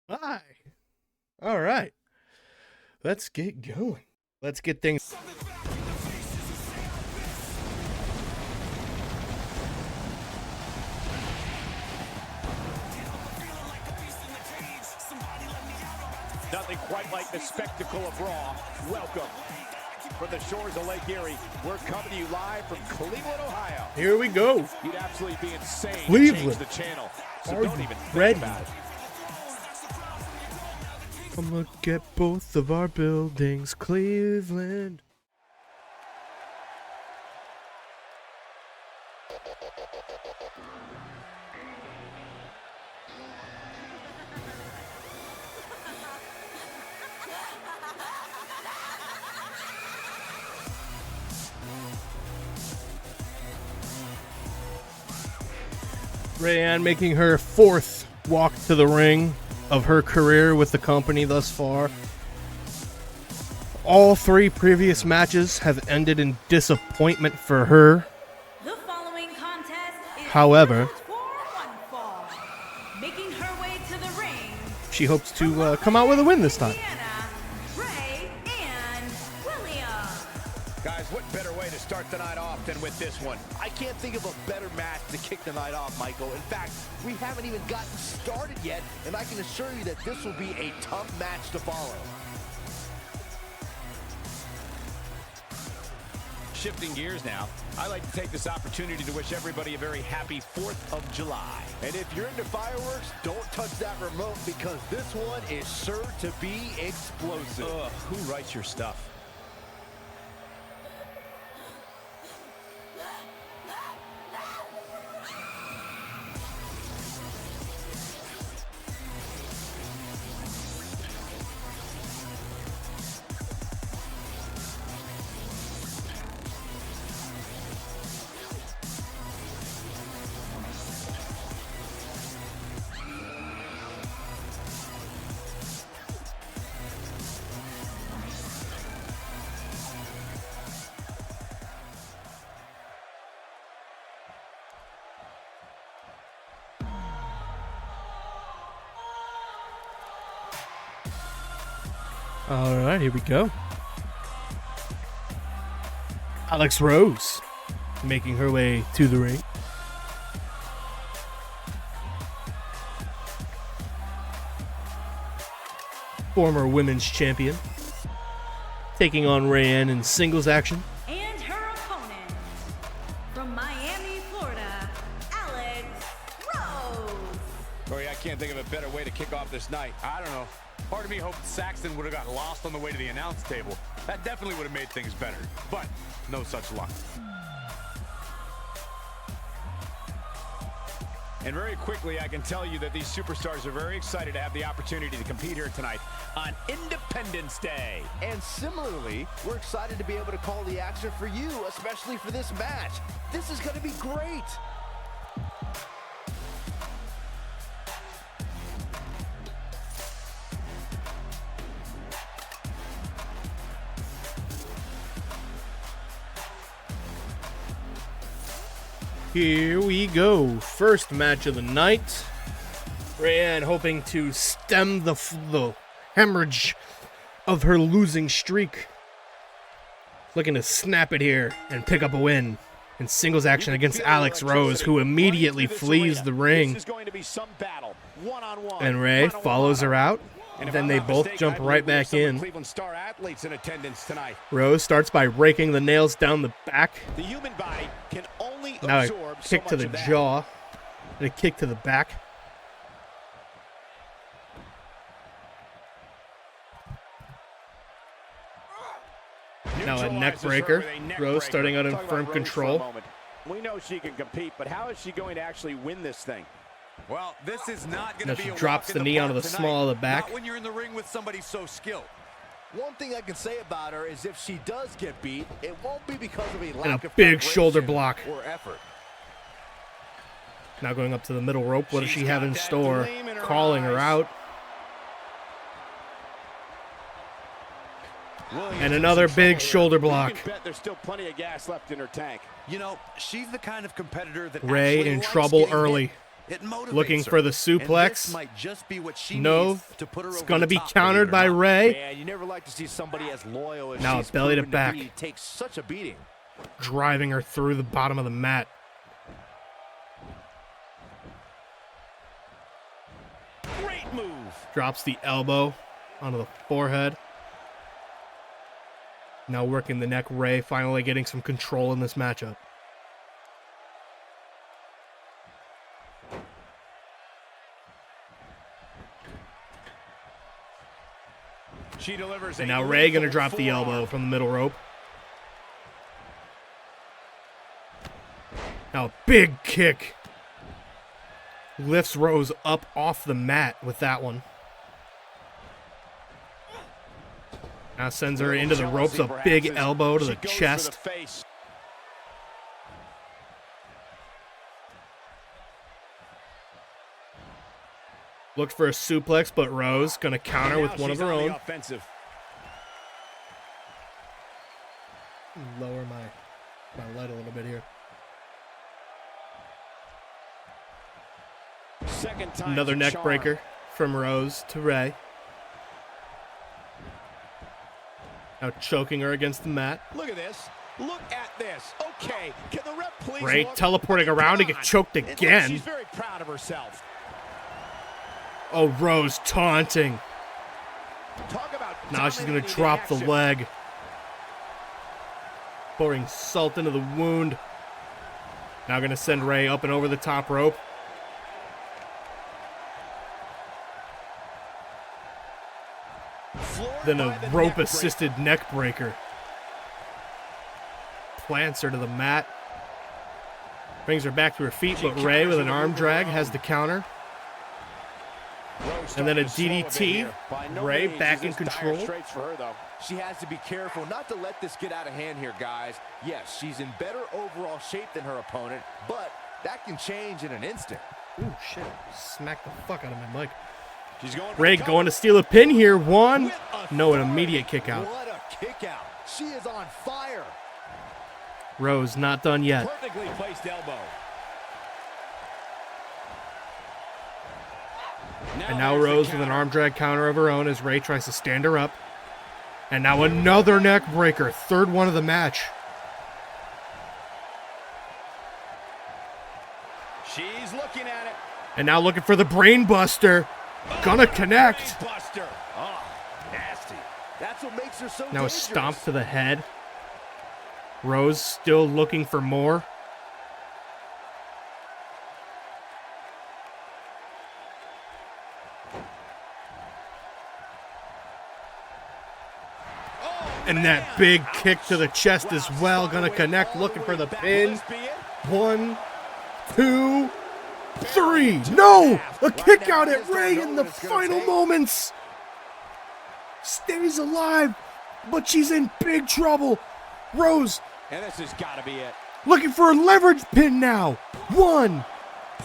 Hi. All right. Let's get going. Let's get things. Nothing quite like the spectacle of Raw. Welcome. From the shores of Lake Erie, we're coming to you live from Cleveland, Ohio. Here we go. You'd absolutely be insane Cleveland. to change the channel. So Are don't you even ready? think about it. Come look at both of our buildings, Cleveland. Rayanne making her fourth walk to the ring of her career with the company thus far. All three previous matches have ended in disappointment for her. The following contest is However, for one fall. Making her way to the ring, she hopes to come out with a win this time. Indiana, Ray and William. Guys, what better way to start the night off than with this one? I can't think of a better match to kick the night off, Michael. In fact, we haven't even gotten started yet, and I can assure you that this will be a tough match to follow. Shifting gears now, I'd like to take this opportunity to wish everybody a very happy 4th of July. And if you're into fireworks, don't touch that remote because this one is sure to be explosive. Ugh, who writes your stuff? All right, here we go. Alex Rose making her way to the ring. Former women's champion. Taking on Rayanne in singles action. And her opponent, from Miami, Florida, Alex Rose. Corey, I can't think of a better way to kick off this night. I don't know. Part of me hoped Saxton would have got lost on the way to the announce table. That definitely would have made things better, but no such luck. And very quickly, I can tell you that these superstars are very excited to have the opportunity to compete here tonight on Independence Day. And similarly, we're excited to be able to call the action for you, especially for this match. This is going to be great. Here we go. First match of the night. Rayanne hoping to stem the hemorrhage of her losing streak. Looking to snap it here and pick up a win in singles action against Alex Rose, who immediately flees the ring. And Ray follows her out. And then they both jump right back in. Rose starts by raking the nails down the back. The human body can only Now a absorb so kick to much the of that. jaw and a kick to the back. Now a neck breaker. Rose starting out in firm control. We know she can compete, but how is she going to actually win this thing? Well, this is not going Now to be she a drops walk the in knee park onto the tonight. small of the back. Not when you're in the ring with somebody so skilled. One thing I can say about her is if she does get beat, it won't be because of a lack And a of big preparation shoulder block. or effort. Now going up to the middle rope. What does She's she have got in that store? gleam in her Calling her eyes. out. And another big shoulder block. You can bet there's still plenty of gas left in her tank. You know, she's the kind of competitor that Ray actually in likes trouble getting early. hit. It motivates Looking her. for the And suplex. this might just be what she No, needs to put her it's over going to the be top, countered by believe it or not. Ray. Man, you never like to see somebody as loyal as Now she's belly to proven back. be take such a beating. Driving her through the bottom of the mat. Great move. Drops the elbow onto the forehead. Now working the neck. Ray finally getting some control in this matchup. She delivers. And a now Ray gonna lethal drop the forearm. elbow from the middle rope. Now big kick. Lifts Rose up off the mat with that one. Now sends her into the ropes. A big elbow to the chest. Looks for a suplex, but Rose gonna counter with one of her own. Lower my light a little bit here. Another neck breaker from Rose to Ray. Now choking her against the mat. Look at this. Look at this. Okay, can the ref please Ray look? teleporting around to get choked It looks again. She's very proud of herself. Oh, Rose taunting. Talk about Now she's going to dominating drop the action. leg. Pouring salt into the wound. Now going to send Ray up and over the top rope. Floored Then by a the neck rope-assisted neck breaker. Plants her to the mat. Brings her back to her feet, but Ray with an arm drag has the counter. And then a DDT. Ray back in control. Straits for her, though. She has to be careful not to let this get out of hand here, guys. Yes, she's in better overall shape than her opponent, but that can change in an instant. Ooh, shit. Smack the fuck out of my mic. She's going Ray going to steal a pin here. One. No, an immediate kick out. What a kick out. She is on fire. Rose not done yet. Perfectly placed elbow. And now Rose with an arm drag counter of her own as Ray tries to stand her up. And now another neck breaker. Third one of the match. She's looking at it. And now looking for the brain buster. Gonna connect. Buster. Oh, nasty. That's what makes her so Now a dangerous. stomp to the head. Rose still looking for more. And that big kick to the chest as well. Gonna connect, looking for the pin. 1, 2, 3. No! A kick out at Ray in the final moments. Stays alive, but she's in big trouble. Rose And this has got to be it. looking for a leverage pin now. 1,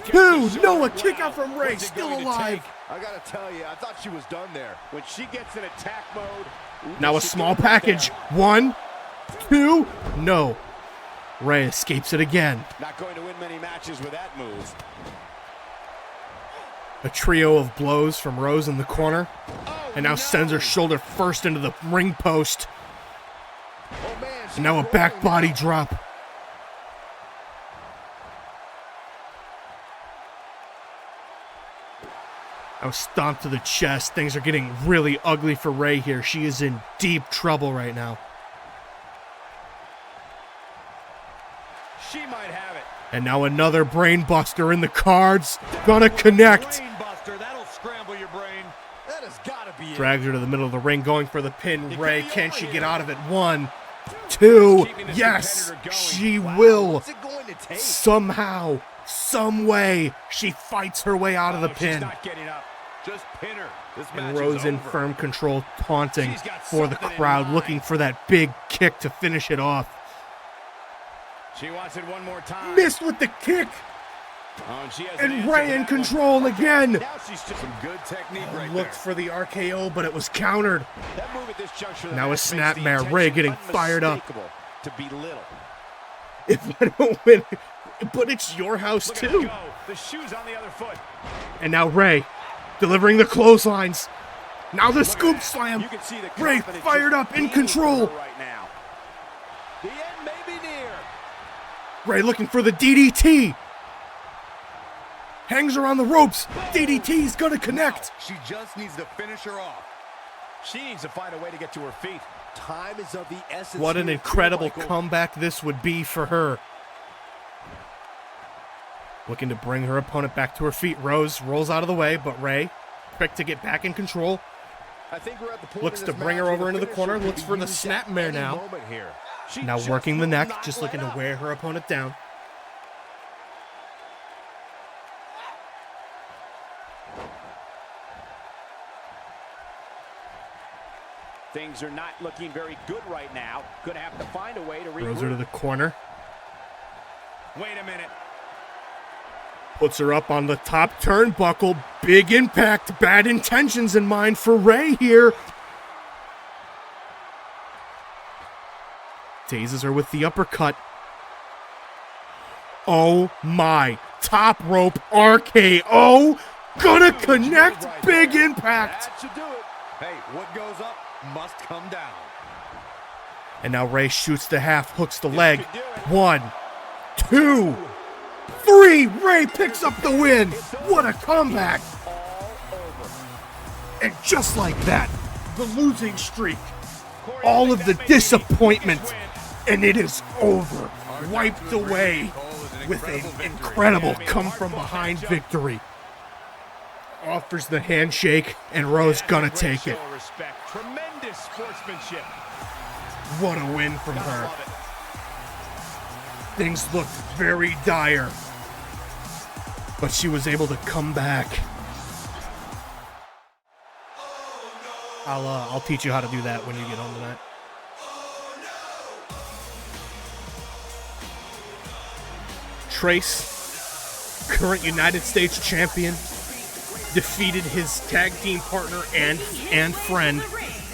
2. No, a kick out from Ray. Still alive. I got to tell you, I thought she was done there. When she gets in attack mode. Now a small package. 1, 2. No. Ray escapes it again. Not going to win many matches with that move. A trio of blows from Rose in the corner. And now sends her shoulder first into the ring post. Oh, man, And now a back body drop. Now stomp to the chest. Things are getting really ugly for Ray here. She is in deep trouble right now. She might have it. And now another brain buster in the cards. Gonna connect. Brain buster, that'll scramble your brain. That has got to be it. Drags her to the middle of the ring, going for the pin. Ray, can she get out of it? 1, 2. Yes, she will. What's it going to take? Somehow, some way, she fights her way out of the She's pin. not getting up. Just pin her. This match And is Rose in over. firm control, taunting She's got for the something in crowd, mind. looking for that big kick to finish it off. She wants it one more time. Missed with the kick, Oh, and she has an and answer Ray for in that one. control again. Now she's just some good technique right Looked for the RKO, but it was countered. That move at this juncture of the Now a match makes the snapmare. Ray intention getting fired up. unmistakable to belittle. If I don't win, but it's your house Look at her too. go. The shoe's on the other foot. And now Ray delivering the clotheslines. Now the scoop slam. You can see the Ray confidence fired just up, in beaming control. from her right now. The end may be near. Ray looking for the DDT. Hangs her on the ropes. DDT's gonna connect. She just needs to finish her off. She needs to find a way to get to her feet. Time is of the essence. What an here, too, incredible Michael. comeback this would be for her. Looking to bring her opponent back to her feet. Rose rolls out of the way, but Ray, quick to get back in control. I think we're at the point Looks in to this bring match her where over into the finisher corner. could Looks be for the used at snapmare any now. moment here. She Now just working the will neck, not just let looking to up. wear her opponent down. Things are not looking very good right now. Gonna have to find a way to Throws her to regroup. the corner. Wait a minute. Puts her up on the top turnbuckle. Big impact. Bad intentions in mind for Ray here. Tases her with the uppercut. Oh my. Top rope RKO. Gonna connect. Big impact. That should do it. Hey, what goes up must come down. And now Ray shoots the half, hooks the leg. could do it. 1, 2, 3. Ray picks up the win. What a comeback. And just like that, the losing streak, all of the disappointment, and it is over. Wiped away with an incredible come-from-behind victory. Offers the handshake, and Rose gonna take it. Show of respect. Tremendous sportsmanship. What a win from Gotta her. love it. Things looked very dire, but she was able to come back. I'll teach you how to do that when you get home tonight. Trace, current United States champion, defeated his tag team partner and friend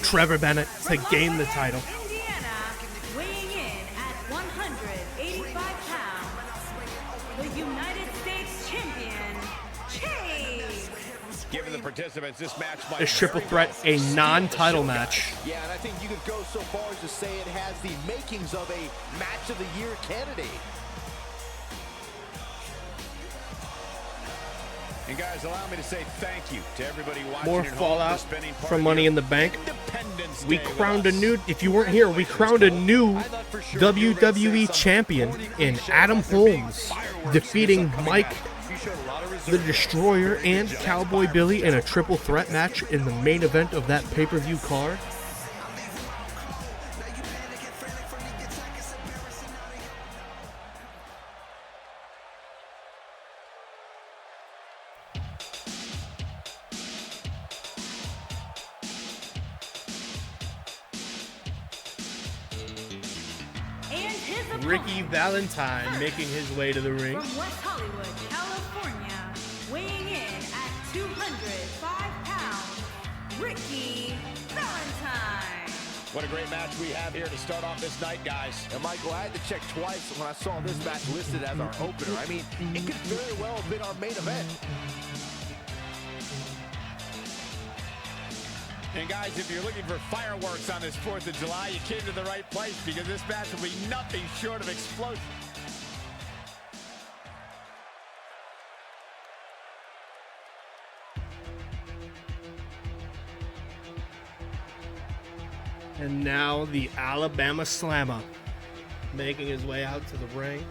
Trevor Bennett to gain the title. Indiana, weighing in at 185 pounds, the United States champion, Chase. Given the participants, this match might This triple threat, a non-title match. Yeah, and I think you could go so far as to say it has the makings of a match of the year candidate. And guys, allow me to say thank you to everybody watching More at home fallout for spending part from of Money your in the Bank. Independence We Day with crowned a us. new, if you weren't here, we crowned a new I thought for sure you were gonna say WWE something champion corny in cliche Adam about there being Holmes, fireworks defeating in this upcoming Mike match. You showed a lot of reserve the there. Destroyer Very and good job. Cowboy Billy in a triple threat match in the main event of that pay-per-view card. And his opponent, Ricky Valentine making his way to the ring. from West Hollywood, California, weighing in at 205 pounds, Ricky Valentine. What a great match we have here to start off this night, guys. And Michael, I had to check twice when I saw this match listed as our opener. I mean, it could very well have been our main event. And guys, if you're looking for fireworks on this 4th of July, you came to the right place because this match will be nothing short of explosive. And now the Alabama Slammer making his way out to the ring.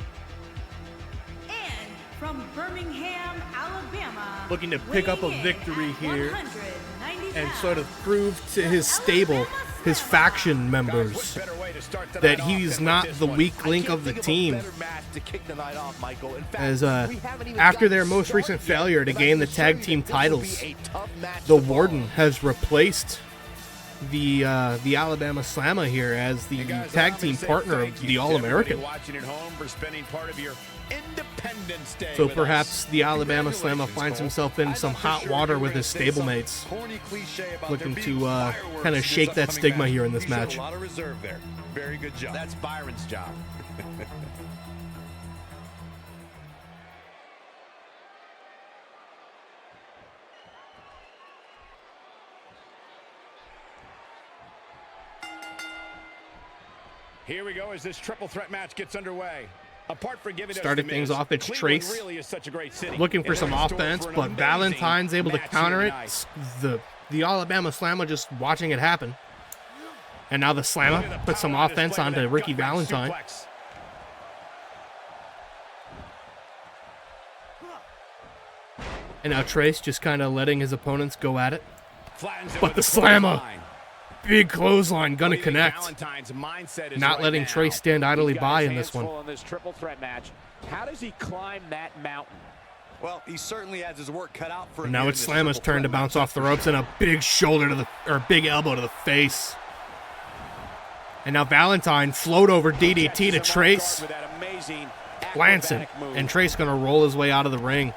And from Birmingham, Alabama, Looking to pick up a weighing in victory at here 190 and pounds, sort of prove to his stable, his faction members, that he's not the weak link of the team. As after their most recent failure to gain the tag team titles, the Warden has replaced the Alabama Slammer here as the tag team partner of the All-American. So perhaps the Alabama Slammer finds himself in some hot water with his stablemates, looking to kind of shake that stigma here in this match. A lot of reserve there. Very good job. That's Byron's job. Here we go as this triple threat match gets underway. Apart from giving Started things off, it's Cleveland Trace really is such a great city. looking for And some they're in store offense, for an but amazing Valentine's able to match counter here it. tonight. The Alabama Slammer just watching it happen. And now the Look Slammer at the puts some power on offense display with onto that Ricky gut wrench Valentine. suplex. And now Trace just kind of letting his opponents go at it. Flattens it But with the a Slammer, clothesline. big clothesline, gonna What do you think connect. Valentine's mindset is Not right letting now? Trace stand idly He's got by his in hands this one. full in this triple threat match. How does he climb that mountain? Well, he certainly has his work cut out for him. And now here it's in this Slammer's triple turn to threat bounce match, off the that's for ropes and a big shoulder to the, or big elbow to the face. And now Valentine float over DDT to Trace. With that amazing Lands him. acrobatic move. And Trace gonna roll his way out of the ring.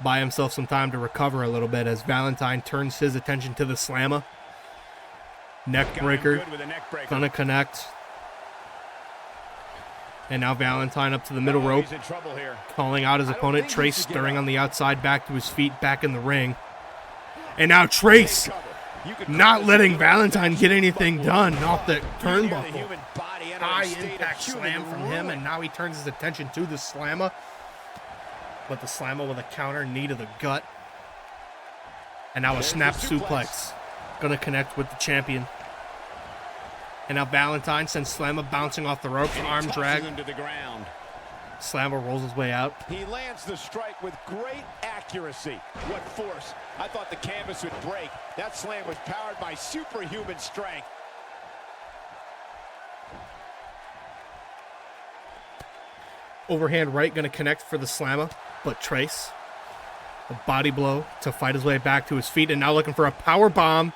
Buy himself some time to recover a little bit as Valentine turns his attention to the Slammer. Neck Got him breaker. good with a neck breaker. Gonna connect. And now Valentine up to the middle Oh, rope, he's in trouble here. calling out his I don't opponent. think he Trace should get stirring up. on the outside, back to his feet, back in the ring. And now Trace Cover. You could not call this letting a Valentine get anything done off the Near the turnbuckle. human body entering High a state of impact human slam from him, ruin. and now he turns his attention to the Slammer. But the Slammer with a counter knee to the gut. And now a snap the suplex. suplex. Gonna connect with the champion. And now Valentine sends Slammer bouncing off the ropes, And he arm tosses drag. him to the ground. Slammer rolls his way out. He lands the strike with great accuracy. What force. I thought the canvas would break. That slam was powered by superhuman strength. Overhand right gonna connect for the Slammer, but Trace. A body blow to fight his way back to his feet, and now looking for a power bomb.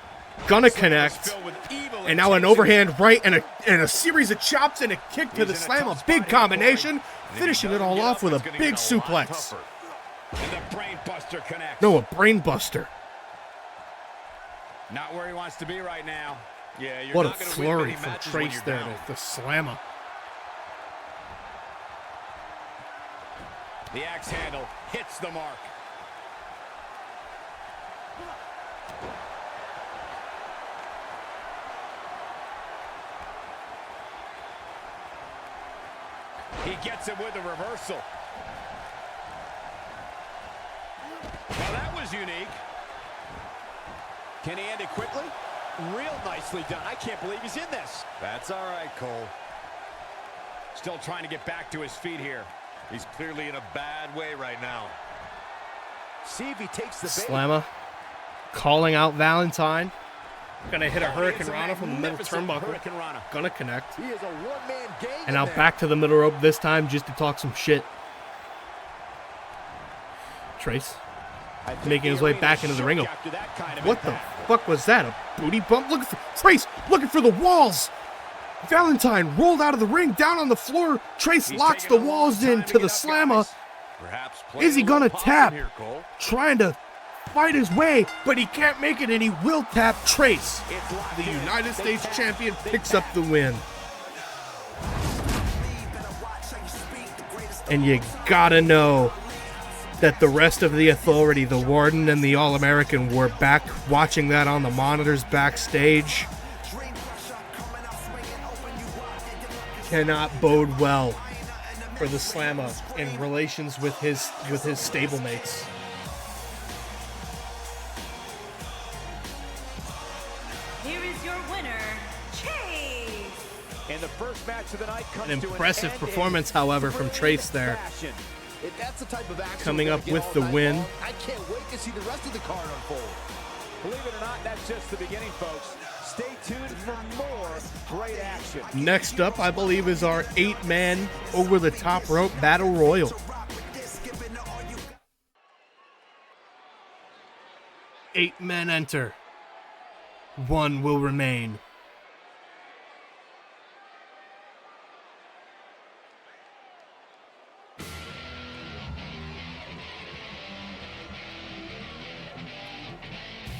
Gonna connect. Filled with evil And now an intentions. overhand right and a series of chops and a kick to the He's in a Slammer. tough Big spot here, combination, Corey. And if he finishing it doesn't all get off up, with a it's gonna big get a lot suplex. tougher. And the brain buster connects. No, a brain buster. Not where he wants to be right now. Yeah, you're What a not gonna win flurry many from matches when Trace you're there down. to the Slammer. The axe handle hits the mark. He gets him with a reversal. Now that was unique. Can he end it quickly? Real nicely done. I can't believe he's in this. That's all right, Cole. Still trying to get back to his feet here. He's clearly in a bad way right now. See if he takes the bait. Slammer calling out Valentine. Gonna hit a Oh, Hurricane it's a Rana from the middle magnificent turnbuckle. Hurricane Rana. Gonna connect. He is a one-man gang. And now back to the middle rope this time just to talk some shit. Trace I think making his the way arena back into the shook ring. after that kind of What the impact. fuck was that? A booty bump? Looking for Trace, looking for the walls. Valentine rolled out of the ring, down on the floor. Trace He's locks the taking a long walls time in to to get the up, Slammer, guys. Perhaps Is he playing a gonna little possum tap? here, Cole. trying to fight his way, but he can't make it, and he will tap Trace. It's locked The in. United They States tap. champion They picks tap. up the win. And you gotta know that the rest of the authority, the Warden and the All-American, were back watching that on the monitors backstage. Cannot bode well for the Slammer in relations with his stablemates. Here is your winner, Chase. And the first match of the night comes An to impressive end performance, in however, from Trace there. fashion. If that's the type of action Coming we're up gonna with get the all night win. long, I can't wait to see the rest of the card unfold. Believe it or not, that's just the beginning, folks. Stay tuned for more great action. Next up, I believe, is our 8-man over-the-top rope battle royal. 8 men enter. 1 will remain.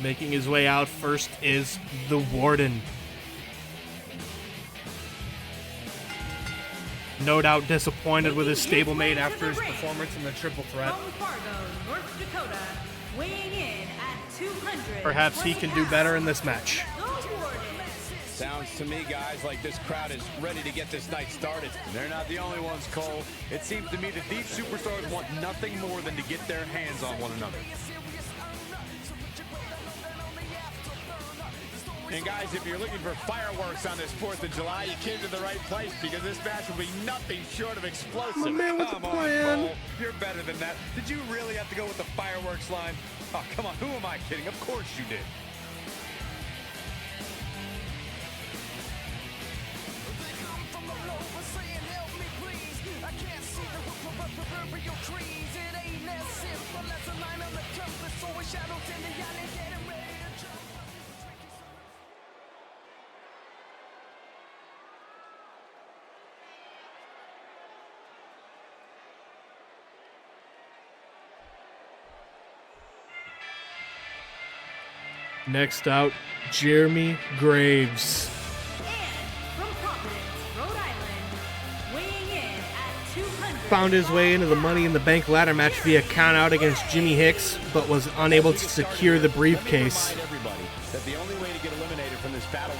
Making his way out first is the Warden. No doubt disappointed with his stablemate after his performance in the triple threat. From Fargo, North Dakota, weighing in at 200. Perhaps he can do better in this match. The Warden. Sounds to me, guys, like this crowd is ready to get this night started. They're not the only ones, Cole. It seems to me that these superstars want nothing more than to get their hands on one another. And guys, if you're looking for fireworks on this 4th of July, you came to the right place because this match will be nothing short of explosive. My man with the Come on, plan. Cole. You're better than that. Did you really have to go with the fireworks line? Oh, come on. Who am I kidding? Of course you did. Next out, Jeremy Graves. And from Providence, Rhode Island, weighing in at 200. Found his way into the Money in the Bank ladder match via countout against Jimmy Hicks, but was unable to secure the briefcase.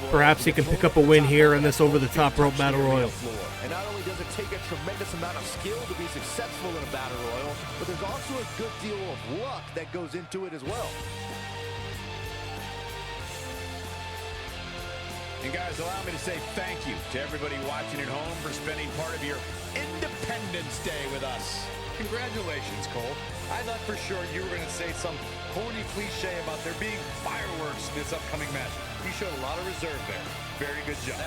Perhaps he can pick up a win here in this over-the-top rope battle royal. And not only does it take a tremendous amount of skill to be successful in a battle royal, but there's also a good deal of luck that goes into it as well. And guys, allow me to say thank you to everybody watching at home for spending part of your Independence Day with us. Congratulations, Cole. I thought for sure you were going to say some corny cliche about there being fireworks in this upcoming match. You showed a lot of reserve there. Very good job.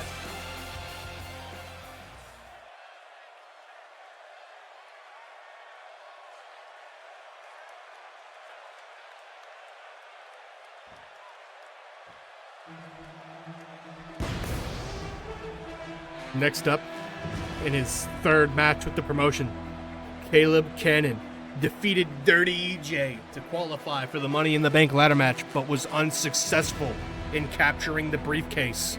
Next up, in his third match with the promotion, Caleb Cannon defeated Dirty EJ to qualify for the Money in the Bank ladder match, but was unsuccessful in capturing the briefcase.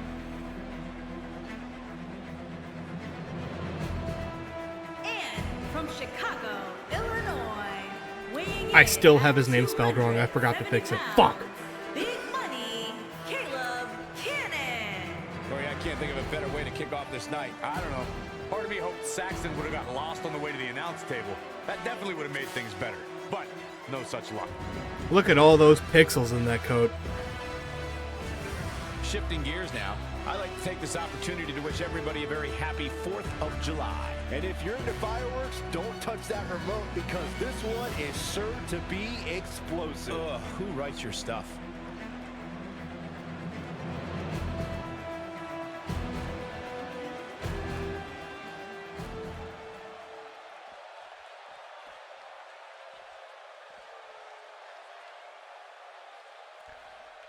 And from Chicago, Illinois, weighing I in still have at his name spelled wrong. I forgot to fix it. 207 Fuck. pounds, Big Money, Caleb Cannon. Corey, I can't think of a better way to kick off this night. I don't know. Part of me hoped Saxton would have gotten lost on the way to the announce table. That definitely would have made things better. But no such luck. Look at all those pixels in that coat. Shifting gears now, I'd like to take this opportunity to wish everybody a very happy 4th of July. And if you're into fireworks, don't touch that remote because this one is sure to be explosive. Ugh, who writes your stuff?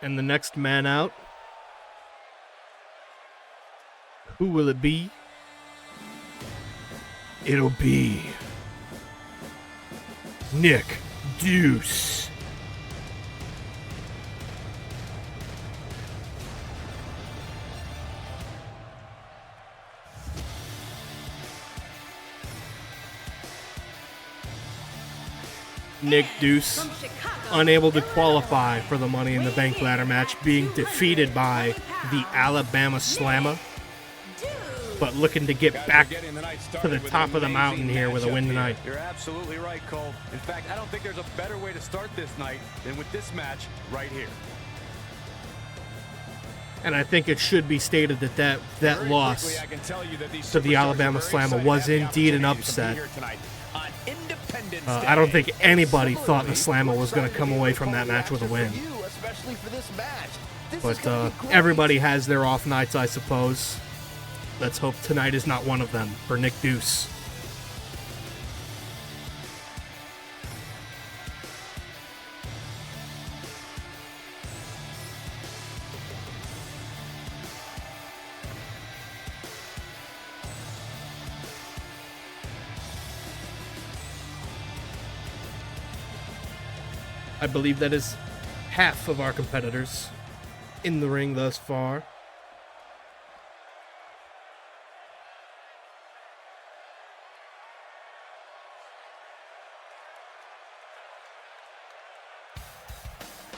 And the next man out, who will it be? It'll be Nick Deuce. Nick Deuce, From Chicago, unable to qualify for the Money in the Bank ladder match, being defeated by the Alabama Slammer, but looking to get back Getting the night to started the with top an of the mountain amazing here with a matchup win here. tonight. You're absolutely right, Cole. In fact, I don't think there's a better way to start this night than with this match right here. And I think it should be stated that that Very loss quickly, I can tell you that these to the superstars Alabama are very Slammer excited was to have the indeed an opportunity to compete upset. here tonight on Independence I don't Day. think anybody thought the Similarly, Slammer was going to we're come excited away to from that get match with a win. for you, especially for this match. This is But gonna be great. everybody has their off nights, I suppose. Let's hope tonight is not one of them for Nick Deuce. I believe that is half of our competitors in the ring thus far.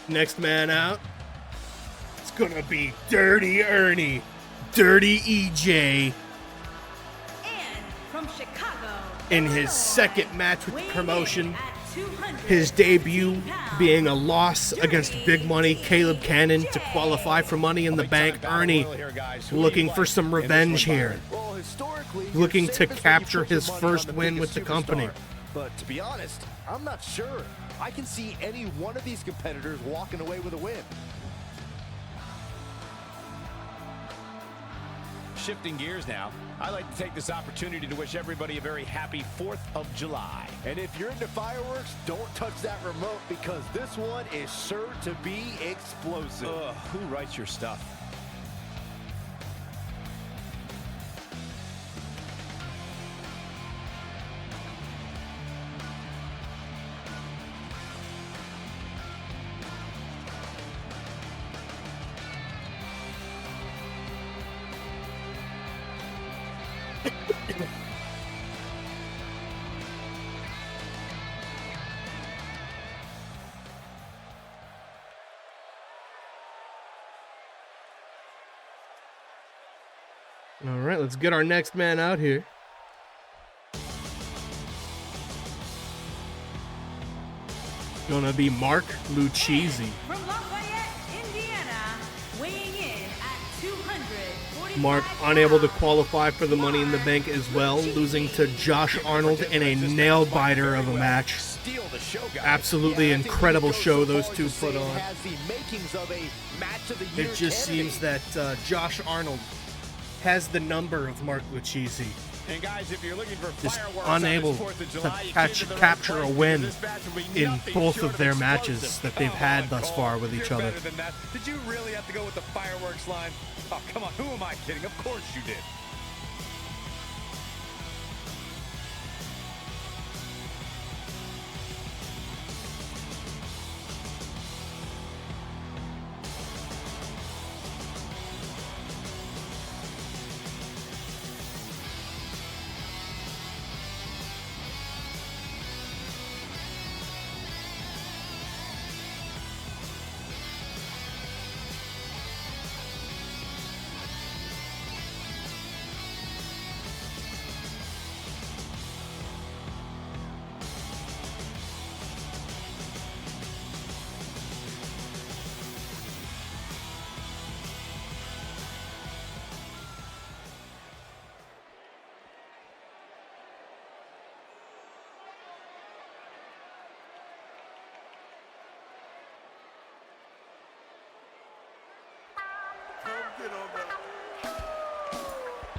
Next man out. It's gonna be Dirty Ernie, Dirty EJ, And from Chicago, in his Illinois, second match with the weighing promotion. in at 215 His debut pounds, being a loss against Big Money Caleb Cannon to qualify for Money in the Bank. Ernie looking for some revenge here, Well, historically, looking you're to saving the capture future his for one first on the win biggest with the company. superstar. But to be honest, I'm not sure. I can see any one of these competitors walking away with a win. Shifting gears now, I'd like to take this opportunity to wish everybody a very happy 4th of July. And if you're into fireworks, don't touch that remote because this one is sure to be explosive. Ugh, who writes your stuff? All right, let's get our next man out here. Gonna be Mark Lucchese. From Lafayette, Indiana, weighing in at 245 Mark unable to qualify for the Money in the Bank as well, losing to Josh Arnold in a nail-biter of a match. Steal the show, guys. Absolutely incredible show those two put on. Has the makings of a match of the year It just candidate. seems that Josh Arnold has the number of Mark Lucchese. And guys, if you're looking for Just fireworks unable on this 4th of to July, you came to the right capture a place win because this match will be in nothing both short of their explosive. matches that they've Come had on, thus Cole. far with You're each other. better than that. Did you really have to go with the fireworks line? Oh, come on. Who am I kidding? Of course you did.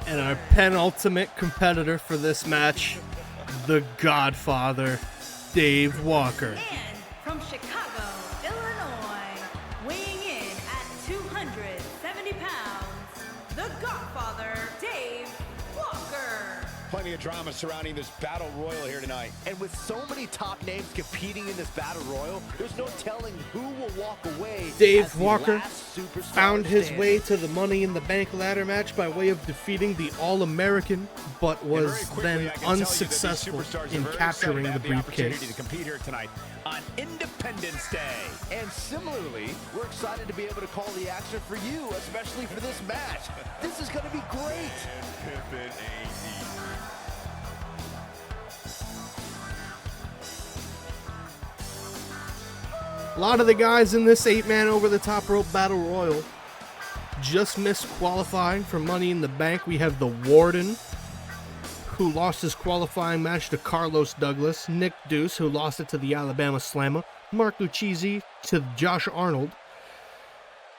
And our penultimate competitor for this match, the Godfather, Dave Walker. And from Chicago, Illinois, weighing in at 270 pounds, the Godfather, Dave Walker. Plenty of drama surrounding this battle royal here tonight. And with so many top names competing in this battle royal, there's no telling who will walk away. Dave as the Walker last superstar found his standing. way to the Money in the Bank ladder match by way of defeating the All-American, but And very was quickly, then I can tell you that these unsuccessful superstars are in very capturing excited the to have opportunity briefcase. to compete here tonight on Independence Day. And similarly, we're excited to be able to call the action for you, especially for this match. This is going to be great. A lot of the guys in this 8-man over-the-top rope battle royal just missed qualifying for Money in the Bank. We have the Warden, who lost his qualifying match to Carlos Douglas, Nick Deuce, who lost it to the Alabama Slammer, Mark Lucchese to Josh Arnold,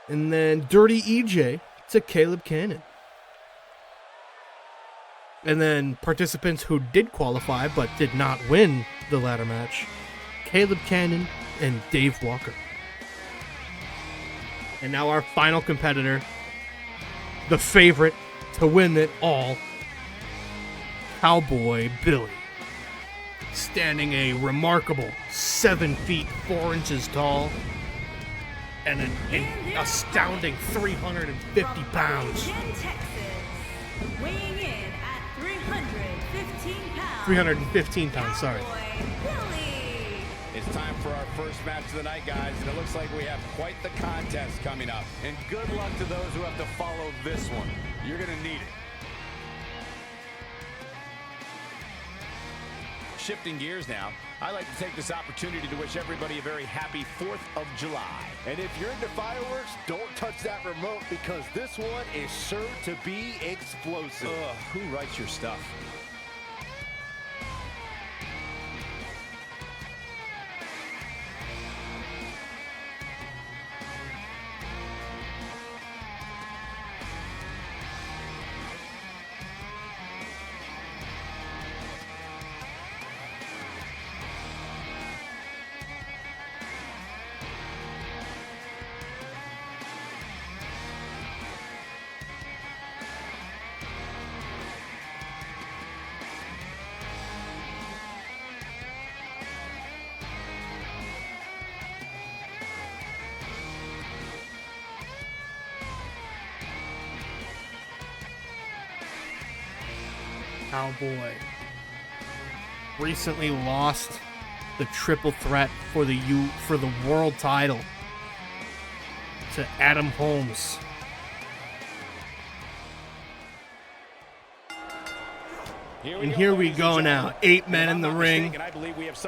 and then Dirty EJ to Caleb Cannon. And then participants who did qualify but did not win the ladder match, Caleb Cannon and Dave Walker. And now our final competitor, the favorite to win it all, Cowboy Billy. Standing a remarkable 7 feet 4 inches tall and an astounding 350 pounds. From Arlington, Texas, weighing in at 315 pounds. 315 pounds, sorry. Cowboy Billy. It's time for our first match of the night, guys, and it looks like we have quite the contest coming up. And good luck to those who have to follow this one. You're going to need it. Shifting gears now, I'd like to take this opportunity to wish everybody a very happy 4th of July. And if you're into fireworks, don't touch that remote because this one is sure to be explosive. Ugh, who writes your stuff? Cowboy recently lost the triple threat for the world title to Adam Holmes. And here we go now. 8 men in the ring.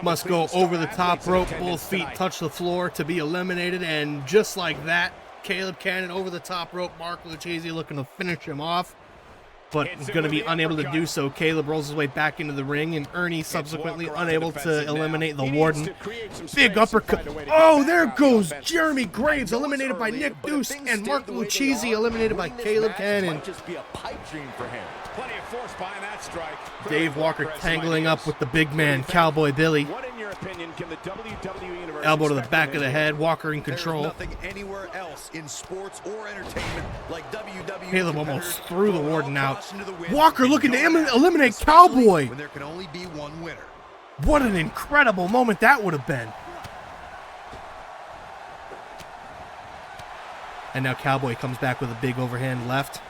Must go over the top rope. Both feet touch the floor to be eliminated. And just like that, Caleb Cannon over the top rope. Mark Lucchese looking to finish him off, but going to be unable to do so. Caleb rolls his way back into the ring, and Ernie subsequently unable to eliminate the Warden. Big uppercut. Oh, there goes Jeremy Graves, eliminated by Nick Deuce, and Mark Lucchese eliminated by Caleb Cannon. Just be a pipe dream for him. Plenty of force behind that strike. Dave Walker tangling up with the big man, Cowboy Billy. What, in your opinion, can the WWE Universe Elbow to the back of the head, Walker in control. There's nothing anywhere else in sports or entertainment like WWE. Caleb almost threw the Warden out. Walker looking to eliminate Cowboy. When there can only be one winner. What an incredible moment that would have been. And now Cowboy comes back with a big overhand left.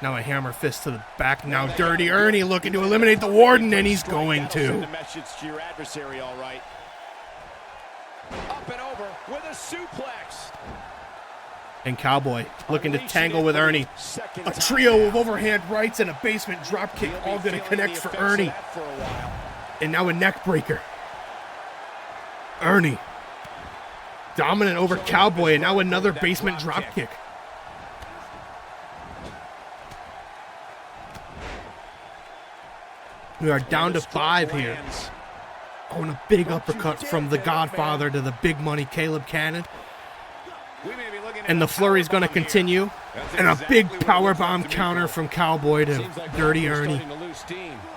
Now a hammer fist to the back. Now Dirty Ernie looking to eliminate the Warden, and he's going to. Send a message to your adversary, all right. Up and over with a suplex. And Cowboy looking to tangle with Ernie. A trio of overhand rights and a basement dropkick, all going to connect for Ernie. And now a neck breaker. Ernie dominant over Cowboy, and now another basement dropkick. We are down to 5 here. Oh, and a big uppercut from the Godfather to the big money Caleb Cannon. And the flurry's going to continue. And a big powerbomb counter from Cowboy to Dirty Ernie.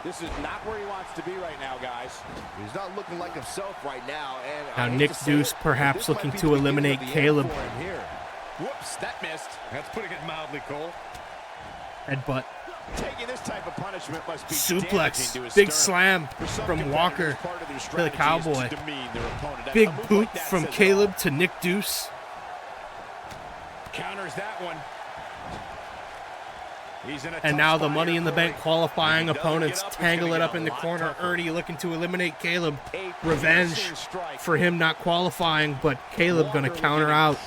This is not where he wants to be right now, guys. He's not looking like himself right now. Now Nick Deuce perhaps looking to eliminate Caleb. Whoops, that missed. That's putting it mildly, Cole. Headbutt. Taking this type of punishment must be Suplex. Big slam from Walker to the Cowboy. Big boot from Caleb to Nick Deuce. Counters that one. And now the Money in the Bank qualifying opponents tangle it up in the corner. Ernie looking to eliminate Caleb. Revenge for him not qualifying, but Caleb going to counter out.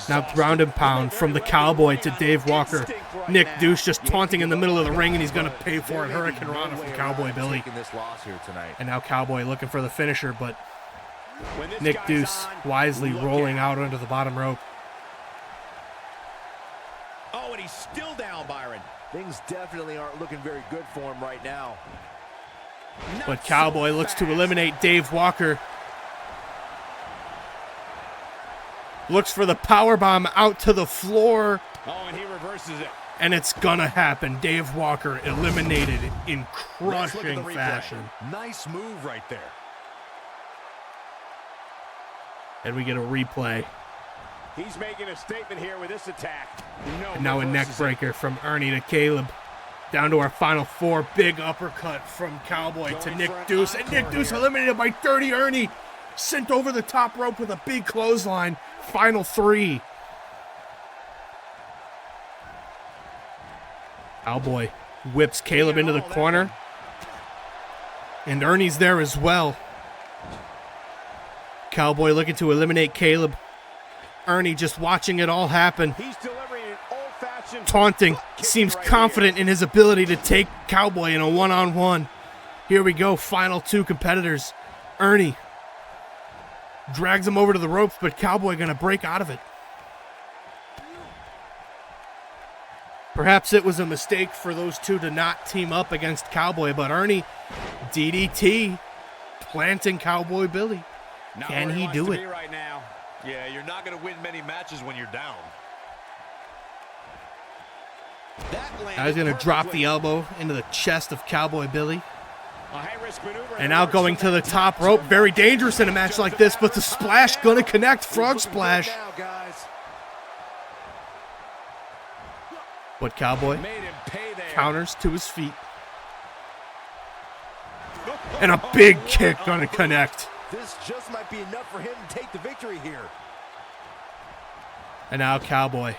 Now ground and pound from the Cowboy to Dave Walker. Nick Deuce just taunting in the middle of the ring, and he's going to pay for it. Hurricane Rana from Cowboy Billy. And now Cowboy looking for the finisher, but Nick Deuce wisely rolling out under the bottom rope. Oh, and he's still down, Byron. Things definitely aren't looking very good for him right now. But Cowboy looks to eliminate Dave Walker. Looks for the powerbomb out to the floor. Oh, and he reverses it. And it's gonna happen. Dave Walker eliminated in crushing fashion. Nice move right there. And we get a replay. He's making a statement here with this attack. And now a neck breaker from Ernie to Caleb. Down to our final 4. Big uppercut from Cowboy to Nick Deuce. And Nick Deuce eliminated by Dirty Ernie. Sent over the top rope with a big clothesline. Final 3. Cowboy whips Caleb into the corner. And Ernie's there as well. Cowboy looking to eliminate Caleb. Ernie just watching it all happen. He's delivering an old-fashioned Taunting. Seems confident in his ability to take Cowboy in a one-on-one. Here we go. Final two competitors. Ernie drags him over to the ropes, but Cowboy going to break out of it. Perhaps it was a mistake for those two to not team up against Cowboy, but Ernie, DDT, planting Cowboy Billy. Can he do it? Right now. Yeah, you're not going to win many matches when you're down. Now he's going to drop the elbow into the chest of Cowboy Billy. A high-risk maneuver. And now going to the top rope. Very dangerous in a match like this, but the splash going to connect. Frog splash. But Cowboy counters to his feet. And a big kick going to connect. This just might be enough for him to take the victory here. And now Cowboy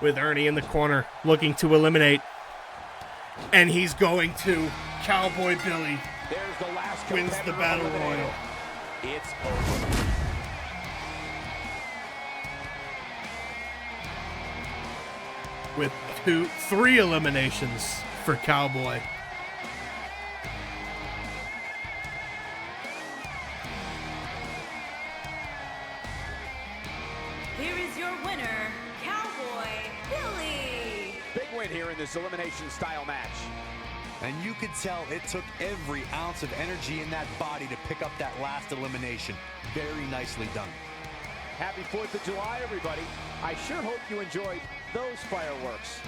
with Ernie in the corner looking to eliminate. And he's going to. Cowboy Billy wins the Battle Royal. It's over. With 3 eliminations for Cowboy. Here is your winner, Cowboy Billy. Big win here in this elimination style match. And you could tell it took every ounce of energy in that body to pick up that last elimination. Very nicely done. Happy 4th of July, everybody. I sure hope you enjoyed those fireworks.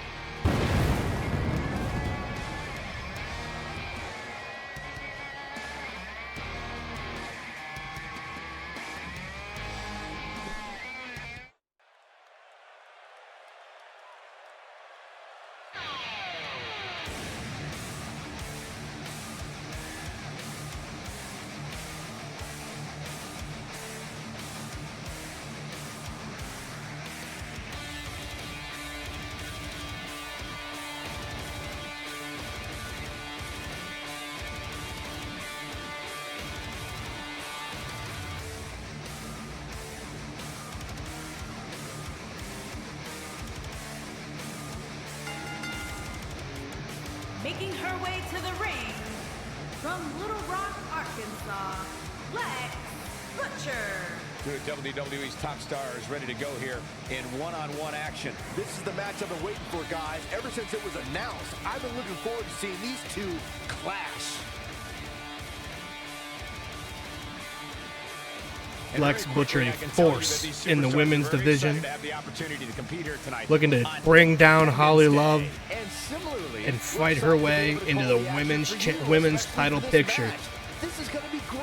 Making her way to the ring, from Little Rock, Arkansas, Lex Butcher. Two of WWE's top stars ready to go here in one-on-one action. This is the match I've been waiting for, guys. Ever since it was announced, I've been looking forward to seeing these two clash. Lex Butcher, a force in the women's division, looking to bring down Holly Love and fight her way into the women's title picture. This is going to be great.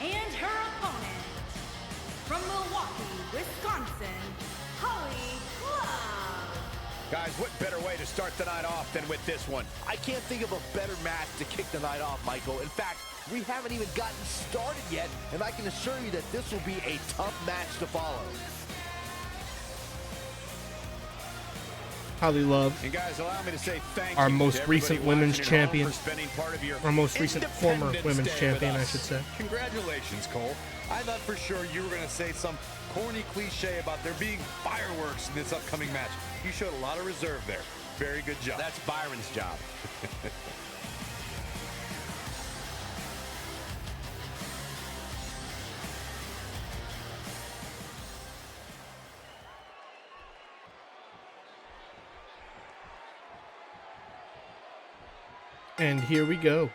And her opponent, from Milwaukee, Wisconsin, Holly Love. Guys, what better way to start the night off than with this one? I can't think of a better match to kick the night off, Michael. In fact, we haven't even gotten started yet, and I can assure you that this will be a tough match to follow. Holly Love, And guys, allow me to say thank our you most to recent everybody women's watching at home champion. for spending part of your our most recent former Independence women's Day champion, with I us. should say. Congratulations, Cole. I thought for sure you were going to say some corny cliche about there being fireworks in this upcoming match. You showed a lot of reserve there. Very good job. That's Byron's job. And here we go.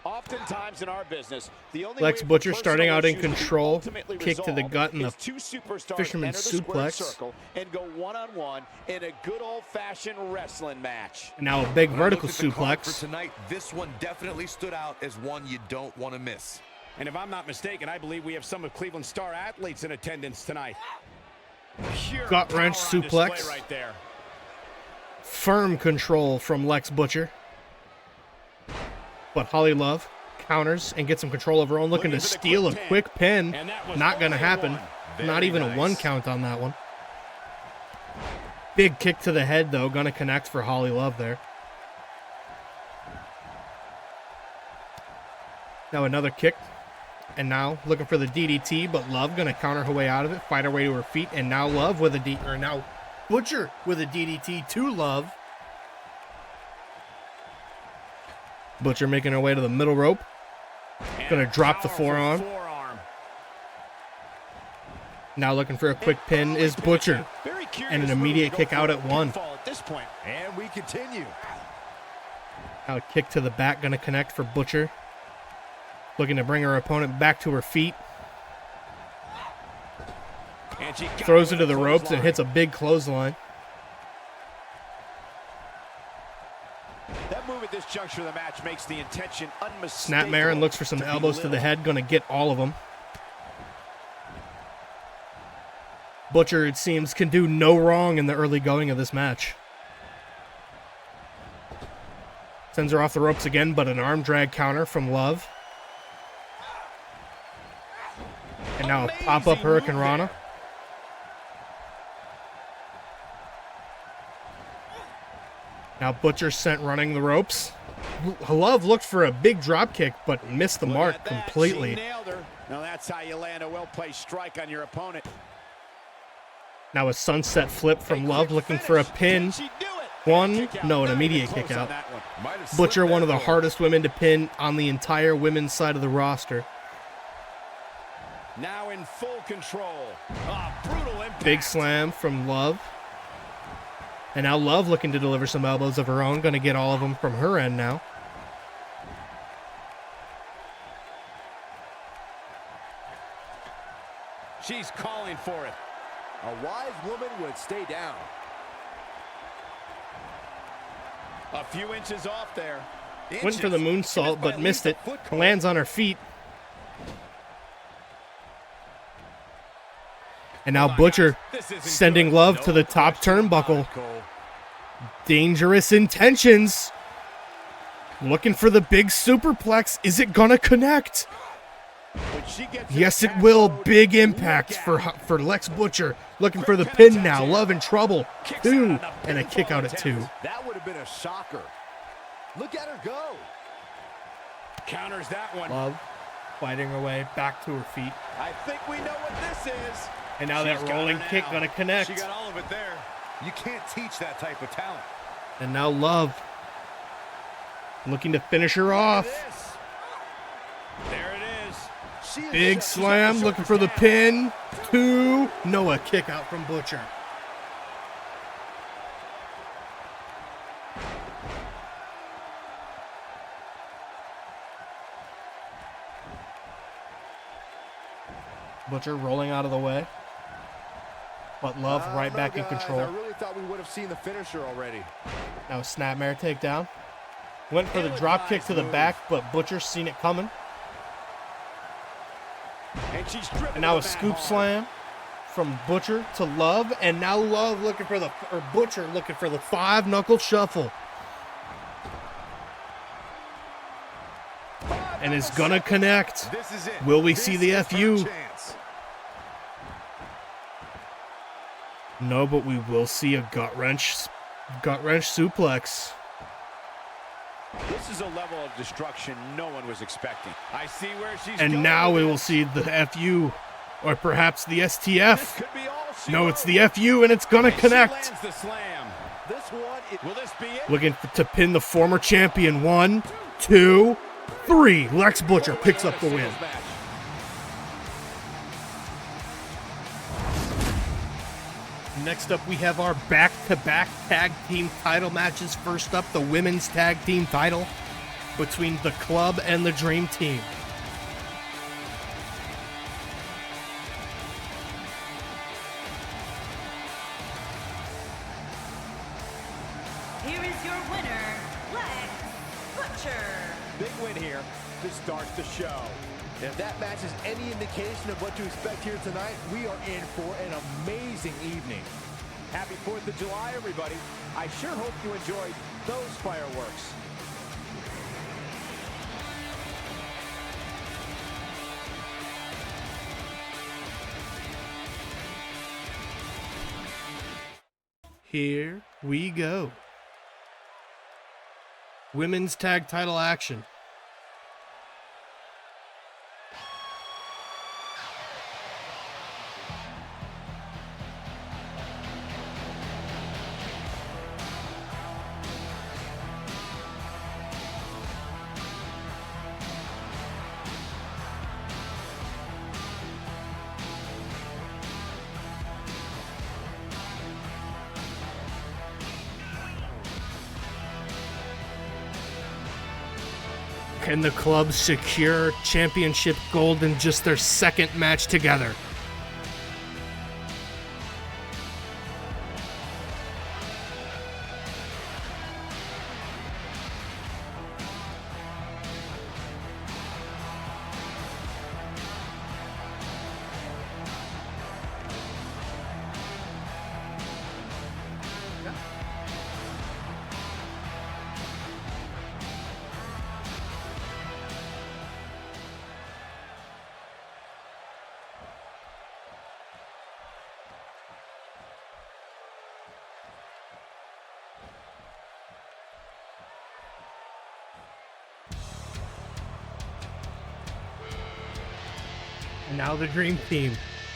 Oftentimes in our business, the only Lex way Butcher for starting out in personal issues to be control, ultimately kick to the resolved gut and is the two superstars fisherman enter the square suplex. circle and go one-on-one in a good old-fashioned wrestling match. And now a big When I vertical looked at the card for suplex. tonight, this one definitely stood out as one you don't want to miss. And if I'm not mistaken, I believe we have some of Cleveland's star athletes in attendance tonight. Pure Gut wrench power on display suplex. right there. Firm control from Lex Butcher. But Holly Love counters and gets some control of her own, looking to steal a quick pin. Not going to happen. Not even a 1 count on that one. Big kick to the head, though. Going to connect for Holly Love there. Now another kick. And now looking for the DDT, but Love going to counter her way out of it, fight her way to her feet, and now Love with a now Butcher with a DDT to Love. Butcher making her way to the middle rope. Going to drop the forearm. Now looking for a quick pin is Butcher. And an immediate kick out at 1. And we continue. Now a kick to the back going to connect for Butcher. Looking to bring her opponent back to her feet. Throws her to the ropes and hits a big clothesline. That move at this juncture of the match makes the intention unmistakable. Snapmare and looks for some elbows to the head. Going to get all of them. Butcher, it seems, can do no wrong in the early going of this match. Sends her off the ropes again, but an arm drag counter from Love. And now a pop-up Hurricane Rana. Now Butcher sent running the ropes. Love looked for a big drop kick, but missed the mark completely. Now that's how you land a well-placed strike on your opponent. Now a sunset flip from Love, looking for a pin. 1, no, an immediate kick out. Butcher, one of the hardest women to pin on the entire women's side of the roster. Now in full control. Brutal impact. Big slam from Love. And now Love looking to deliver some elbows of her own. Going to get all of them from her end now. She's calling for it. A wise woman would stay down. A few inches off there. Went for the moonsault, but missed it. Lands on her feet. And now Butcher sending Love to the top turnbuckle. Dangerous intentions. Looking for the big superplex. Is it gonna connect? Yes, it will. Big impact for Lex Butcher. Looking for the pin now. Love in trouble. 2, and a kick out at 2. That would have been a shocker. Look at her go. Counters that one. Love fighting her way back to her feet. I think we know what this is. And now that rolling kick gonna connect. She got all of it there. You can't teach that type of talent. And now Love looking to finish her off. There it is. Big slam, looking for the pin. 2, Noah kick out from Butcher. Butcher rolling out of the way. But Love right back in control. I really thought we would have seen the finisher already. Now a snapmare takedown. Went for the drop kick to the back, but Butcher's seen it coming. And now a scoop slam from Butcher to Love, and now Love looking for the, or Butcher looking for the 5-knuckle shuffle. And is gonna connect. This is it. Will we see the FU? No, but we will see a gut wrench suplex. This is a level of destruction no one was expecting. I see where she's And going now we with will this. see the FU, or perhaps the STF. This could be all she No, it's wrote. the FU, and it's gonna And she connect. lands the slam. This one, Will this be it? Looking to pin the former champion. 1, 2, 3. Lex Butcher picks up the win. Next up, we have our back-to-back tag team title matches. First up, the women's tag team title between the Club and the Dream Team. Here is your winner, Lex Butcher. Big win here to start the show. if that match is any indication of what to expect here tonight, we are in for an amazing evening. Happy 4th of July, everybody. I sure hope you enjoyed those fireworks. Here we go. Women's tag title action. Can the club secure championship gold in just their second match together? Now the Dream Team,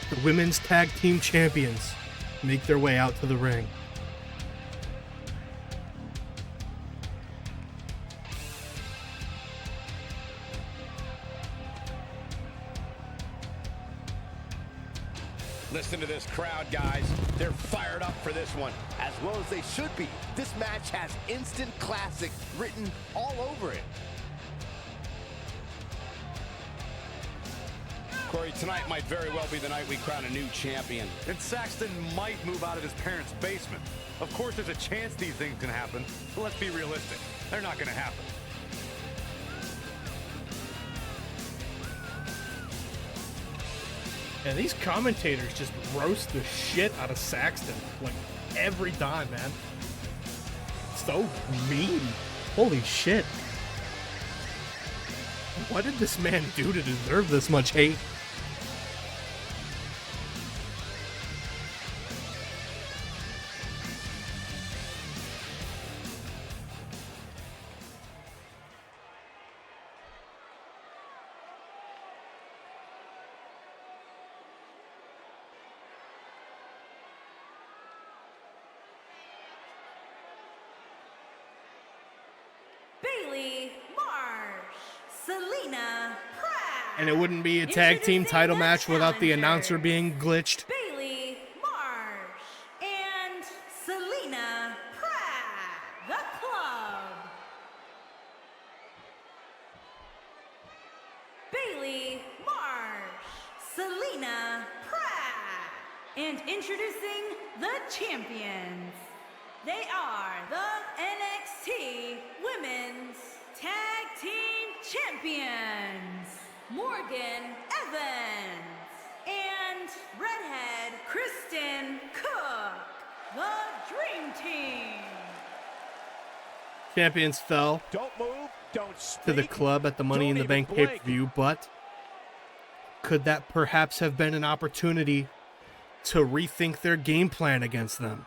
the women's tag team champions, make their way out to the ring. Listen to this crowd, guys. They're fired up for this one. As well as they should be. This match has instant classic written all over it. Corey, tonight might very well be the night we crown a new champion. And Saxton might move out of his parents' basement. Of course, there's a chance these things can happen, but let's be realistic. They're not going to happen. And these commentators just roast the shit out of Saxton, like, every time, man. So mean. Holy shit. What did this man do to deserve this much hate? Bailey, Marsh, Selena, Pratt. And it wouldn't be a tag team title match without the announcer being glitched. Bailey, Marsh, and Selena, Pratt, the club. Bailey, Marsh, Selena, Pratt. And introducing the champions. They are the NXT Women's Tag Team Champions, Morgan Evans and redhead Kristen Cook, the Dream Team. Champions fell Don't move, don't speak. to the club at the Money in the Bank pay-per-view, but could that perhaps have been an opportunity to rethink their game plan against them?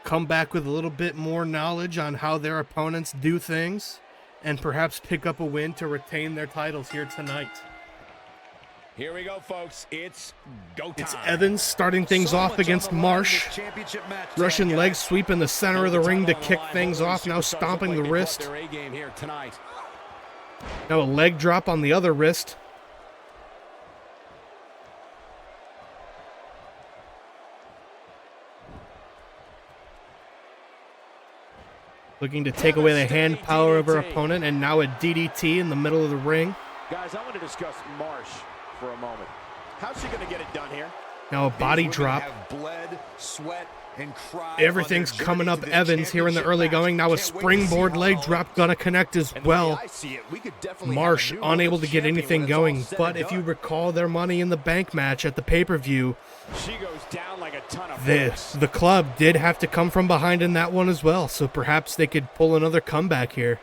Come back with a little bit more knowledge on how their opponents do things, and perhaps pick up a win to retain their titles here tonight. Here we go, folks. It's go time. It's Evans starting things off against Marsh. Russian leg sweep in the center of the ring to kick things off, now stomping the wrist. Now a leg drop on the other wrist. Looking to take away the hand power of her opponent, and now a DDT in the middle of the ring. Guys, I want to discuss Marsh for a moment. How's she going to get it done here? Now a body drop. Have bled, sweat, and cry. Everything's coming up Evans here in the early going. Now a springboard leg drop gonna connect as well. Marsh unable to get anything going. But if you recall their Money in the Bank match at the pay-per-view, the club did have to come from behind in that one as well. So perhaps they could pull another comeback here.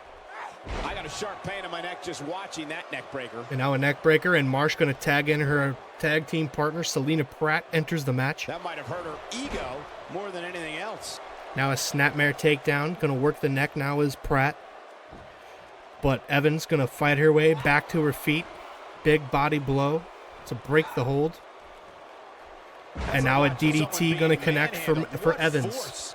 I got a sharp pain in my neck just watching that neck breaker. And now a neck breaker, and Marsh going to tag in her tag team partner. Selena Pratt enters the match. That might have hurt her ego more than anything else. Now a snapmare takedown. Going to work the neck now is Pratt. But Evans going to fight her way back to her feet. Big body blow to break the hold. And now a DDT going to connect for Evans.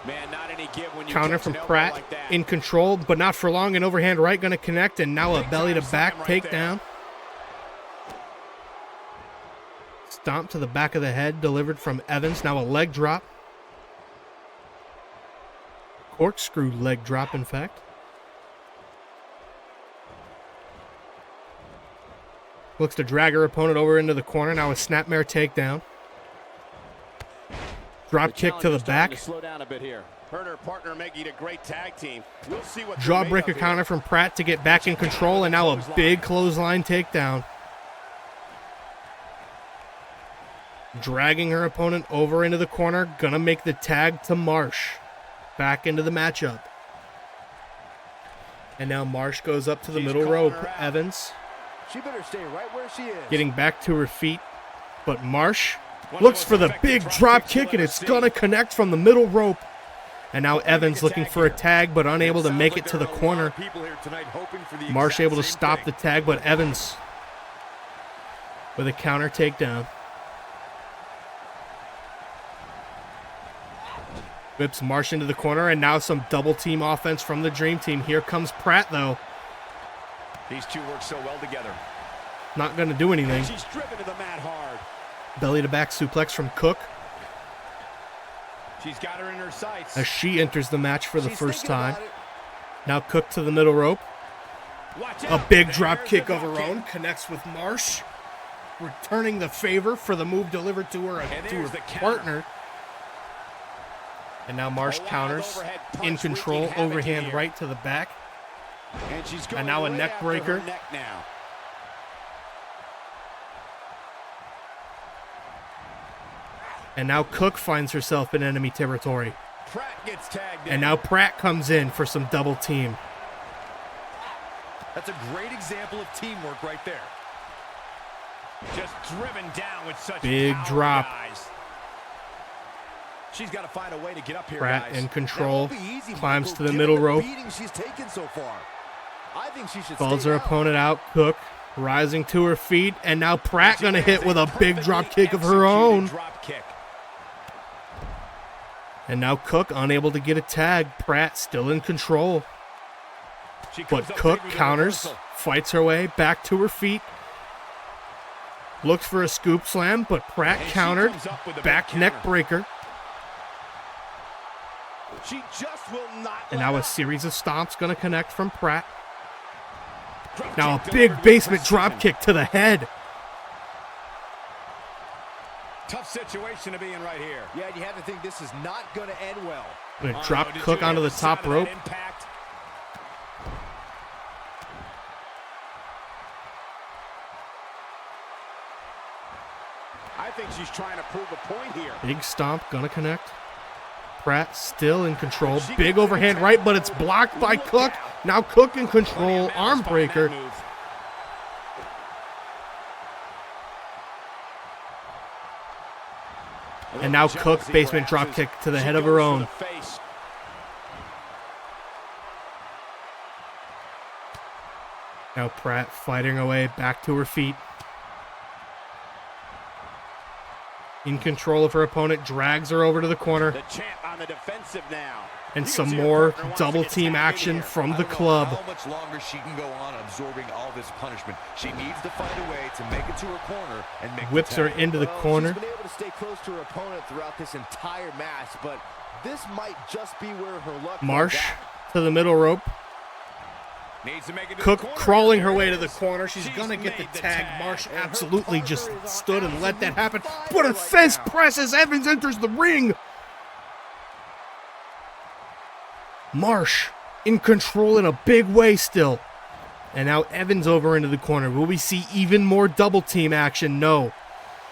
Man, not any give when you counter from Pratt, like in control, but not for long. An overhand right going to connect, and now a belly to back takedown. Stomp to the back of the head, delivered from Evans. Now a leg drop. Corkscrew leg drop, in fact. Looks to drag her opponent over into the corner. Now a snapmare takedown. Drop kick to the back. Slow down a bit here. Her and her partner making a great tag team. We'll see what Jawbreaker counter from Pratt to get back in control, and now a big clothesline takedown. Dragging her opponent over into the corner. Gonna make the tag to Marsh. Back into the matchup. And now Marsh goes up to the middle rope. Evans. She better stay right where she is. Getting back to her feet. But Marsh looks for the big drop kick, and it's going to connect from the middle rope. And now Evans looking for a tag, but unable to make it to the corner. Marsh able to stop the tag, but Evans with a counter takedown. Whips Marsh into the corner, and now some double team offense from the Dream Team. Here comes Pratt, though. These two work so well together. Not going to do anything. She's driven to the mat hard. Belly to back suplex from Cook. She's got her in her sights. As she enters the match for the first time. Now Cook to the middle rope. A big drop kick of her own. Connects with Marsh. Returning the favor for the move delivered to her partner. And now Marsh counters. In control. Overhand right to the back. And now a neck breaker. And now Cook finds herself in enemy territory. Pratt gets tagged in. And now Pratt comes in for some double team. That's a great example of teamwork right there. Just driven down with such big power, drop. Guys. She's got to find a way to get up here, Pratt guys. in control. Climbs to the middle rope. She's taken so far. I think she should Calls her opponent out. Cook rising to her feet. And now Pratt going to hit with a big drop kick of her own. And now Cook unable to get a tag. Pratt still in control. But Cook counters, fights her way back to her feet. Looks for a scoop slam, but Pratt countered. Back neck breaker. She just will not. And now a series of stomps going to connect from Pratt. Now a big basement drop kick to the head. Tough situation to be in right here. Yeah, you have to think this is not going to end well. Going to drop Cook onto the top rope. I think she's trying to prove a point here. Big stomp, going to connect. Pratt still in control. Big overhand right, but it's blocked by Cook. Now Cook in control. Arm breaker. And now Cook, basement drop kick to the head of her own. Now Pratt fighting her way back to her feet. In control of her opponent, drags her over to the corner. The champ on the defensive now. And some more double team action from the club. How much longer she can go on absorbing all this punishment? She needs to find a way to make it to her corner and make whips her into the corner. She's been able to stay close to her opponent throughout this entire match, but this might just be where her luck. Marsh to the middle rope. Cook crawling her way to the corner. She's going to get the tag. Marsh absolutely just stood and let that happen. But a fence press as Evans enters the ring. Marsh in control in a big way still. And now Evans over into the corner. Will we see even more double team action? No.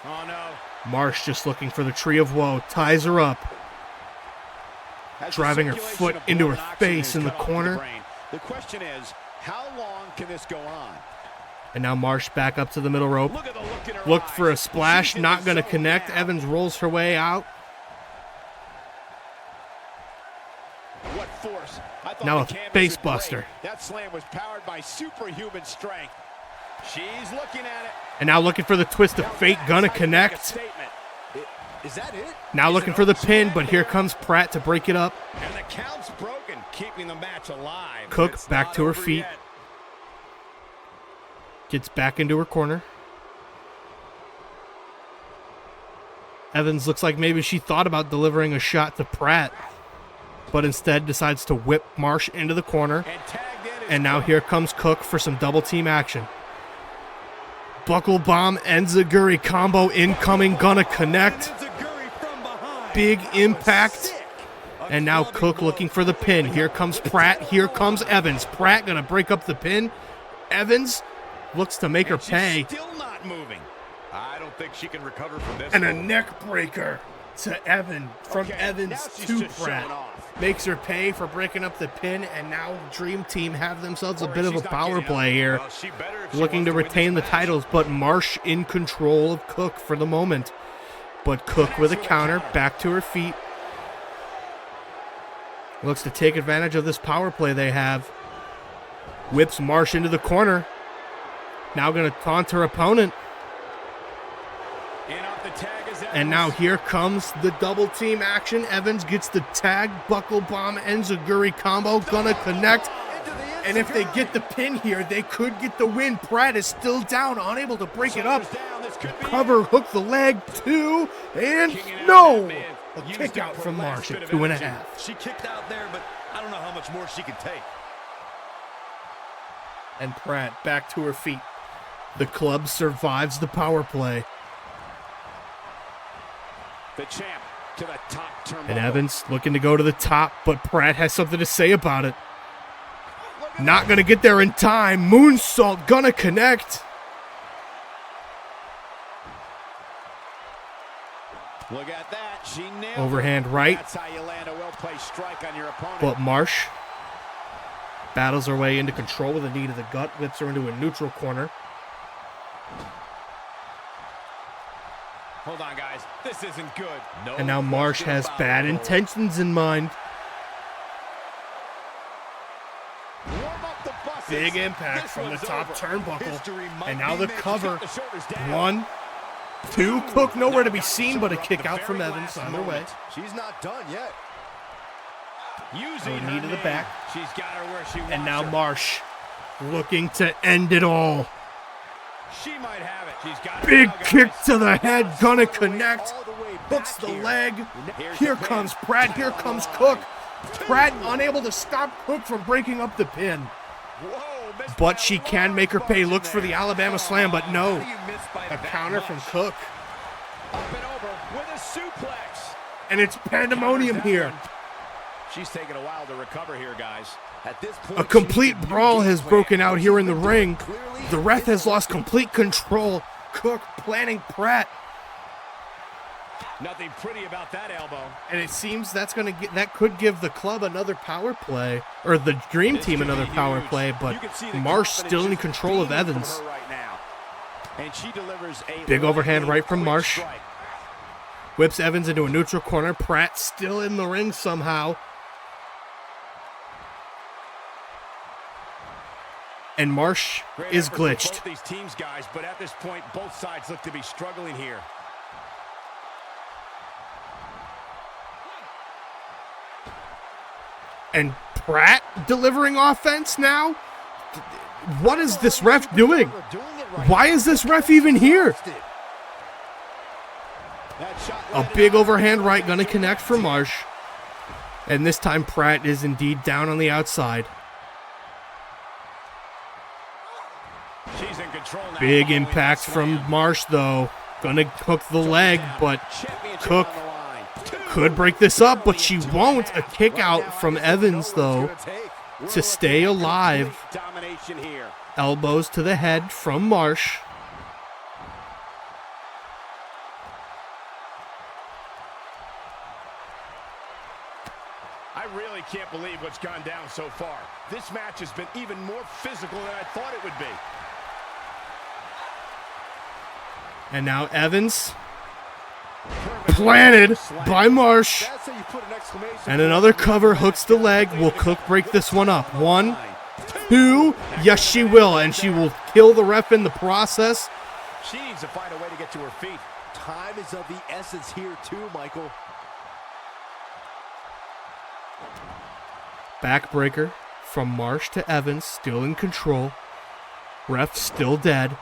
Oh, no. Marsh just looking for the tree of woe. Ties her up. Driving her foot into her face in the corner. The question is, how long can this go on? And now Marsh back up to the middle rope. Looked for a splash. Not going to connect. Evans rolls her way out. What force. Now a face buster. That slam was powered by superhuman strength. She's looking at it. And now looking for the twist of fate. Gonna connect. Is that it? Now looking for the pin, but here comes Pratt to break it up. And the count's broken, keeping the match alive. Cook back to her feet. Gets back into her corner. Evans looks like maybe she thought about delivering a shot to Pratt, but instead decides to whip Marsh into the corner. And now here comes Cook for some double team action. Buckle bomb, enziguri combo incoming, gonna connect. Big impact. And now Cook looking for the pin. Here comes Pratt, here comes Evans. Pratt gonna break up the pin. Evans looks to make her pay. Still not moving. I don't think she can recover from this. And a neck breaker to Evan, from Evans to Pratt. Makes her pay for breaking up the pin, and now Dream Team have themselves a bit of a power play here. Looking to retain the titles, but Marsh in control of Cook for the moment. But Cook with a counter, back to her feet. Looks to take advantage of this power play they have. Whips Marsh into the corner. Now going to taunt her opponent. And now here comes the double team action. Evans gets the tag, buckle bomb, enziguri combo, gonna connect. And if they get the pin here, they could get the win. Pratt is still down, unable to break it up. Cover, hook the leg, 2, and no! A kick out from Marsh at 2.5. She kicked out there, but I don't know how much more she can take. And Pratt back to her feet. The club survives the power play. The champ to the top turnbuckle. And Evans looking to go to the top, but Pratt has something to say about it. Not going to get there in time. Moonsault gonna connect. Look at that. She nailed Overhand right. That's how you land a well-placed strike on your opponent. But Marsh battles her way into control with a knee to the gut, whips her into a neutral corner. Hold on, guys. This isn't good. No. And now Marsh has bad intentions in mind. Warm up the buses. Big impact This from the one's top over. turnbuckle. And now the cover. The shoulders down. 1, 2. Cook nowhere to be seen, but a kick out from Evans either way. She's not done yet. Using Knee her to the name. back. She's got her where she wants And now her. Marsh looking to end it all. She might have it. She's got her Big now, guys. kick to the head, gonna connect. Hooks the leg. Here comes Pratt, here comes Cook. Pratt unable to stop Cook from breaking up the pin. Whoa, missed But by she a can long make her pay. margin Looks for the there. Alabama slam, but no. How do you miss by A that counter from much? Cook. Up and over with a suplex. And it's pandemonium here. She's taking a while to recover here, guys. At this point, A complete brawl has broken out here in the ring. The ref has lost complete control. Cook planning Pratt. Nothing pretty about that elbow. And it seems that could give the club another power play, or the Dream Team another power play, but Marsh still in control of Evans. Right now. And she delivers a Big overhand right from quick Marsh. strike. Whips Evans into a neutral corner. Pratt still in the ring somehow. And Marsh Great is effort from glitched. both these teams, guys, but at this point, both sides look to be struggling here. And Pratt delivering offense now? What is this ref doing? Why is this ref even here? A big overhand right gonna connect for Marsh. And this time Pratt is indeed down on the outside. control now. Big Following impact that from slam. Marsh, though. Gonna hook the leg, but Championship Cook on the line. could break this up, but she won't. A kick out from Evans, though, to stay alive. Domination here. Elbows to the head from Marsh. I really can't believe what's gone down so far. This match has been even more physical than I thought it would be. And now Evans, planted by Marsh. And another cover hooks the leg. Will Cook break this one up? 1, 2. Yes, she will. And she will kill the ref in the process. She needs to find a way to get to her feet. Time is of the essence here too, Michael. Backbreaker from Marsh to Evans, still in control. Ref still dead.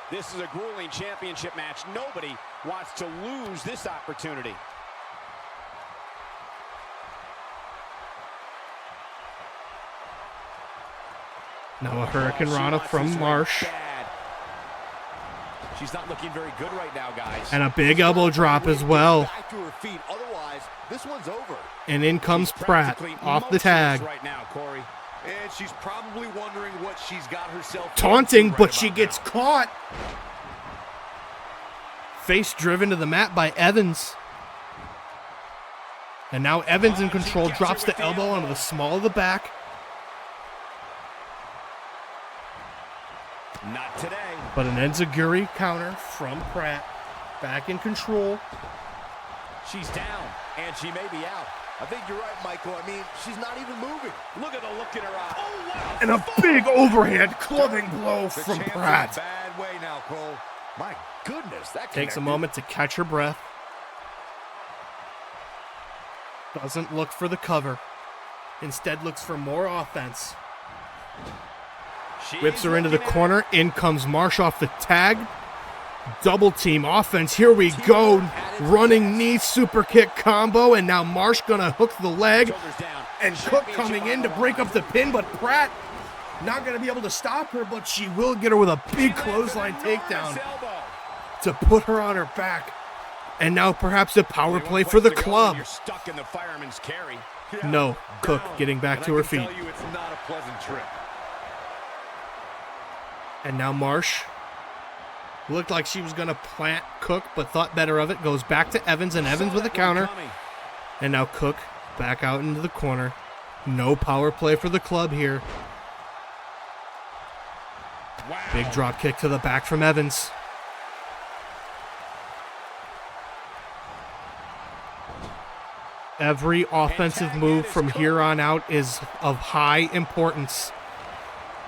This is a grueling championship match. Nobody wants to lose this opportunity. Now a Hurricane Rana from Marsh. She's not looking very good right now, guys. And a big elbow drop as well. Back to her feet. Otherwise, this one's over. And in comes Pratt off the tag. Right now, Corey. And she's probably wondering what she's got herself Taunting, into but right she about gets now. caught. Face driven to the mat by Evans. And now Evans in control, drops the elbow onto the small of the back. Not today. But an enziguri counter from Pratt. Back in control. She's down, and she may be out. I think you're right, Michael. I mean, she's not even moving. Look at the look in her eye. Oh, wow. And a big overhand clubbing blow The from champ's in a Pratt. bad way now, Cole. My goodness, that Takes a connected. moment to catch her breath. Doesn't look for the cover. Instead looks for more offense. Whips her into the corner. In comes Marsh off the tag. Double team offense. Here we go. Running knee super kick combo. And now Marsh gonna hook the leg. And Cook coming in to break up the pin. But Pratt not gonna be able to stop her. But she will get her with a big clothesline takedown to put her on her back. And now perhaps a power play for the club. You're stuck in the fireman's carry. No, Cook getting back to her And I feet. can tell you it's not a pleasant trip. And now Marsh looked like she was going to plant Cook, but thought better of it. Goes back to Evans, and Evans with a counter. And now Cook back out into the corner. No power play for the club here. Wow. Big drop kick to the back from Evans. Every offensive move from here on out is of high importance.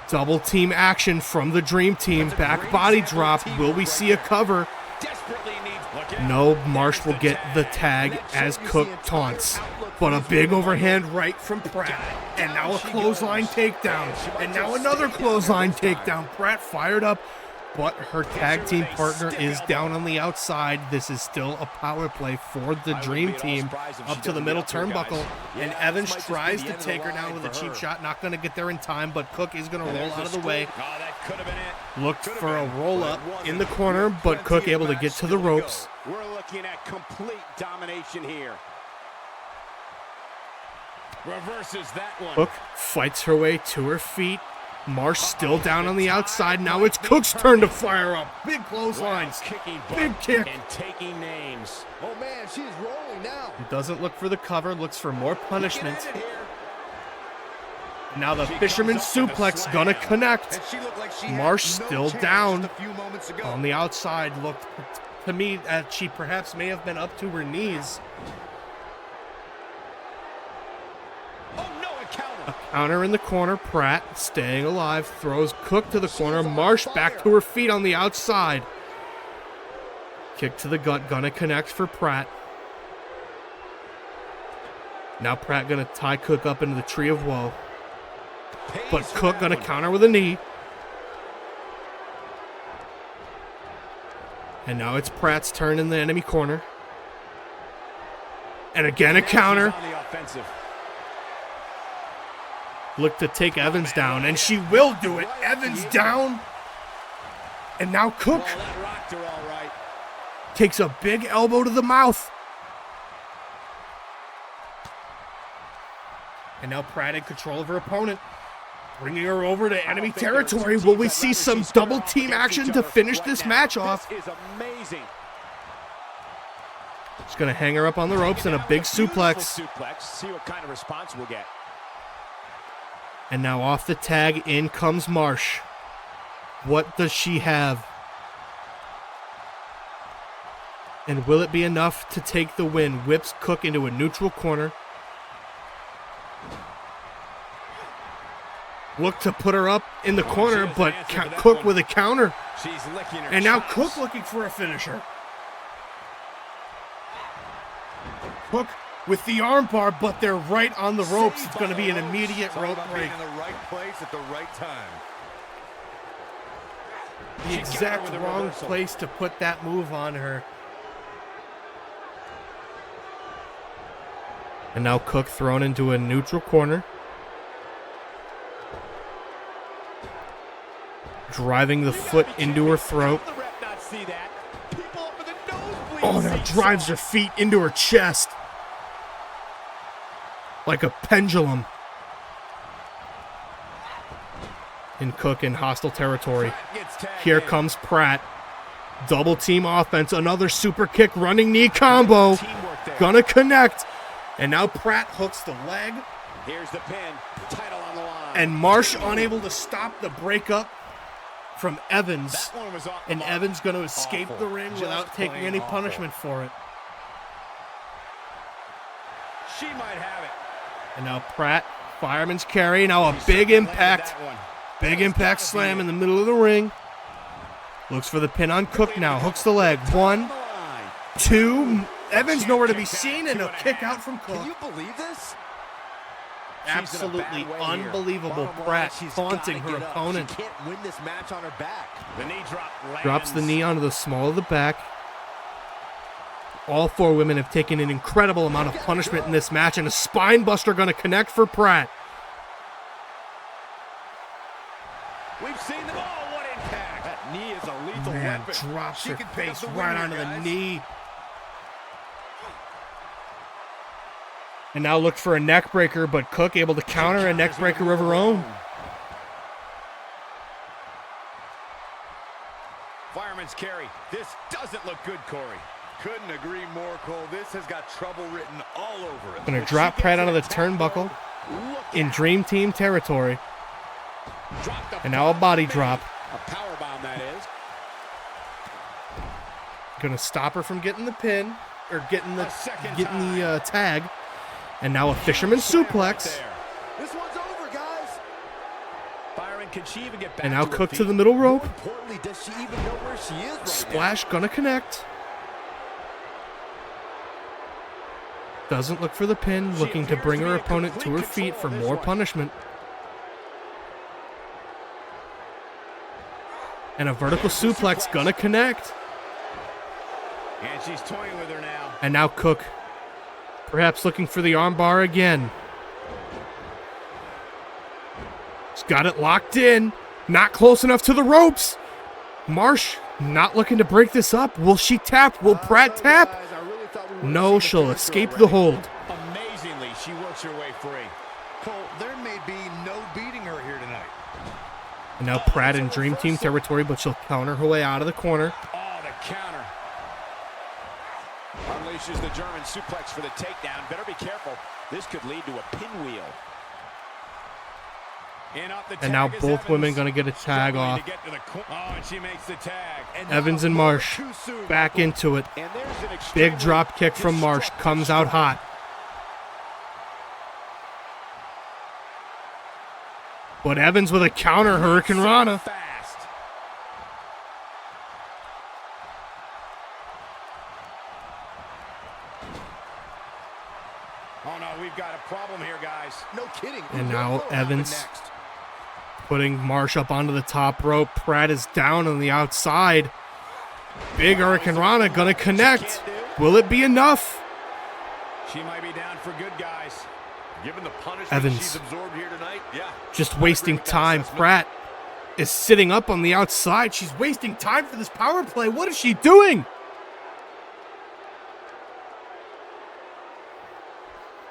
Double team action from the Dream Team. Back body drop. Will we see a cover? Desperately needs. No, Marsh will get the tag as Cook taunts. But a big overhand right from Pratt. And now a clothesline takedown. And now another clothesline takedown. Pratt fired up, but her tag team partner is down on the outside. This is still a power play for the Dream Team up to the middle turnbuckle. And Evans tries to take her down with a cheap shot. Not going to get there in time, but Cook is going to roll out of the way. Oh, that could have been it. Looked for a roll up in the corner, but Cook able to get to the ropes. We're looking at complete domination here. Reverses that one. Cook fights her way to her feet. Marsh still down on the outside. Now it's Cook's turn to fire up. Big clotheslines. Kicking butt Big kick. and taking names. Oh, man, she's rolling now. Doesn't look for the cover. Looks for more punishment. Now the fisherman suplex gonna connect. And she looked like she had Marsh no still chance down just a few moments ago. on the outside. Looked to me that she perhaps may have been up to her knees. Oh, no, a counter. Counter in the corner. Pratt staying alive. Throws Cook to the corner. Marsh back to her feet on the outside. Kick to the gut. Gonna connect for Pratt. Now Pratt gonna tie Cook up into the tree of woe. But Cook gonna counter with a knee. And now it's Pratt's turn in the enemy corner. And again a counter. On the offensive. Look to take Evans down, and she will do it. Evans down. And now Cook Well, that rocked her all right. takes a big elbow to the mouth. And now Pratt in control of her opponent, bringing her over to enemy territory. Will we see some double team action to finish this match off? This is amazing. She's going to hang her up on the ropes and a big suplex. Suplex. See what kind of response we'll get. And now off the tag, in comes Marsh. What does she have? And will it be enough to take the win? Whips Cook into a neutral corner. Look to put her up in the corner, but Cook with a counter. She's licking her And now chops. Cook looking for a finisher. Cook with the armbar, but they're right on the ropes. It's going to be an immediate rope break. In the right place at the right time. The exact wrong place to put that move on her. And now Cook thrown into a neutral corner. Driving the foot into her throat. The ref not see that. People up in the nosebleeds Oh, now see drives so. her feet into her chest. Like a pendulum. And Cook in hostile territory. Gets tagged Here in. comes Pratt. Double team offense. Another super kick, running knee combo. Teamwork there. Gonna connect. And now Pratt hooks the leg. Here's the pin. Title on the line. And Marsh unable to stop the breakup from Evans. That one was off the And mark. Evans going to escape Awful. the ring Just without taking plain any awful. punishment for it. She might have it. And now Pratt, fireman's carry. Now a She big certainly impact. landed that one. Big impact slam in the middle of the ring. Looks for the pin on Cook now. Hooks the leg. 1, 2. Evans nowhere to be seen, and a kick out from Can you Cook. believe this? Absolutely She's in a bad way here. unbelievable. Bottom line, Pratt she's taunting gotta her get up. opponent. She can't win this match on her back. The knee drop lands. Drops the knee onto the small of the back. All 4 women have taken an incredible amount of punishment in this match, and a spine buster going to connect for Pratt. We've seen them all. What impact. That knee is a lethal Man, weapon. drops She her can pick up face the win right here, onto the guys. knee. And now look for a neck breaker, but Cook able to counter a neck breaker of her own. Fireman's carry. This doesn't look good, Corey. Couldn't agree more, Cole. This has got trouble written all over it. Gonna drop Pratt onto the turnbuckle in Dream Team territory. Drop the And now a body drop. A power bomb, that is. Gonna stop her from getting the pin, or getting the A second tag. And now a fisherman suplex. There. This one's over, guys. Byron, can she even get back And now to her Cook to feet? the middle More rope. importantly, does she even know where she is right Splash gonna connect. Doesn't look for the pin, She looking to appears bring to her be in opponent to her complete feet for control of this more one. punishment. And a vertical suplex gonna connect. And she's toying with her now. And now Cook, perhaps looking for the armbar again. She's got it locked in. Not close enough to the ropes. Marsh not looking to break this up. Will she tap? Will Pratt tap? Guys, I really thought we would've No, seen the she'll finisher escape already. the hold. Amazingly, she works her way free. Cole, there may be no beating her here tonight. And now Pratt in Dream Team territory, but she'll counter her way out of the corner. Oh, the counter. Unleashes the German suplex for the takedown. Better be careful. This could lead to a pinwheel. In off the And now tag is both Evans. women going to get a tag Struggling off. to get to the oh, and she makes the tag. And Evans not a and moment Marsh too soon, back Michael. into it. And there's an extremely Big drop kick from Marsh. destructive Comes out strike. hot. But Evans with a counter Hurricane Rana. Fast. Oh no, we've got a problem here, guys. No kidding. And Who now knows what will happen Evans next? putting Marsh up onto the top rope. Pratt is down on the outside. Big Hurricane Rana gonna connect. Will it be enough? She might be down for good, guys. Given the punishment Evans. she's absorbed here tonight, yeah. Just wasting time. Pratt is sitting up on the outside. She's wasting time for this power play. What is she doing?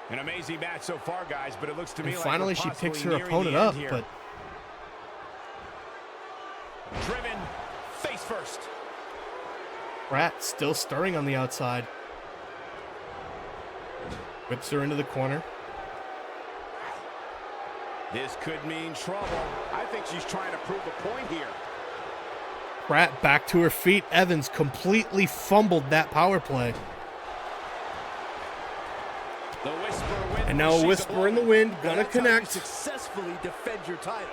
An amazing match so far, guys, but it looks to me like finally we're she picks her possibly nearing opponent the end up, here. but Driven face first. Pratt still stirring on the outside. Whips her into the corner. This could mean trouble. I think she's trying to prove a point here. Pratt back to her feet. Evans completely fumbled that power play. The whisper wind. And now a whisper in the wind, gonna That's how you connect. successfully defend your title.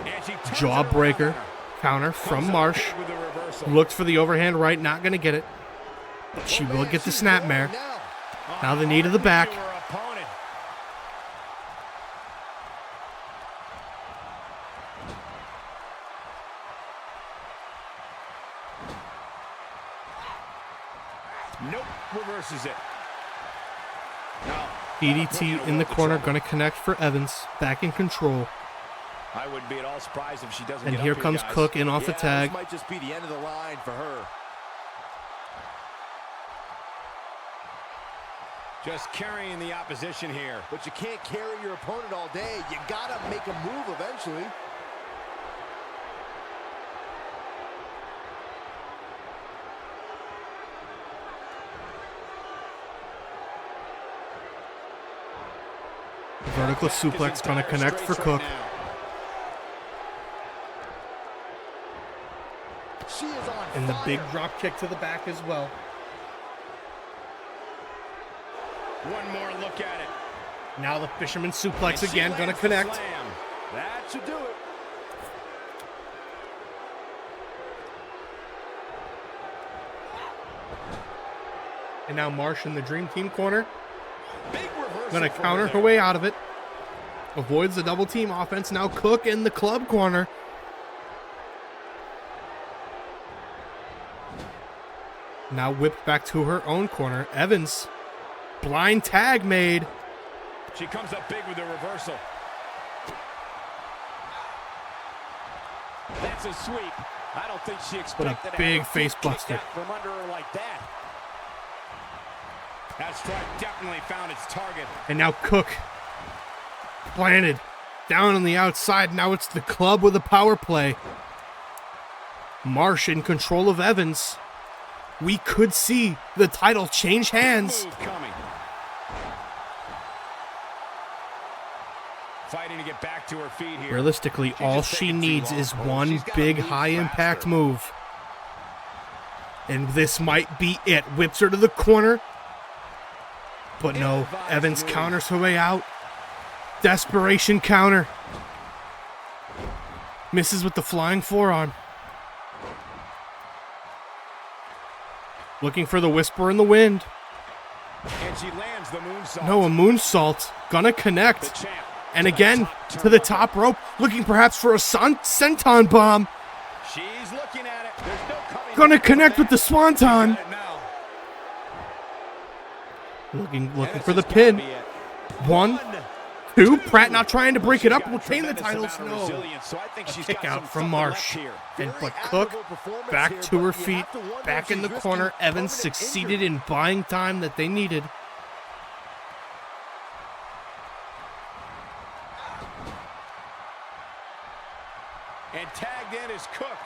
And she turns Jawbreaker it around. counter from Comes up Marsh. big with the reversal. Looked for the overhand right, not gonna get it. But she will get the snapmare. Now the knee to the back. To her opponent. Nope, reverses it. Now, DDT in the corner, gonna connect for Evans. Back in control. I wouldn't be at all surprised if she doesn't And get here up comes guys. Cook in off the tag. This might just be the end of the line for her. Just carrying the opposition here. But you can't carry your opponent all day. You gotta make a move eventually. Vertical suplex gonna connect for Cook. She is on And the fire. big drop kick to the back as well. One more look at it. Now the fisherman suplex And she again, gonna lands the connect. slam. That should do it. And now Marsh in the Dream Team corner. Big reversal Gonna from counter her there. way out of it. Avoids the double team offense. Now Cook in the club corner. Now whipped back to her own corner. Evans. Blind tag made. She comes up big with the reversal. That's a sweep. I don't think she expected to big have her feet face kicked buster. out from under her like that. That strike definitely found its target. And now Cook. Planted. Down on the outside. Now it's the club with a power play. Marsh in control of Evans. We could see the title change hands. Move coming. Fighting to get back to her feet here. Realistically, She's all just she taking too needs long. is one She's gotta big move high-impact faster. move. And this might be it. Whips her to the corner. But no, Ill-advised Evans move. counters her way out. Desperation counter. Misses with the flying forearm. Looking for the whisper in the wind. And she lands the moonsault. No, a moonsault. Gonna The connect. champ. And again, to the top rope. Looking perhaps for a senton bomb. She's looking at it. There's no coming Gonna back from connect with that. the swanton. Got it now. Looking And for this the has gotta pin. be it. 1, 2. Pratt not trying to break it up. Retain the Tremendous titles. amount of No. resilience, so I think A she's kick got out some from something Marsh. left here. And Very but Cook admirable performance back here, to but her you feet, have to wonder back if in the she's corner. risking Evans permanent succeeded injury. in buying time that they needed. And tagged in is Cook.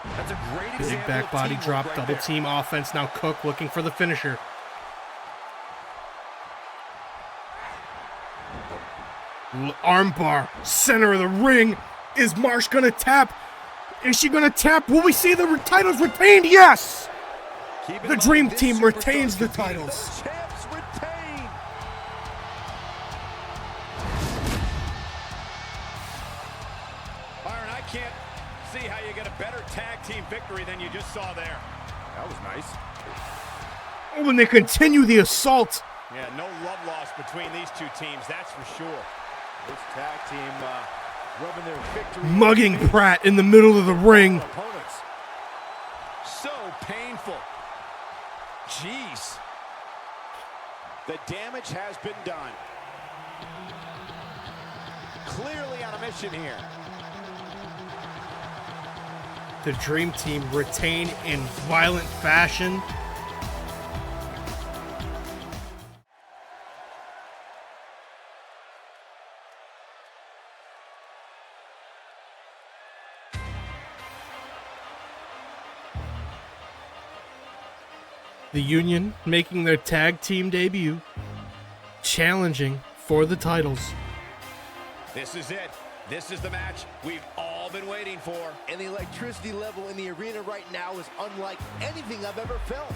That's a great Big example back of body teamwork drop, right double there. team offense. Now Cook looking for the finisher. Armbar, center of the ring. Is Marsh gonna tap? Is she gonna tap? Will we see the titles retained? Yes! Keep in The mind, Dream this Team superstar retains the competing. titles. The champs retain. Byron, I can't see how you get a better tag team victory than you just saw there. That was nice. Oh, when they continue the assault. Yeah, no love lost between these two teams, that's for sure. This tag team rubbing their victory. Mugging Pratt in the middle of the ring. Opponents. So painful. Jeez. The damage has been done. Clearly on a mission here. The Dream Team retain in violent fashion. The Union making their tag team debut, challenging for the titles. This is it. This is the match we've all been waiting for. And the electricity level in the arena right now is unlike anything I've ever felt.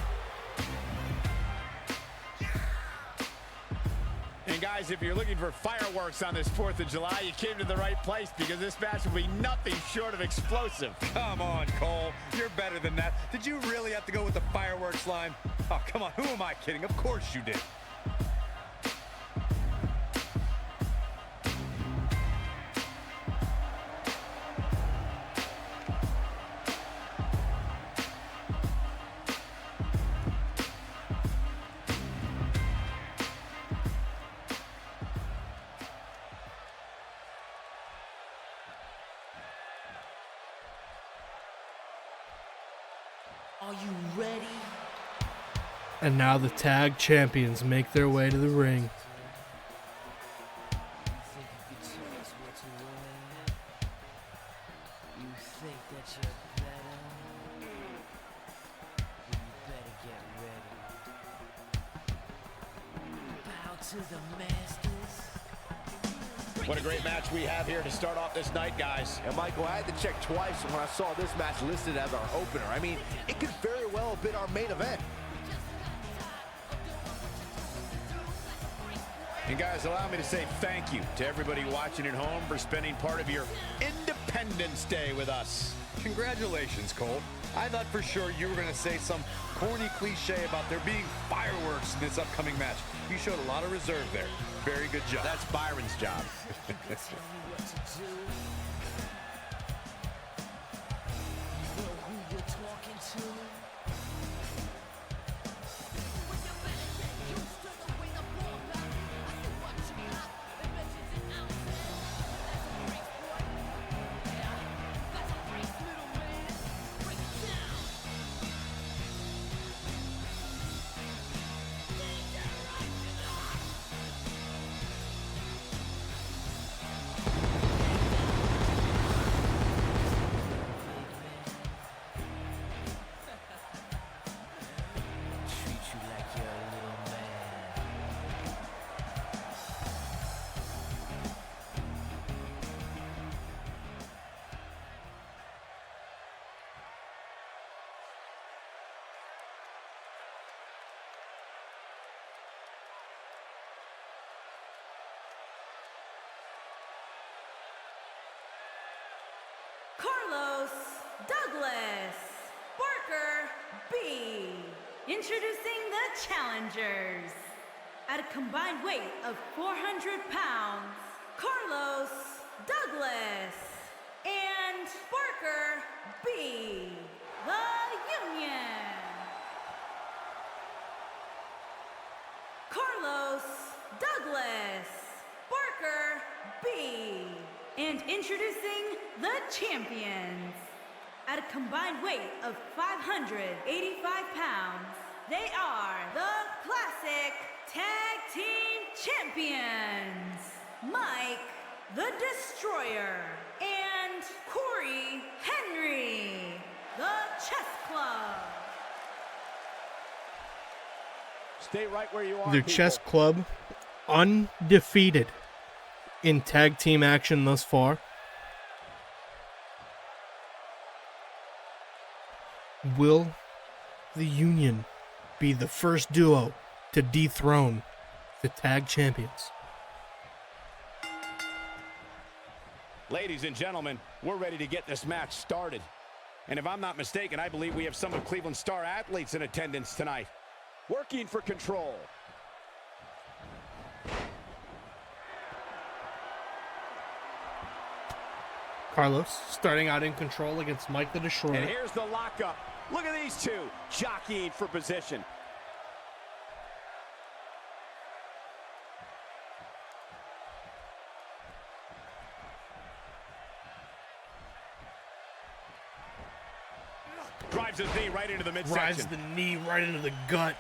And guys, if you're looking for fireworks on this 4th of July, you came to the right place, because this match will be nothing short of explosive. Come on, Cole. You're better than that. Did you really have to go with the fireworks line? Oh, come on. Who am I kidding? Of course you did. Are you ready? And now the tag champions make their way to the ring. What a great match we have here to start off this night, guys. And Michael, I had to check twice when I saw this match listed as our opener. I mean, it could very well have been our main event. And guys, allow me to say thank you to everybody watching at home for spending part of your Independence Day with us. Congratulations, Cole. I thought for sure you were going to say some corny cliche about there being fireworks in this upcoming match. You showed a lot of reserve there. Very good job. That's Byron's job. Carlos Douglas Barker B. Introducing the challengers. At a combined weight of 400 pounds, Carlos Douglas and Barker B. The Union. Carlos Douglas Barker B. And introducing the champions. At a combined weight of 585 pounds, they are the Classic Tag Team Champions, Mike the Destroyer and Corey Henry, the Chess Club. Stay right where you are, The people. Chess Club, undefeated in tag team action thus far. Will the Union be the first duo to dethrone the tag champions? Ladies and gentlemen, we're ready to get this match started. And if I'm not mistaken, I believe we have some of Cleveland's star athletes in attendance tonight. Working for control. Carlos starting out in control against Mike the Destroyer. And here's the lockup. Look at these two jockeying for position. knee right into the Drives midsection. the knee right into the gut.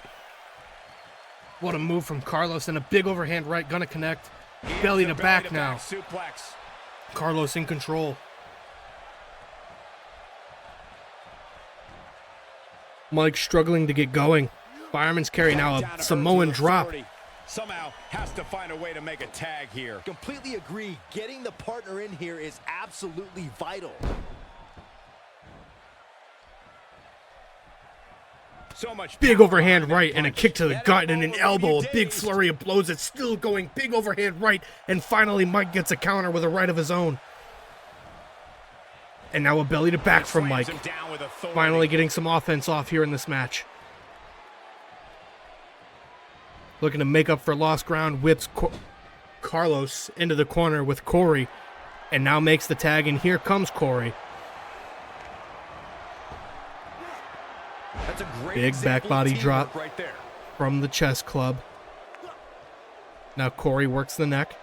What a move from Carlos, and a big overhand right, gonna connect. Belly to back now. Suplex. Carlos in control. Mike struggling to get going. Fireman's carry now, Down a to Samoan earth with drop. authority. Somehow has to find a way to make a tag here. Completely agree. Getting the partner in here is absolutely vital. So much Big power overhand behind that right and a punch. kick to the That gut and an would elbow. leave A you big dazed. flurry of blows. It's still going. Big overhand right. And finally Mike gets a counter with a right of his own. And now a belly to back from Slams Mike. him down with authority. Finally getting some offense off here in this match. Looking to make up for lost ground. Whips Carlos into the corner with Corey. And now makes the tag. And here comes Corey. That's a great Big back example of body teamwork drop right there. from the chess club. Now Corey works the neck.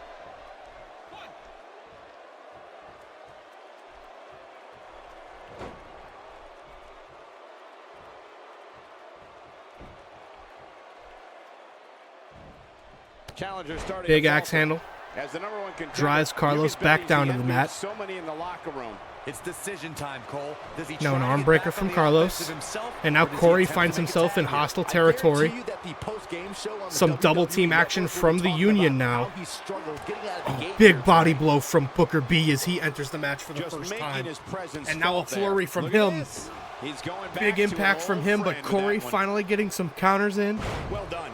Challenger starting Big to axe falter. handle. As the number one contender, Drives Carlos you can bet back he's down the to the envy mat. of So many in the locker room. It's decision time, Cole. Does he Now an try to arm get breaker back from on the Carlos. offensive himself, And now or does he Corey attempt to finds make a himself in tag here? hostile I territory. guarantee you that the post-game show on the Some double WWE team action Network will from be the talking Union about now. how he struggled getting out of the gate Big here body tonight. blow from Booker B as he enters the match for the Just first making time. his presence And now a felt there. flurry from Look at him. this. He's going back Big to an impact from old him, but friend with Corey that one. finally getting some counters in. Well done.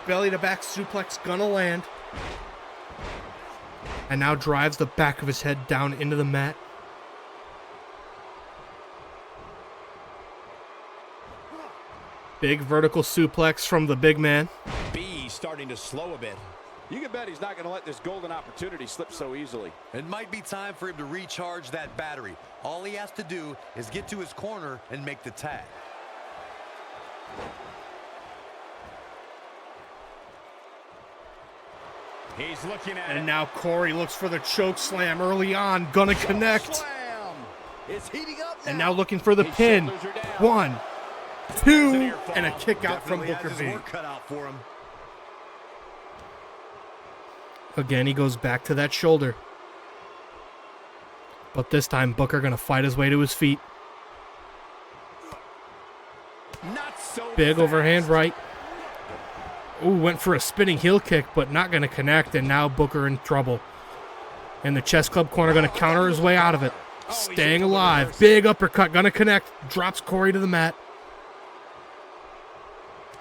Belly to back suplex gonna land. And now drives the back of his head down into the mat. Big vertical suplex from the big man. B starting to slow a bit. You can bet he's not going to let this golden opportunity slip so easily. It might be time for him to recharge that battery. All he has to do is get to his corner and make the tag. He's looking at And it. now Corey looks for the choke slam early on. Gonna connect. Slam. It's heating up now. And now looking for the His pin. shoulders are down. 1, 2, near fall. and a kick out from Definitely Booker has B. his work cut out for him. Again, he goes back to that shoulder. But this time, Booker gonna fight his way to his feet. Not so Big fast. overhand right. Ooh, went for a spinning heel kick, but not gonna connect, and now Booker in trouble. And the chest club corner gonna counter his way out of it. Staying alive. Big uppercut, gonna connect. Drops Corey to the mat.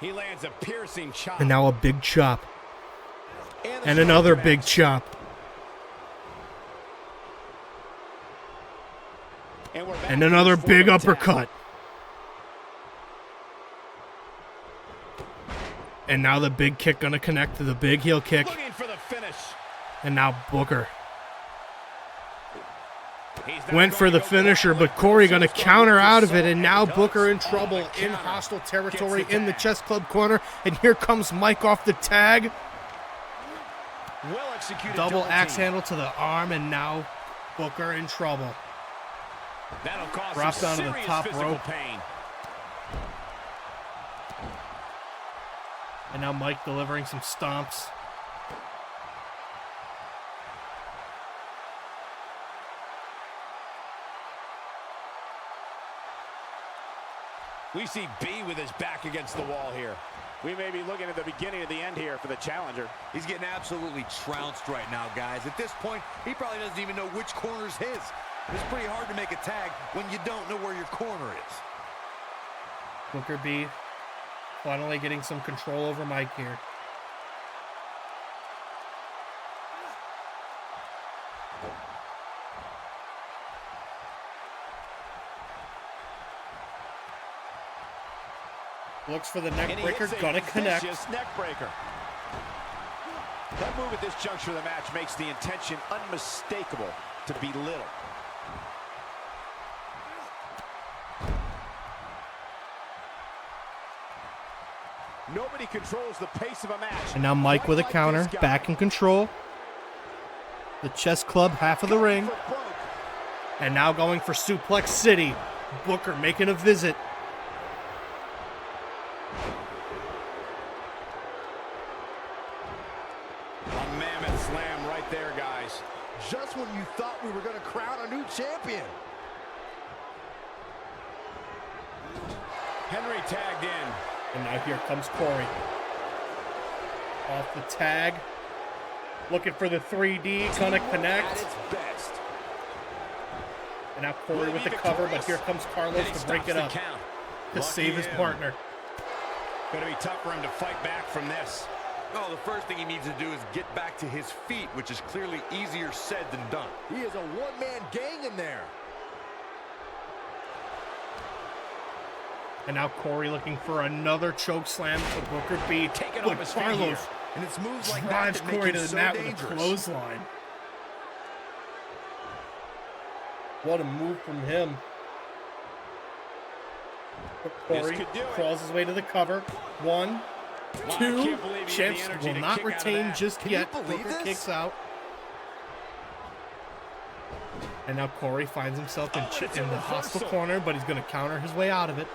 He lands a piercing chop. And now a big chop. the And another shoulder big match. chop. And we're back And to another this big form of attack. uppercut. And now the big kick gonna connect to the big heel kick. Looking for the finish. And now Booker He's not went going for to the go finisher, for but Corey gonna Superstar counter looking out for of it, and some, now he does. Booker in Oh, trouble the in counter. hostile Gets territory the in the tag. chest club corner, and here comes Mike off the tag. Well executed Double axe team. handle to the arm, and now Booker in trouble. That'll cause Drops some onto the serious top physical rope. pain. And now Mike delivering some stomps. We see B with his back against the wall here. We may be looking at the beginning of the end here for the challenger. He's getting absolutely trounced right now, guys. At this point, he probably doesn't even know which corner's his. It's pretty hard to make a tag when you don't know where your corner is. Booker B finally getting some control over Mike here. Looks for the neck And he breaker, hits a gonna connect. vicious neck breaker. That move at this juncture of the match makes the intention unmistakable to belittle. Nobody controls the pace of a match. And now Mike quite with a like counter, this guy. back in control. The chest club, half of the Going ring. for broke. And now going for Suplex City. Booker making a visit. just when you thought we were going to crown a new champion. Henry tagged in. And now here comes Corey. Off the tag. Looking for the 3D. Gonna connect. At its best. And now Corey with the cover, but here comes Carlos to break it up. To save his partner. Gonna be tough for him to fight back from this. Oh, the first thing he needs to do is get back to his feet, which is clearly easier said than done. He is a one-man gang in there. And now Corey looking for another choke slam to Booker B. Taking But off his feet Carlos here. And it's moves like that drives that make Corey him to the so mat dangerous. with a clothesline. What a move from him. But Corey could do it. crawls his way to the cover. 1, Wow, I 2. can't believe he had the Champs energy will to not kick out of retain that. just Can you yet. believe Booker this? kicks out. And now Corey finds himself in, Oh, and it's a in the hostile reversal. corner, but he's going to counter his way out of it.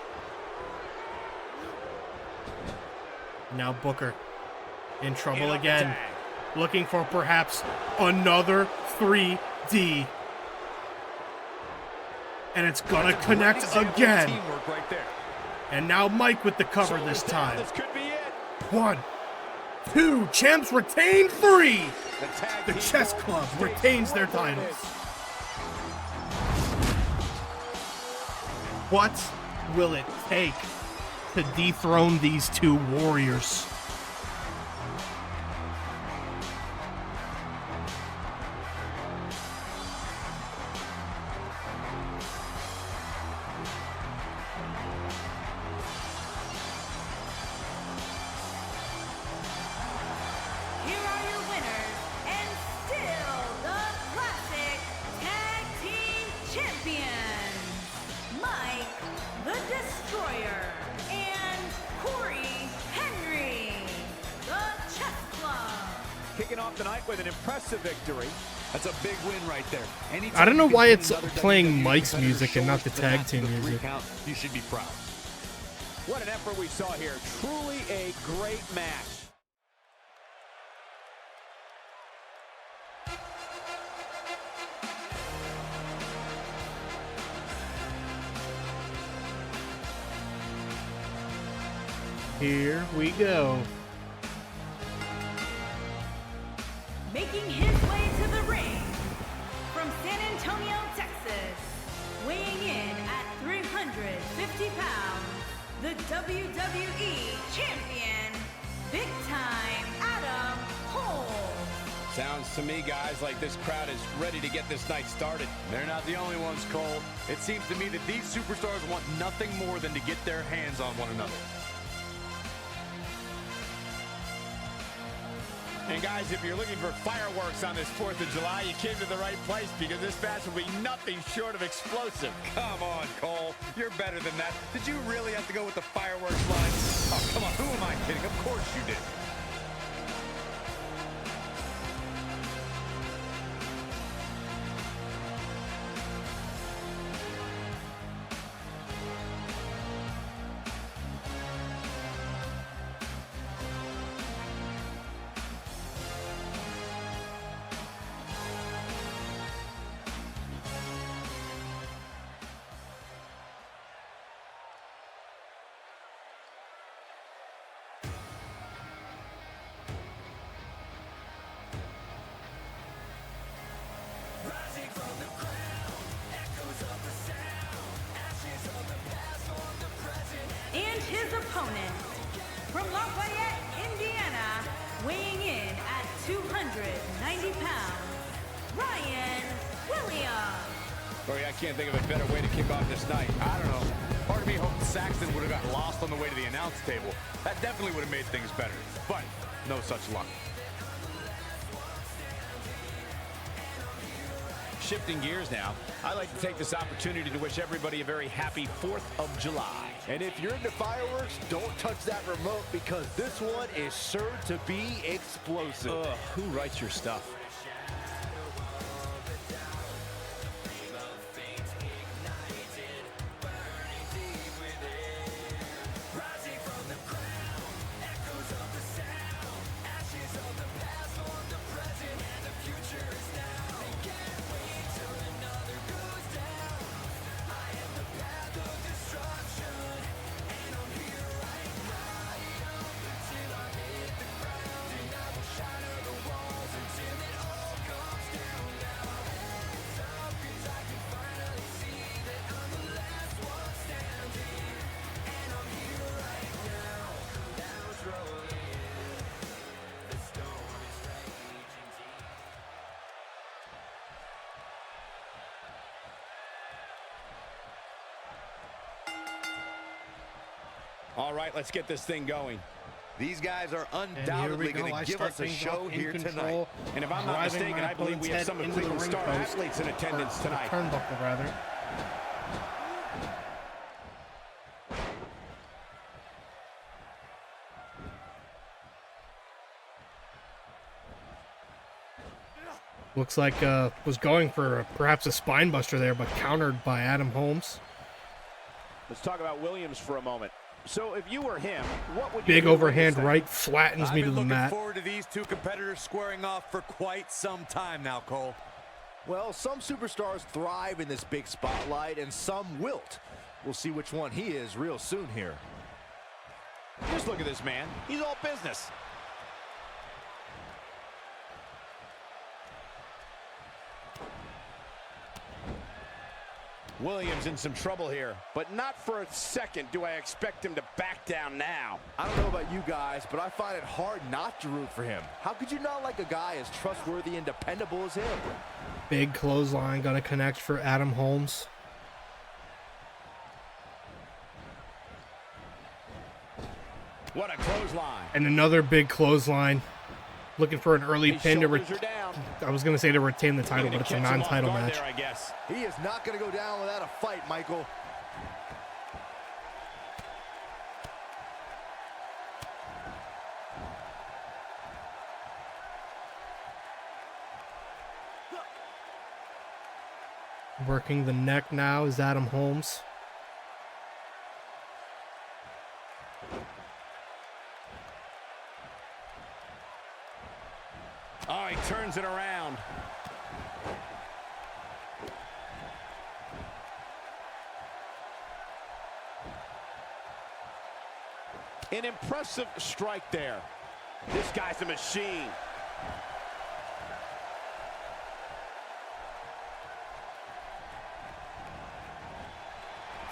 Now Booker in trouble In off the again. tag. Looking for perhaps another 3D. And it's gonna That's a great connect example of again. Teamwork right there. And now Mike with the cover Shoulders this down. time. This could be it. 1, 2, champs retain 3. The tag The team Chess goal Club stays retains their right where it titles. is. What will it take to dethrone these two warriors? Here are your winners, and still the classic tag team champions, Mike the Destroyer and Corey Henry, the Chess Club. Kicking off the night with an impressive victory. That's a big win right there. I don't know Anytime you why can it's put another playing WWE Mike's competitor's music and not shoulders the to tag match team the 3 music. count. You should be proud. What an effort we saw here. Truly a great match. Here we go. Making his way to the ring from San Antonio, Texas, weighing in at 350 pounds, the WWE Champion, Big Time Adam Cole. Sounds to me, guys, like this crowd is ready to get this night started. They're not the only ones, Cole. It seems to me that these superstars want nothing more than to get their hands on one another. And guys, if you're looking for fireworks on this 4th of July, you came to the right place because this match will be nothing short of explosive. Come on, Cole. You're better than that. Did you really have to go with the fireworks line? Oh, come on. Who am I kidding? Of course you did. And his opponent, from Lafayette, Indiana, weighing in at 290 pounds, Ryan Williams. Corey, I can't think of a better way to kick off this night. I don't know. Part of me hoped Saxton would have got lost on the way to the announce table. That definitely would have made things better. But no such luck. Shifting gears now, I'd like to take this opportunity to wish everybody a very happy 4th of July. And if you're into fireworks, don't touch that remote because this one is sure to be explosive. Ugh, who writes your stuff? All right, let's get this thing going. These guys are And here undoubtedly we go. going I to give start us a things show off in here control, tonight. And if I'm not driving mistaken, my I believe we have opponent's some of head into the Cleveland's ring star post, athletes in attendance or tonight. turnbuckle, rather. Looks like was going for perhaps a spine buster there, but countered by Adam Holmes. Let's talk about Williams for a moment. So if you were him, what would you Big do in overhand this thing? right flattens me to the I've been mat. looking forward to these two competitors squaring off for quite some time now, Cole. Well, some superstars thrive in this big spotlight and some wilt. We'll see which one he is real soon here. Just look at this man. He's all business. Williams in some trouble here, but not for a second do I expect him to back down now. I don't know about you guys, but I find it hard not to root for him. How could you not like a guy as trustworthy and dependable as him? Big clothesline gonna connect for Adam Holmes. What a clothesline. And another big clothesline. Looking for an early His pin to shoulders are down. I was gonna say to retain the title, Looking but to it's a catch him off non-title guard match. there, I guess. He is not going to go down without a fight, Michael. Working the neck now is Adam Holmes. Oh, he turns it around. An impressive strike there. This guy's a machine.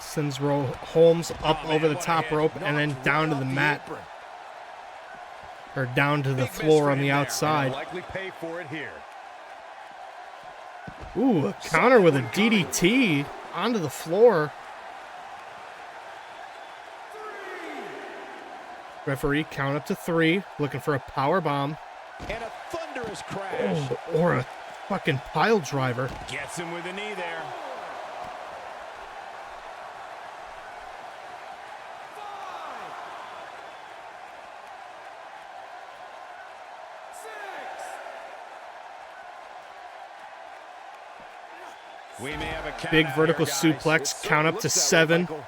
Sends Holmes up Oh, man, over the what a top hit. rope and then Knocked down to right the off mat. apron. Or down to the Big floor on misread the there. outside. Likely pay for it here. Ooh, a counter with a DDT onto the floor. Referee count up to 3, looking for a power bomb. And a thunderous crash. Or a fucking pile driver. Gets him with a knee there. We may have a count Big out vertical here, guys. suplex, It count certainly up to looks that way, 7. Michael.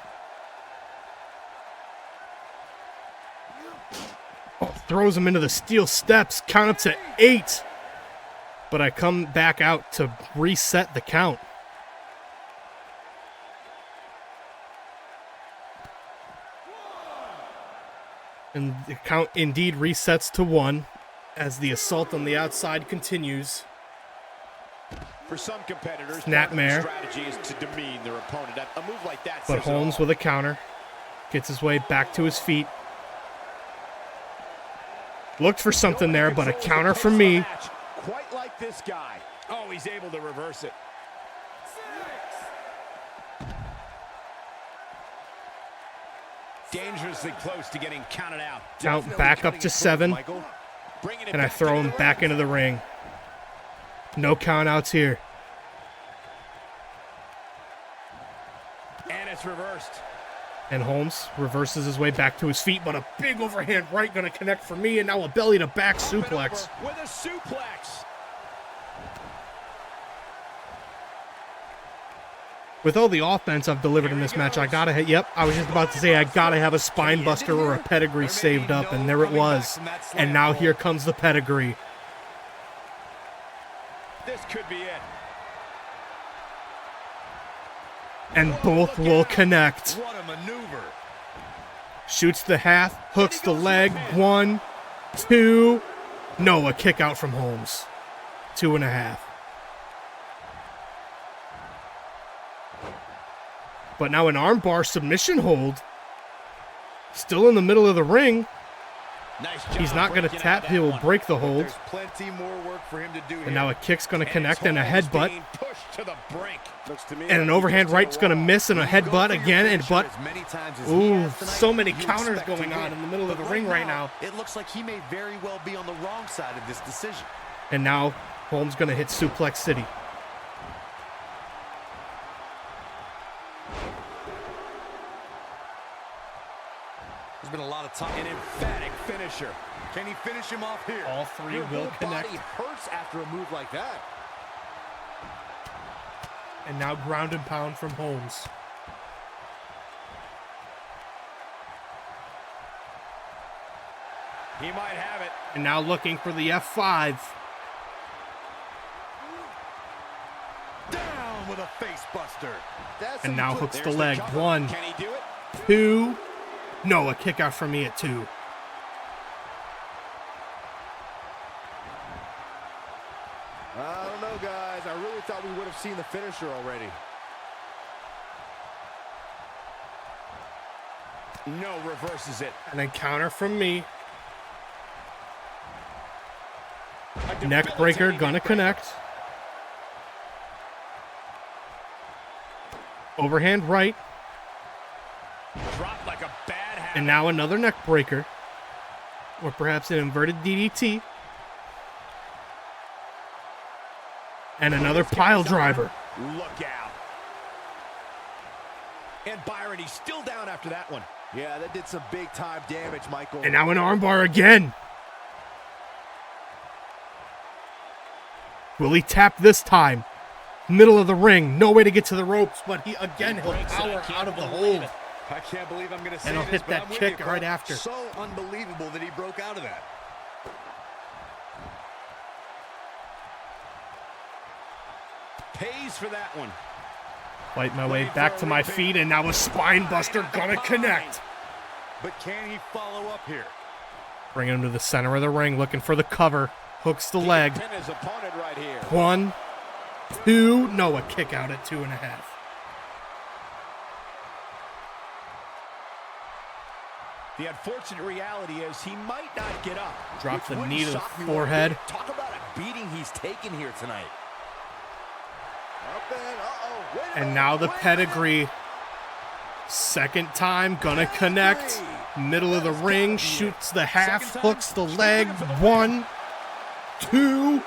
Oh, throws him into the steel steps, count up to 8. But I come back out to reset the count. And the count indeed resets to 1 as the assault on the outside continues. For some competitors, Snapmare. part of the strategy is to demean their opponent. A move like that But says it Holmes all. with a counter. Gets his way back to his feet. Looked for something there, but a counter from me. Quite like this guy. Oh, he's able to reverse it. Dangerously close to getting counted out. Count Definitely back up cutting to his throat, 7. Michael. Bringing it And I back throw into him the back ring. into the ring. No count outs here. And it's reversed. And Holmes reverses his way back to his feet, but a big overhand right going to connect for me, and now a belly to back Up and suplex. over with a suplex. With all the offense I've delivered in this match, I gotta hit. Yep, I was just about to say I gotta have a spine buster or a pedigree saved up, and there it was. And now here comes the pedigree. This could be it. And both will connect. What a maneuver. Shoots the half, hooks the leg. 1, 2. No, a kick out from Holmes. 2.5. But now an armbar submission hold. Still in the middle of the ring. Nice job He's not going to breaking out tap. that He will one. break the hold. There's plenty more work for him to do here. And now a kick's going to And connect his and a hold is headbutt. being pushed to the brink. Looks to me And an like overhand he's right's just going to in a miss and a You go headbutt for your again and finisher butt. as many times as he Ooh, has tonight, so many you counters expect to going on win. in the middle of But the ring right now. It looks like he may very well be on the wrong side of this decision. And now Holmes going to hit Suplex City. There's been a lot of time. An emphatic finisher. Can he finish him off here? All three Your will whole connect. body hurts after a move like that. And now ground and pound from Holmes. He might have it. And now looking for the F5. Down with a face buster. That's And how now you put- hooks the There's leg. cover. 1, Can he do it? 2. No, a kick out from me at 2. I don't know, guys. I really thought we would have seen the finisher already. No, reverses it. And then counter from me. A Neck breaker debilitating gonna neck breaker. connect. Overhand right. Dropped like a bad habit. And now another neck breaker. Or perhaps an inverted DDT. And another pile driver. Look out. And Byron, he's still down after that one. Yeah, that did some big time damage, Michael. And now an armbar again. Will he tap this time? Middle of the ring. No way to get to the ropes, but he'll power out of the hold. I can't believe I'm going to say And he'll this, hit but that I'm with kick you, right Cole. after. So unbelievable that he broke out of that. Pays for that one. Fight my way back to my feet, and now a spine buster gonna connect. But can he follow up here? Bring him to the center of the ring, looking for the cover. Hooks the leg. Pin his opponent right here. 1, 2. No, a kick out at 2.5. The unfortunate reality is he might not get up. Drop the Wouldn't knee to the shock me one forehead. bit. Talk about a beating he's taken here tonight. Up and, uh-oh. Wait a And minute, now the wait a pedigree. Second time, gonna connect. Middle of the ring, shoots the half, hooks the leg. 1, 2.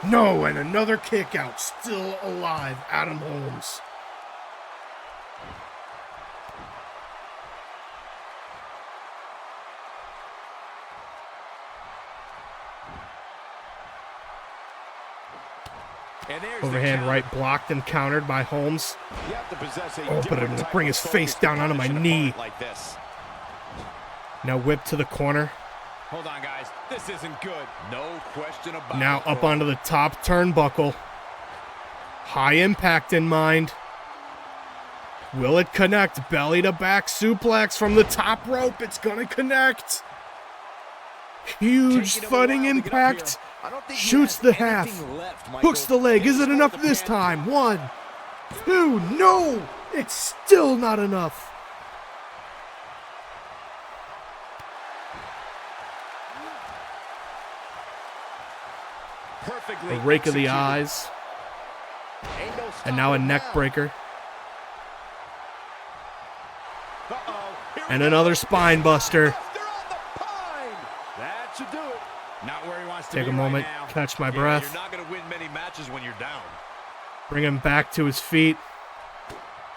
No, and another kick out. Still alive, Adam Holmes. And there's the Overhand count. right blocked and countered by Holmes. You have to possess a Oh, but different I'm gonna type bring of his focus face to down onto my punish an knee. opponent like this. Now whip to the corner. Hold on, guys. This isn't good. No question about it. Now up Cole. onto the top turnbuckle. High impact in mind. Will it connect? Belly to back suplex from the top rope. It's gonna connect. Huge Taking him a thudding while to get up impact. I don't think he Shoots has the half. anything left, Michael. Hooks the leg. Is it enough this time? 1, 2. No! It's still not enough. Perfectly A rake of the executed. eyes. Ain't no And now a stopping neck now. breaker. Uh-oh. Here we And go. another spine buster. Buster on the pine. That should do it. Not where he wants to Take be a moment, right now. catch my Yeah, breath. You're not going to win many matches when you're down. Bring him back to his feet.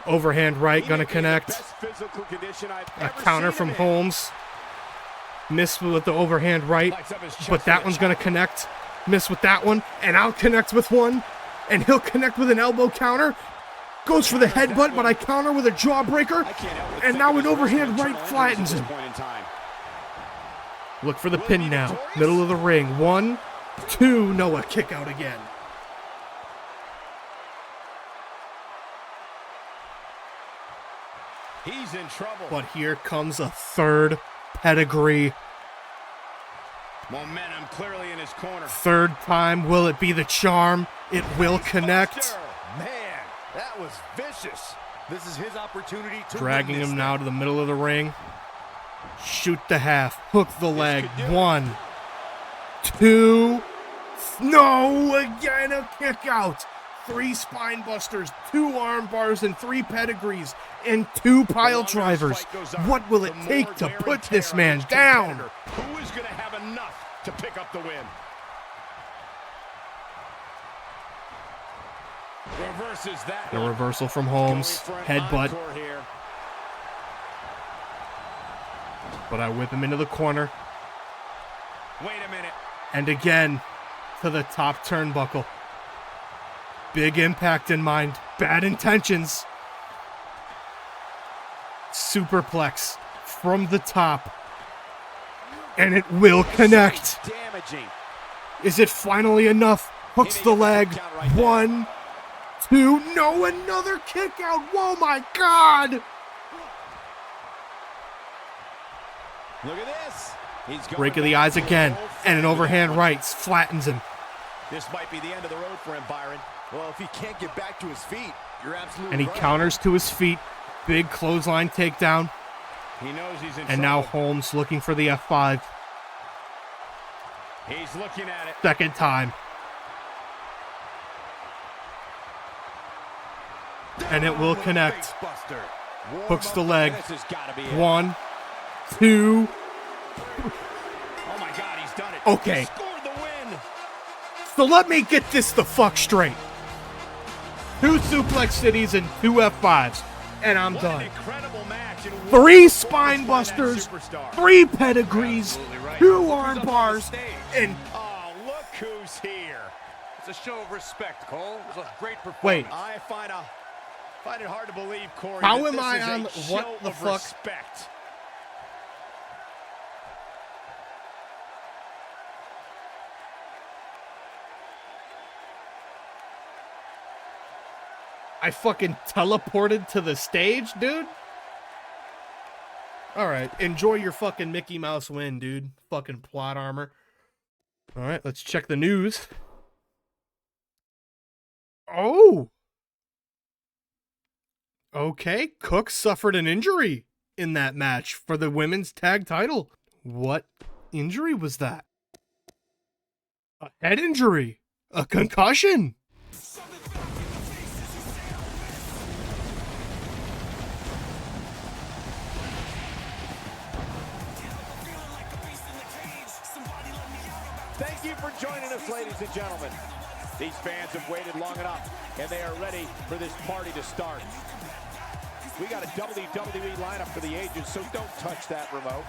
Overhand right, He gonna may be in the connect. best physical condition I've A ever counter seen from him in. Holmes. Miss with the overhand right, Lights up his chest but that with a one's gonna chop. connect. Miss with that one, and I'll connect with one, and he'll connect with an elbow counter. Goes for the headbutt, but I counter with a jawbreaker, I can't help but and think now of an his overhand internal right injuries flattens at him. this point in time. Look for the Will he pin be now. victorious? Middle of the ring. 1, 2. Noah kick out again. He's in trouble. But here comes a third pedigree. Momentum clearly in his corner. Third time, will it be the charm? It will connect. Buster. Man, that was vicious. This is his opportunity to Dragging win this him now to the middle of the ring. Shoot the half. Hook the leg. 1, 2. No! Again, a kick out. 3 spine busters, 2 arm bars, and 3 pedigrees, and 2 pile drivers. What will it take to put this man down? Who is going to have enough to pick up the win? Reverses that. The reversal from Holmes. Headbutt. But I whip him into the corner. Wait a minute. And again, to the top turnbuckle. Big impact in mind. Bad intentions. Superplex from the top. And it will connect. Damaging. Is it finally enough? Hooks the leg. 1, 2. No, another kick out. Oh my God. Look at this. He's going Break of the eyes again. And an overhand right flattens him. This might be the end of the road for him, Byron. Well, if he can't get back to his feet, you're absolutely And he right. counters to his feet. Big clothesline takedown. He knows he's in And trouble. now Holmes looking for the F5. He's looking at it. Second time. And it will connect. Hooks the leg. This has got to be it. 1, 2. Oh my God, he's done it. Okay. He scored the win. So let me get this the fuck straight. 2 suplex cities and 2 F5s. And I'm What done. an incredible match. And 3 spine busters, superstar. 3 pedigrees, 2 arm bars, and Oh, look who's here. It's a show of respect, Cole. It was a great performance. wait. I find it hard to believe, Corey. How that am this I is a on show what the of fuck? Respect. I fucking teleported to the stage, dude? Alright, enjoy your fucking Mickey Mouse win, dude. Fucking plot armor. Alright, let's check the news. Oh! Okay, Cook suffered an injury in that match for the women's tag title. What injury was that? A head injury? A concussion? Thank you for joining us, ladies and gentlemen. These fans have waited long enough, and they are ready for this party to start. We got a WWE lineup for the ages, so don't touch that remote.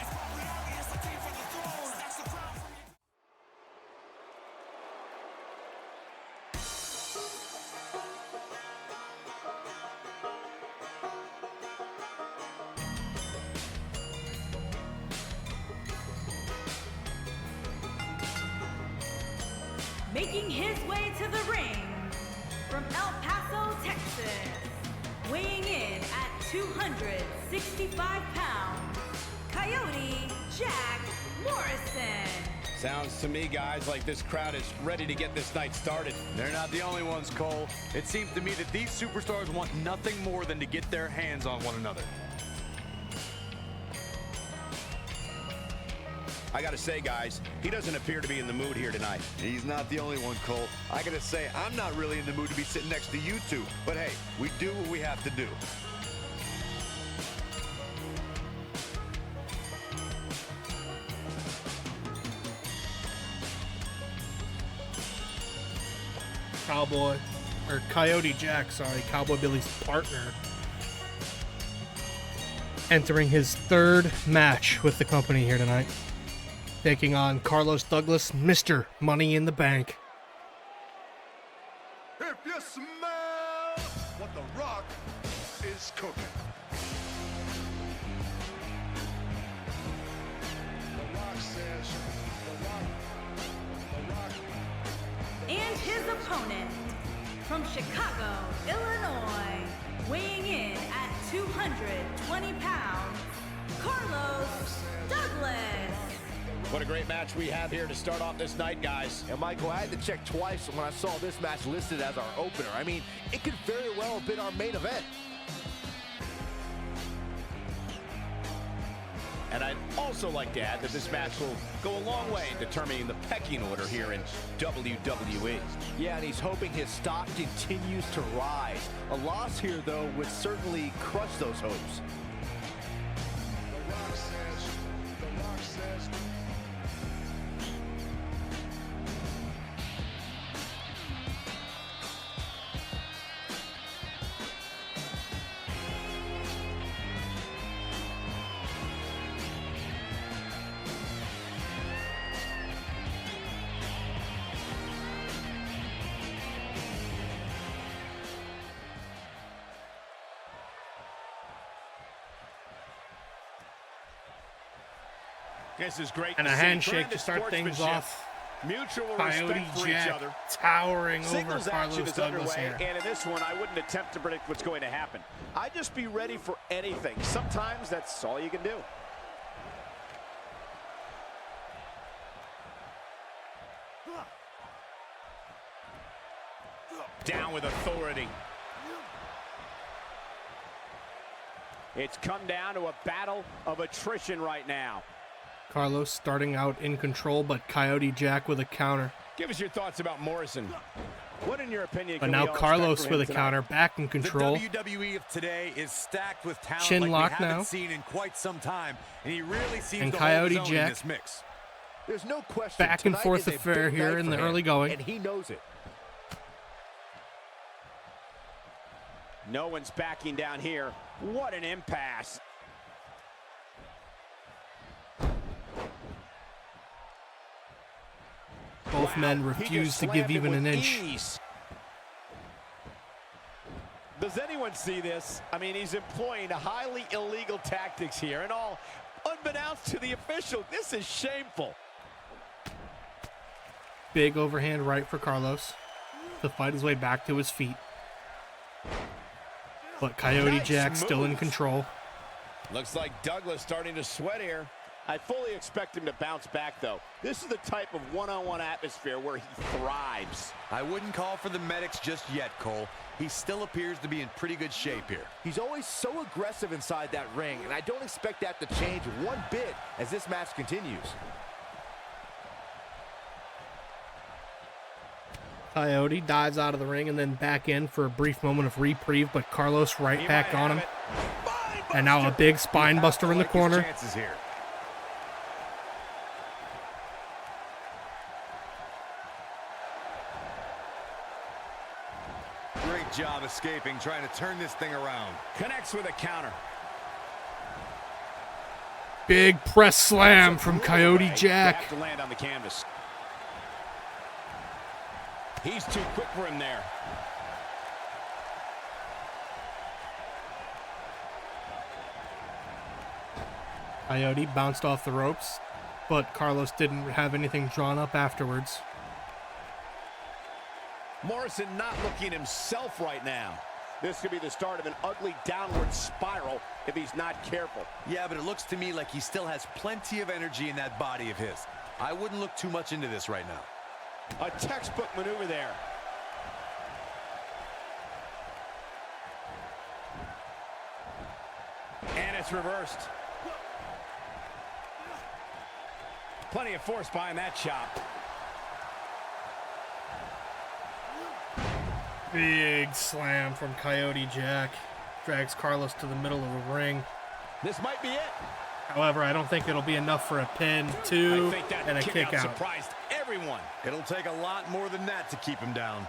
Making his way to the ring from El Paso, Texas, weighing in at 265 pounds, Coyote Jack Morrison. Sounds to me, guys, like this crowd is ready to get this night started. They're not the only ones, Cole. It seems to me that these superstars want nothing more than to get their hands on one another. I gotta say, guys, he doesn't appear to be in the mood here tonight. He's not the only one, Cole. I gotta say, I'm not really in the mood to be sitting next to you two. But hey, we do what we have to do. Cowboy, or Coyote Jack, sorry, Cowboy Billy's partner, entering his 3rd match with the company here tonight, taking on Carlos Douglas, Mr. Money in the Bank. If you smell what the Rock is cooking. The Rock says, the Rock. And his opponent from Chicago, Illinois, weighing in at 220 pounds, Carlos Douglas. What a great match we have here to start off this night, guys. And Michael, I had to check twice when I saw this match listed as our opener. I mean, it could very well have been our main event. And I'd also like to add that this match will go a long way in determining the pecking order here in WWE. Yeah, and he's hoping his stock continues to rise. A loss here, though, would certainly crush those hopes. The Rock says. This is great. And a to see. handshake to Tremendous start things sportsmanship. off. Mutual Coyote respect for each Jack other. towering over Singles action Carlos is Douglas underway, here. and in this one, I wouldn't attempt to predict what's going to happen. I'd just be ready for anything. Sometimes that's all you can do. Down with authority. It's come down to a battle of attrition right now. Carlos starting out in control, but Coyote Jack with a counter. Give us your thoughts about Morrison. What, in your opinion, But can now we all Carlos expect from with a him counter, back in control. The WWE of today is stacked with talent Chin like lock we haven't now. seen in quite some time, and he really seems And to Coyote hold his own in Jack. this mix. There's no question. Back and tonight forth is a affair big here night in for the him, early going. and he knows it. No one's backing down here. What an impasse. Both men He refuse just to give slammed him even an with inch. ease. Does anyone see this? I mean, he's employing highly illegal tactics here, and all unbeknownst to the official. This is shameful. Big overhand right for Carlos to fight his way back to his feet. But Coyote Nice Jack still in move. control. Looks like Douglas starting to sweat here. I fully expect him to bounce back, though. This is the type of one-on-one atmosphere where he thrives. I wouldn't call for the medics just yet, Cole. He still appears to be in pretty good shape here. He's always so aggressive inside that ring, and I don't expect that to change one bit as this match continues. Coyote dives out of the ring and then back in for a brief moment of reprieve, but Carlos right He back might on have him. it. And now a big spine buster in the Like his corner. chances here. Great job escaping, trying to turn this thing around. Connects with a counter. Big press slam from Coyote Have Jack. to land on the canvas. He's too quick for him there. Coyote bounced off the ropes, but Carlos didn't have anything drawn up afterwards. Morrison not looking himself right now. This could be the start of an ugly downward spiral if he's not careful. Yeah, but it looks to me like he still has plenty of energy in that body of his. I wouldn't look too much into this right now. A textbook maneuver there. And it's reversed. Plenty of force behind that chop. Big slam from Coyote Jack. Drags Carlos to the middle of the ring. This might be it. However, I don't think it'll be enough for a pin, two, I think that and a kick out. surprised everyone. It'll take a lot more than that to keep him down.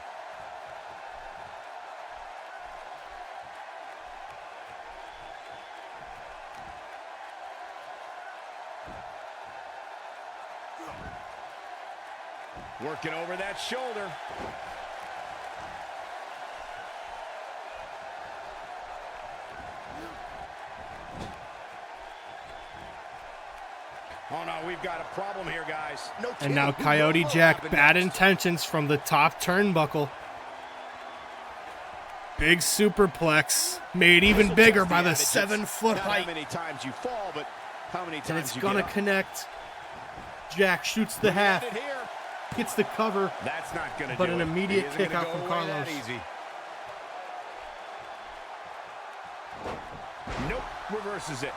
Working over that shoulder. Oh no, we've got a problem here, guys. No And kidding. now Who Coyote knows what'll Jack, happen bad next? intentions from the top turnbuckle. Big superplex, made even This'll bigger test by the evidence. 7-foot Not how height. many times you fall, but how many And times it's you gonna get up. connect. Jack shoots the Looking at half, it here. gets the cover, That's not gonna but do an it. immediate Isn't kick gonna out go from away that Carlos. easy. Nope, reverses it.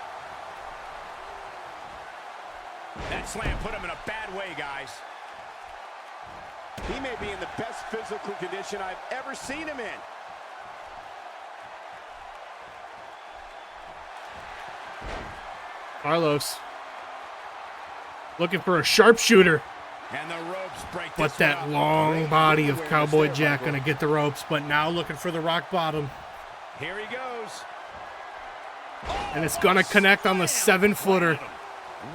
That slam put him in a bad way, guys. He may be in the best physical condition I've ever seen him in. Carlos looking for a sharpshooter. And the ropes break this But that one up. long body of Cowboy Jack going to get the ropes, but now looking for the rock bottom. Here he goes. And it's going to connect on the 7-footer.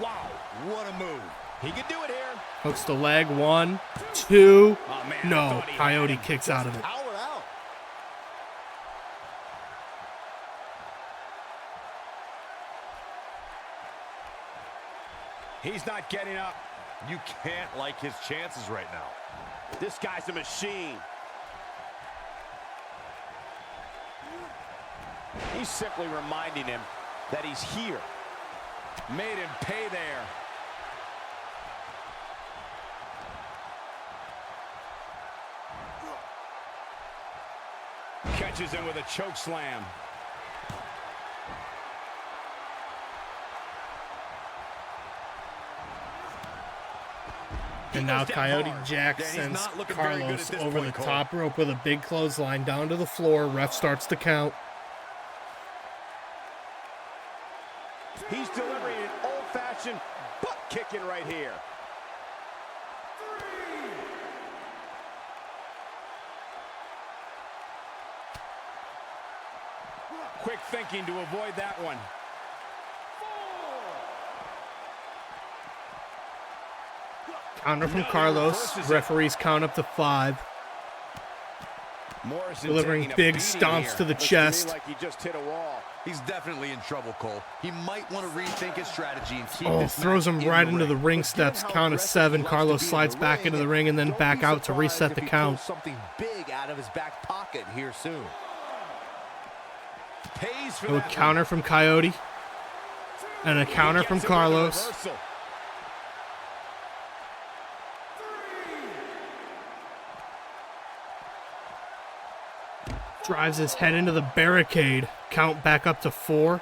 Wow, what a move. He can do it here. Hooks the leg, 1, 2. Oh, man, I No, thought he had Coyote him. kicks out of it. Power out. He's not getting up. You can't like his chances right now. This guy's a machine. He's simply reminding him that he's here. Made him pay there. Catches him with a choke slam. And now Coyote Jack Yeah, he's sends not looking very good Carlos at this over point, the Cole. top rope with a big clothesline down to the floor. Ref starts to count. He's delivering an old-fashioned butt kicking right here. Quick thinking to avoid that one. Counter from Carlos. Referees count up to 5. Morrison Delivering taking a big beating stomps here. to the Looks chest. to me like he just hit a wall. He's definitely in trouble, Cole. He might want to rethink his strategy and keep Oh, this throws match him in right the into the ring. ring steps. Count of 7. Carlos slides back into the ring and then Don't back be out to surprised reset if the he count. pulls something big out of his back pocket here soon. Pays for A that counter from Coyote. And a counter one. from Gets him with a Carlos. reversal. Drives his head into the barricade. Count back up to 4.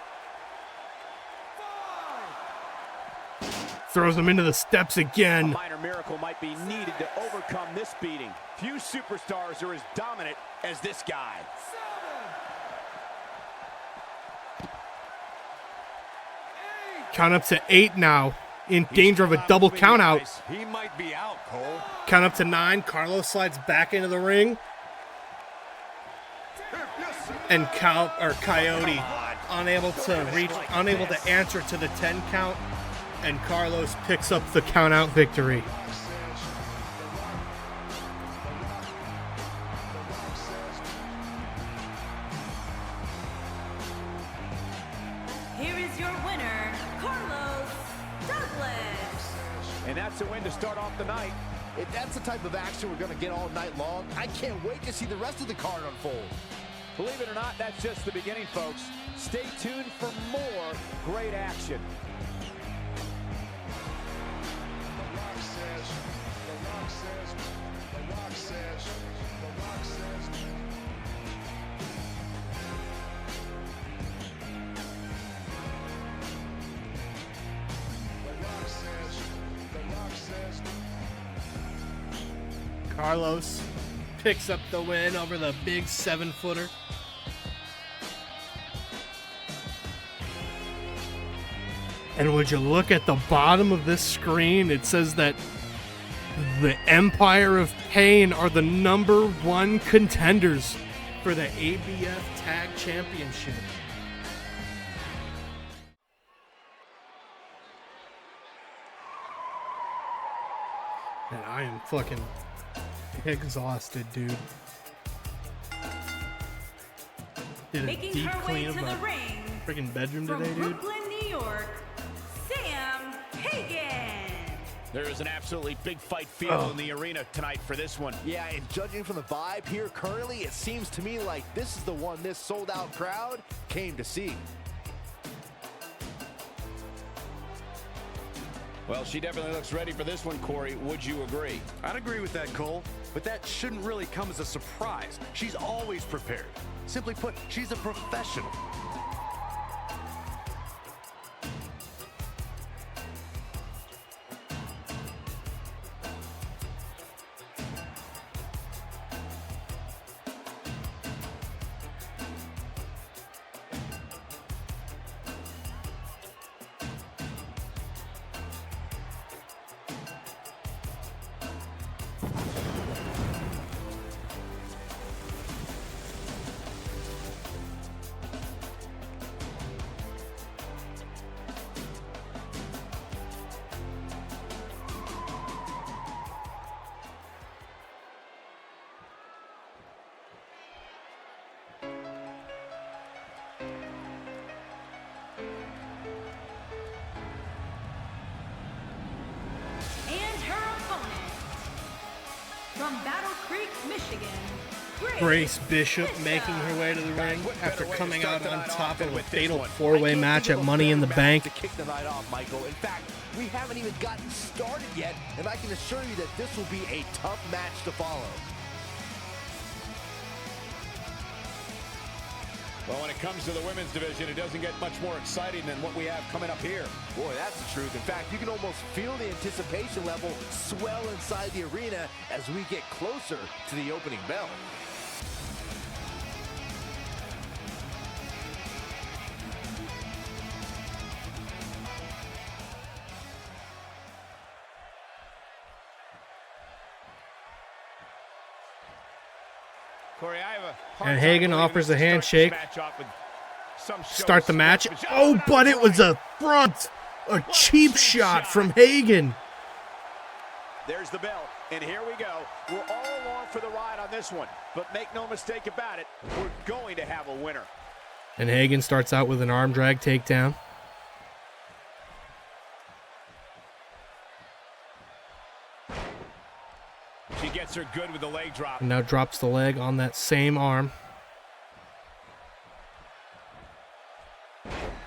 Throws him into the steps A again. minor miracle might be needed to overcome this beating. Few superstars are as dominant as this guy. Count up to 8 now. In danger of a double count out. He might be out, Cole. Count up to 9. Carlos slides back into the ring. And Coyote unable to answer to the 10 count. And Carlos picks up the count out victory. Here is your winner, Carlos Douglas. And that's a win to start off the night. If that's the type of action we're going to get all night long, I can't wait to see the rest of the card unfold. Believe it or not, that's just the beginning, folks. Stay tuned for more great action. Carlos picks up the win over the big 7-footer. And would you look at the bottom of this screen, it says that the Empire of Pain are the #1 contenders for the ABF Tag Championship. And I am fucking exhausted, dude. Did a Making deep her way clean to of the my ring freaking bedroom from today, dude. Brooklyn, New York, Sam Hagen. There is an absolutely big fight feel in the arena tonight for this one. Yeah, and judging from the vibe here currently, it seems to me like this is the one this sold-out crowd came to see. Well, she definitely looks ready for this one, Corey. Would you agree? I'd agree with that, Cole. But that shouldn't really come as a surprise. She's always prepared. Simply put, she's a professional. Michigan, Grace Bishop making her way to the ring after coming out on top of a fatal four-way match at Money in the Bank. To kick the night off, Michael. In fact, we haven't even gotten started yet, and I can assure you that this will be a tough match to follow. Well, when it comes to the women's division, it doesn't get much more exciting than what we have coming up here. Boy, that's the truth. In fact, you can almost feel the anticipation level swell inside the arena as we get closer to the opening bell. Corey, I have a hard And time Hagen believing offers this a starts handshake. this match off with some show Start the of match. sportsmanship. Oh, but it was that's a front. A cheap shot from Hagen. There's the bell, and here we go. We're all along for the ride on this one, but make no mistake about it, we're going to have a winner. And Hagen starts out with an arm drag takedown. She gets her good with the leg drop. And now drops the leg on that same arm.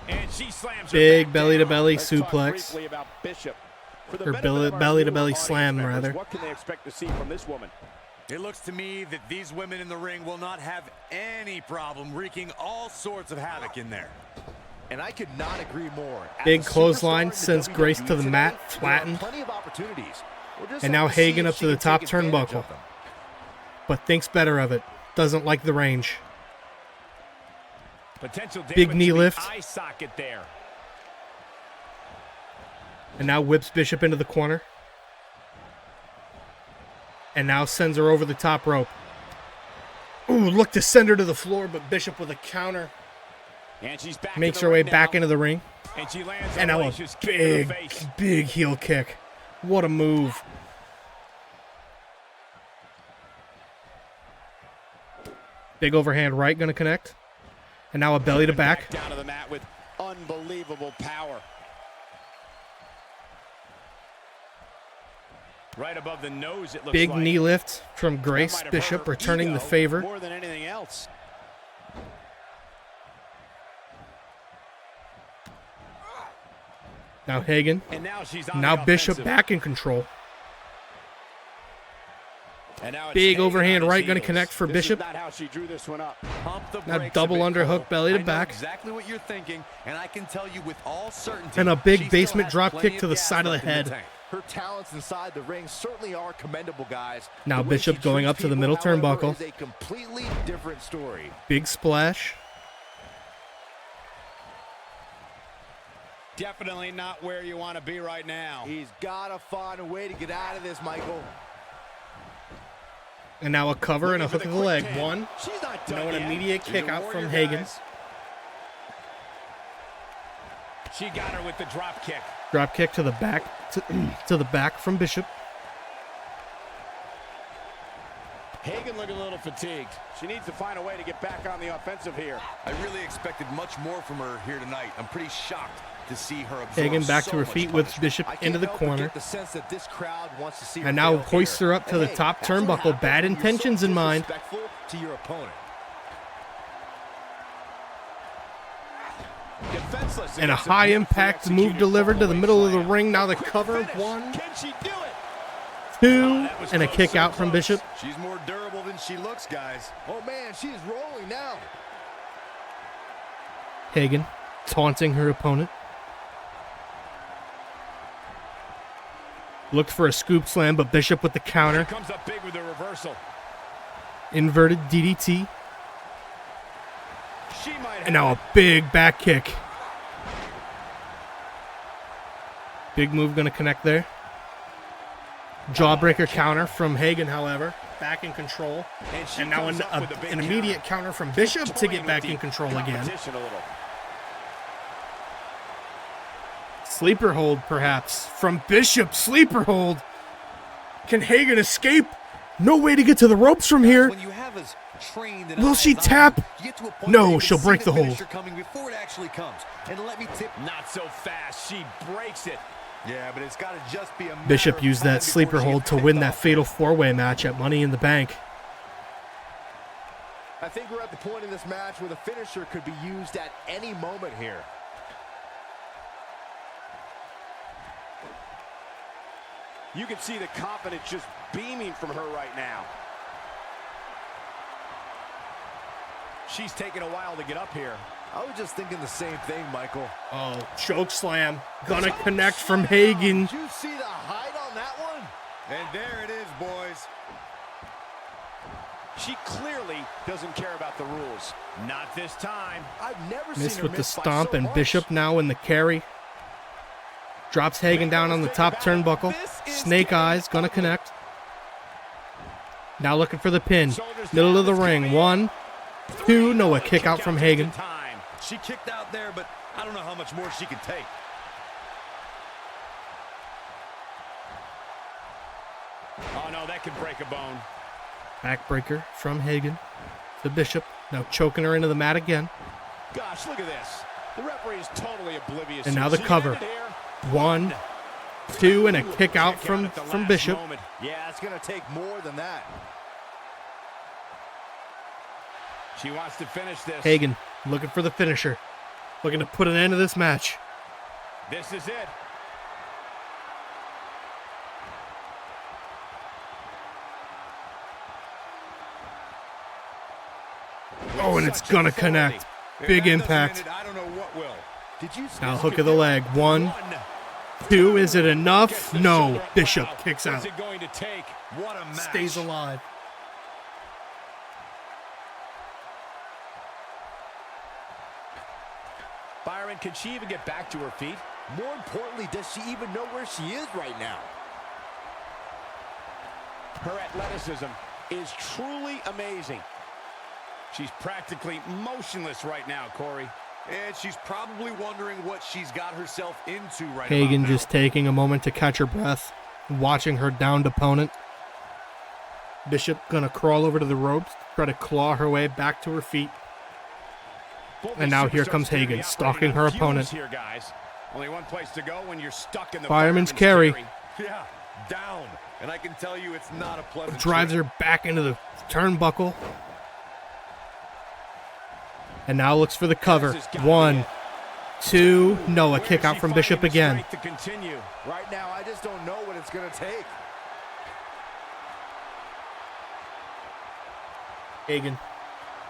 And she slams her Big back belly-to-belly down. Let's talk suplex. briefly about Bishop. For the Or benefit of our belly-to-belly newer slam, audience members, rather. What can they expect to see from this woman? It looks to me that these women in the ring will not have any problem wreaking all sorts of havoc in there. And I could not agree more. As Big a clothesline superstar in sends WWE Grace to the today, mat, there are flattened. plenty of opportunities. We'll just And have now to see Hagen if up she to the can top take advantage turnbuckle. of them. But thinks better of it. Doesn't like the range. Potential damage Big knee to the lift. eye socket there. And now whips Bishop into the corner. And now sends her over the top rope. Ooh, look to send her to the floor, but Bishop with a counter. And she's back Makes in the her way ring back now. into the ring. And she lands And now a hellacious kick to the face. big heel kick. What a move. Big overhand right going to connect. And now a belly to back. Down to the mat with unbelievable power. Right above the nose, it looks Big like. knee lift from That Grace might have Bishop, hurt her returning the ego favor. more than anything else. Now Hagen. And now she's on Now the Bishop offensive. back in control. And now it's Big Hagen overhand on his right gonna heels. connect for This Bishop. Is not how she drew this one up. Pump the Now brakes double a bit, underhook Cole. belly to I know back. exactly what you're thinking, and I can tell you with all certainty. And a big she still basement has drop plenty kick to of the gas side of the left in head. tank. Her talents inside the ring certainly are commendable, guys. Now The way Bishop she going treats up to the people, middle however, turnbuckle. is a completely different story. Big splash. Definitely not where you want to be right now. He's got to find a way to get out of this, Michael. And now a cover and a Looking hook for of the the leg. quick pin. One. She's not done Now an yet. immediate She's kick a out warrior, from Hagen. guys. She got her with the drop kick. Drop kick to the back to the back from Bishop. Hagen looking a little fatigued. She needs to find a way to get back on the offensive here. I really expected much more from her here tonight. I'm pretty shocked to see her absorb Hagen back so to her much feet with punishment. Bishop I can't into the help but corner. get the sense that this crowd wants to see her And now fail hoists here. her up to the Hey, top that's what turnbuckle. happens Bad when you're so intentions in mind. disrespectful to your opponent. Defenseless And a against high beautifully impact executed move delivered to the fallaway middle of the slam. ring. Now the Quick cover. finish. 1, Can she do it? 2, that was and a close, kick so out from close. Bishop. She's more durable than she looks, guys. Oh, man, she's rolling now. Hagen taunting her opponent. Looked for a scoop slam, but Bishop with the counter. Comes up big with the reversal. Inverted DDT. She might have And now a big back kick. Big move going to connect there. Jawbreaker counter from Hagen, however. Back in control. And she And now comes up with a big an immediate counter from Bishop to get back in control again. Competition a little. Sleeper hold, perhaps. From Bishop, sleeper hold. Can Hagen escape? No way to get to the ropes from here. When you have as trained an Will eye she as I tap? am, you get to a point No, where you can she'll see break the hold. finisher coming before it actually comes. And let me tip. Not so fast. She breaks it. Yeah, but it's got to just be a matter Bishop of used time that sleeper before she hold gets to picked win that off. fatal four-way match at Money in the Bank. I think we're at the point in this match where the finisher could be used at any moment here. You can see the confidence just beaming from her right now. She's taking a while to get up here. I was just thinking the same thing, Michael. Oh, choke slam. Gonna connect from Hagen. Did you see the height on that one? And there it is, boys. She clearly doesn't care about the rules. Not this time. I've never Missed seen her with the miss by stomp, so and much. Bishop now in the carry. Drops Hagen down on the top turnbuckle. Snake eyes, gonna connect. Now looking for the pin. Middle of the ring. 1, 2, no, a kick out from Hagen. She kicked out there, but I don't know how much more she can take. Oh, no, that could break a bone. Backbreaker from Hagen to Bishop. Now choking her into the mat again. Gosh, look at this. The referee is totally oblivious. And now the She's cover. ended here. 1, 2, and a kick out from Bishop. Moment. Yeah, it's going to take more than that. She wants to finish this. Hagen looking for the finisher. Looking to put an end to this match. This is it. Oh, and it's gonna connect. Big impact. I don't know what will. Did you see Now hook of the leg. 1, 2, is it enough? No. Bishop kicks out. What's it going to take? What a match. Stays alive. Byron, can she even get back to her feet? More importantly, does she even know where she is right now? Her athleticism is truly amazing. She's practically motionless right now, Corey. And she's probably wondering what she's got herself into right Hagen about now. just taking a moment to catch her breath, watching her downed opponent. Bishop gonna crawl over to the ropes, try to claw her way back to her feet. Both And these now here superstars comes appear to be Hagen, stalking operating her on fumes opponent. Here, guys. Only one place to go when you're stuck in the Fireman's carry. Yeah, down. And I can tell you it's not a pleasant Drives trip. her back into the turnbuckle. And now looks for the cover. 1, 2, no, a kick out from Bishop again. To continue. Right now, I just don't know what it's going to take. Hagen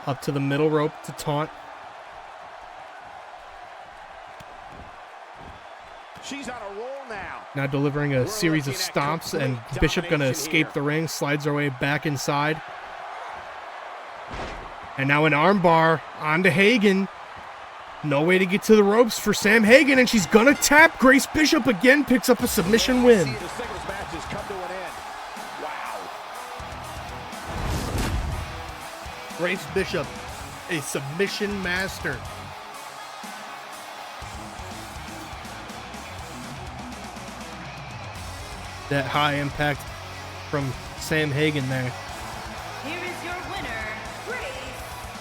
up to the middle rope to taunt. She's on a roll now. Now delivering a series of stomps, and Bishop gonna escape the ring, slides her way back inside. And now an armbar onto Hagen. No way to get to the ropes for Sam Hagen, and she's gonna tap. Grace Bishop again picks up a submission win. The singles match has come to an end. Wow. Grace Bishop, a submission master. That high impact from Sam Hagen there. Here is your winner, Grace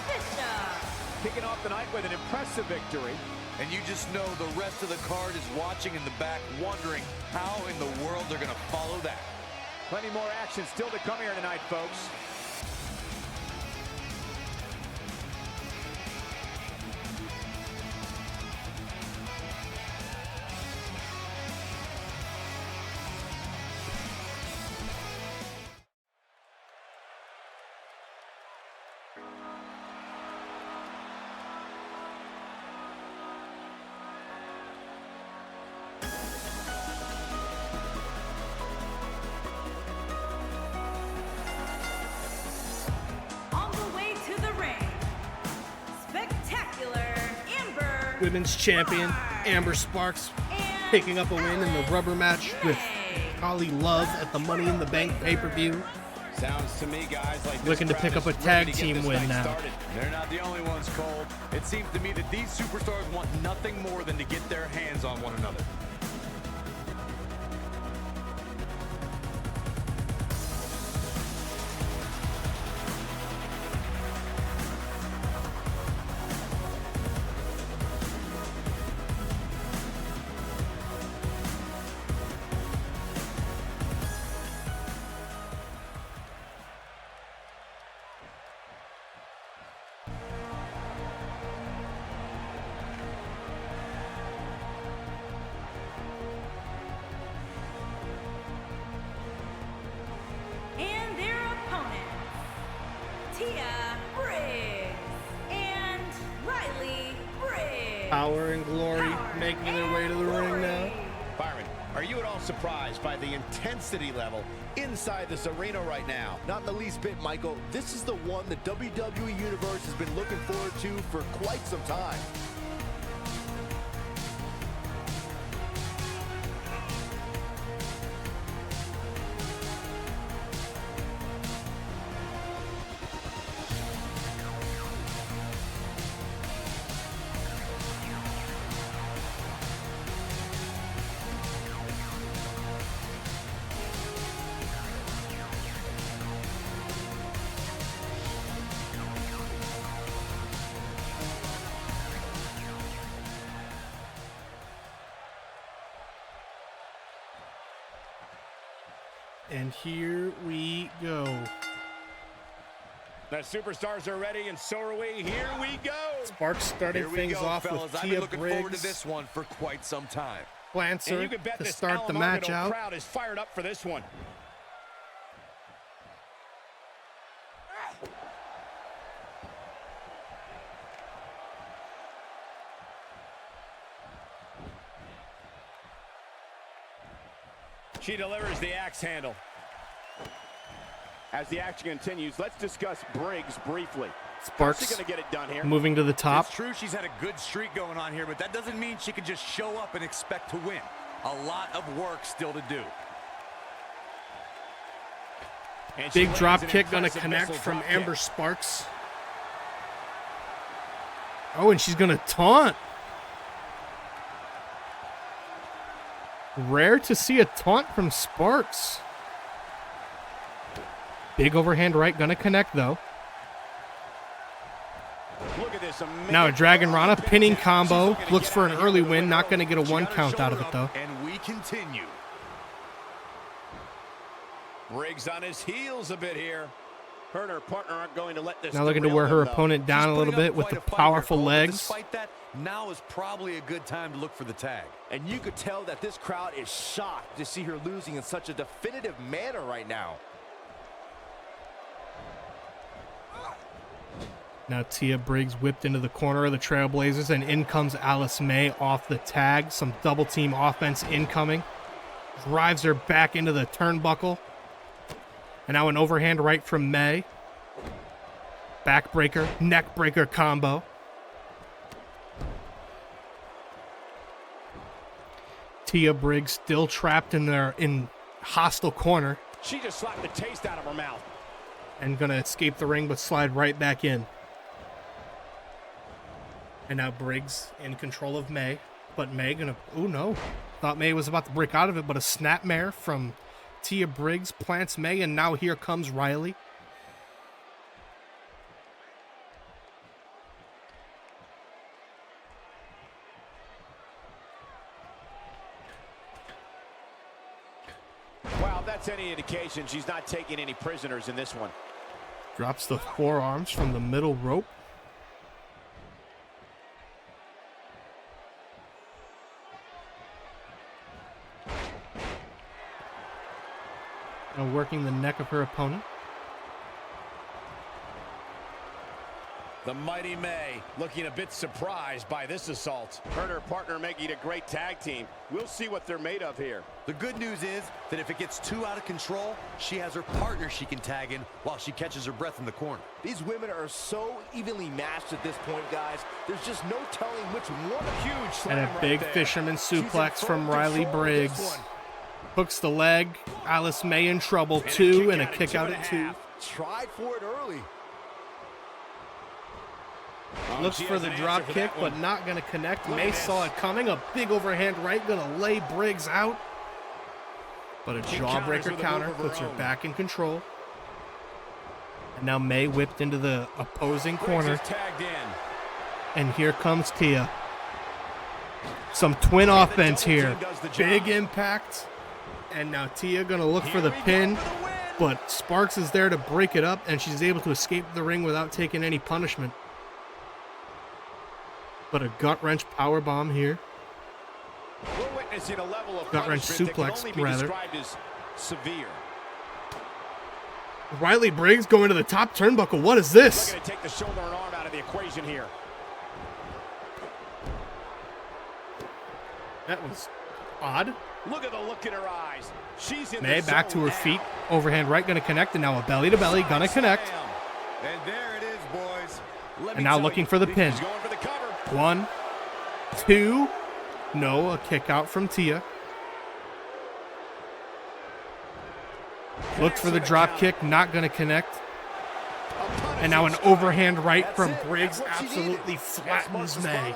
Bishop. Kicking off the night with an impressive victory. And you just know the rest of the card is watching in the back, wondering how in the world they're going to follow that. Plenty more action still to come here tonight, folks. On the way to the ring, spectacular Amber Women's champion Amber Sparks and picking up a win in the rubber match with May. Holly Love at the Money in the Bank pay-per-view. Sounds to me, guys, like this Looking to crowd pick up is a ready tag to get team this win night now. started. They're not the only ones, Cole. It seems to me that these superstars want nothing more than to get their hands on one another. Power and Glory making their way to the ring now. Byron, are you at all surprised by the intensity level inside this arena right now? Not in the least bit, Michael. This is the one the WWE Universe has been looking forward to for quite some time. And here we go. The superstars are ready, and so are we. Here we go. Sparks starting things off fellas. with I've been Tia looking forward to Briggs. this one for quite some time. Plants And her you can bet to this start the match out. crowd is fired up for this one. She delivers the axe handle. As the action continues, let's discuss Briggs briefly. How's she Sparks gonna get it done here? moving to the top. It's true she's had a good streak going on here, but that doesn't mean she can just show up and expect to win. A lot of work still to do. And she Big lands drop an kick gonna impressive connect missile from drop Amber kick. Sparks. Oh, and she's gonna taunt. Rare to see a taunt from Sparks. Big overhand right gonna connect though. Look at this amazing Now a Dragon Rana pinning combo. She's looking to Looks get for out an of here early with a win. Not roll. gonna get a She one got her count out of shoulder it though. up, and we continue. Briggs on his heels a bit here. Her and her partner aren't going to let this. Now looking to derail wear her them, though. opponent down a She's little putting bit up with the quite a fight powerful here, Cole, but legs. Despite that, now is probably a good time to look for the tag. And you could tell that this crowd is shocked to see her losing in such a definitive manner right now. Now Tia Briggs whipped into the corner of the Trailblazers, and in comes Alice May off the tag. Some double team offense incoming. Drives her back into the turnbuckle. And now an overhand right from May. Backbreaker, neckbreaker combo. Tia Briggs still trapped in their hostile corner She just slapped the taste out of her mouth. and gonna escape the ring but slide right back in. And now Briggs in control of May, but May gonna, oh no, thought May was about to break out of it, but a snapmare from Tia Briggs plants May, and now here comes Riley. Wow, if that's any indication, she's not taking any prisoners in this one. Drops the forearms from the middle rope. Now working the neck of her opponent. The mighty May looking a bit surprised by this assault. Her and her partner making a great tag team. We'll see what they're made of here. The good news is that if it gets too out of control, she has her partner she can tag in while she catches her breath in the corner. These women are so evenly matched at this point, guys. There's just no telling which one. Huge slam And a right big there. fisherman She's in suplex full from Riley control of this Briggs. one. Hooks the leg. Alice May in trouble. And a Two, kick and a out at kick out 2.5. at two. Tried for it early. Looks she for has the an drop answer for kick, that but one. not going to connect. Look May at saw this. it coming. A big overhand right, going to lay Briggs out. But a She counters jawbreaker with a counter move of her puts her own. back in control. And now May whipped into the opposing Briggs corner. is tagged in. And here comes Tia. Some twin offense double here. team does the job. Big impact. And now Tia going to look for the Here we go pin. for the win. But Sparks is there to break it up, and she's able to escape the ring without taking any punishment. But a gut-wrench powerbomb here. We're witnessing a level of Gut-wrench punishment that suplex, can only be rather. described as severe. Riley Briggs going to the top turnbuckle. What is this? Looking to take the shoulder and arm out of the equation here. That was odd. Look at the look in her eyes. She's in May the back to zone her now. feet. Overhand right going to connect, and now a belly to belly going to connect. And there it is, boys. And now looking for the pin. She's going for the cover. 1, 2. No, a kick out from Tia. Looked for the drop kick, not going to connect. And now an overhand right from Briggs absolutely flattens May.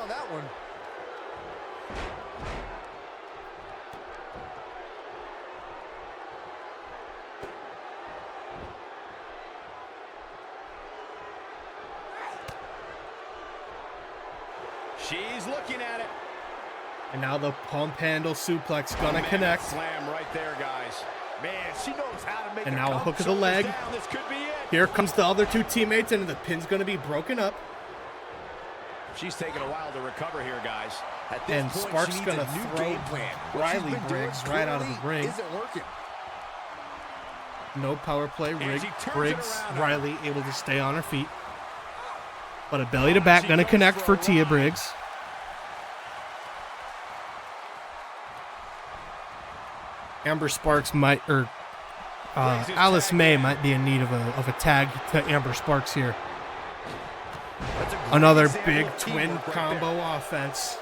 She's looking at it. And now the pump handle suplex gonna connect. Slam right there, guys. Man, she knows how to make And her now a come hook of the shoulders leg. down. This could be it. Here comes the other two teammates, and the pin's gonna be broken up. She's taking a while to recover here, guys. At this And point, Sparks she needs gonna a new throw game plan. What she's Riley been doing Briggs right out of the clearly ring. Isn't working. No power play. And she turns it Briggs, around. Riley able to stay on her feet. But a belly to back gonna connect for Tia Briggs. Amber Sparks might, or Alice May might be in need of a tag to Amber Sparks here. Another big twin combo offense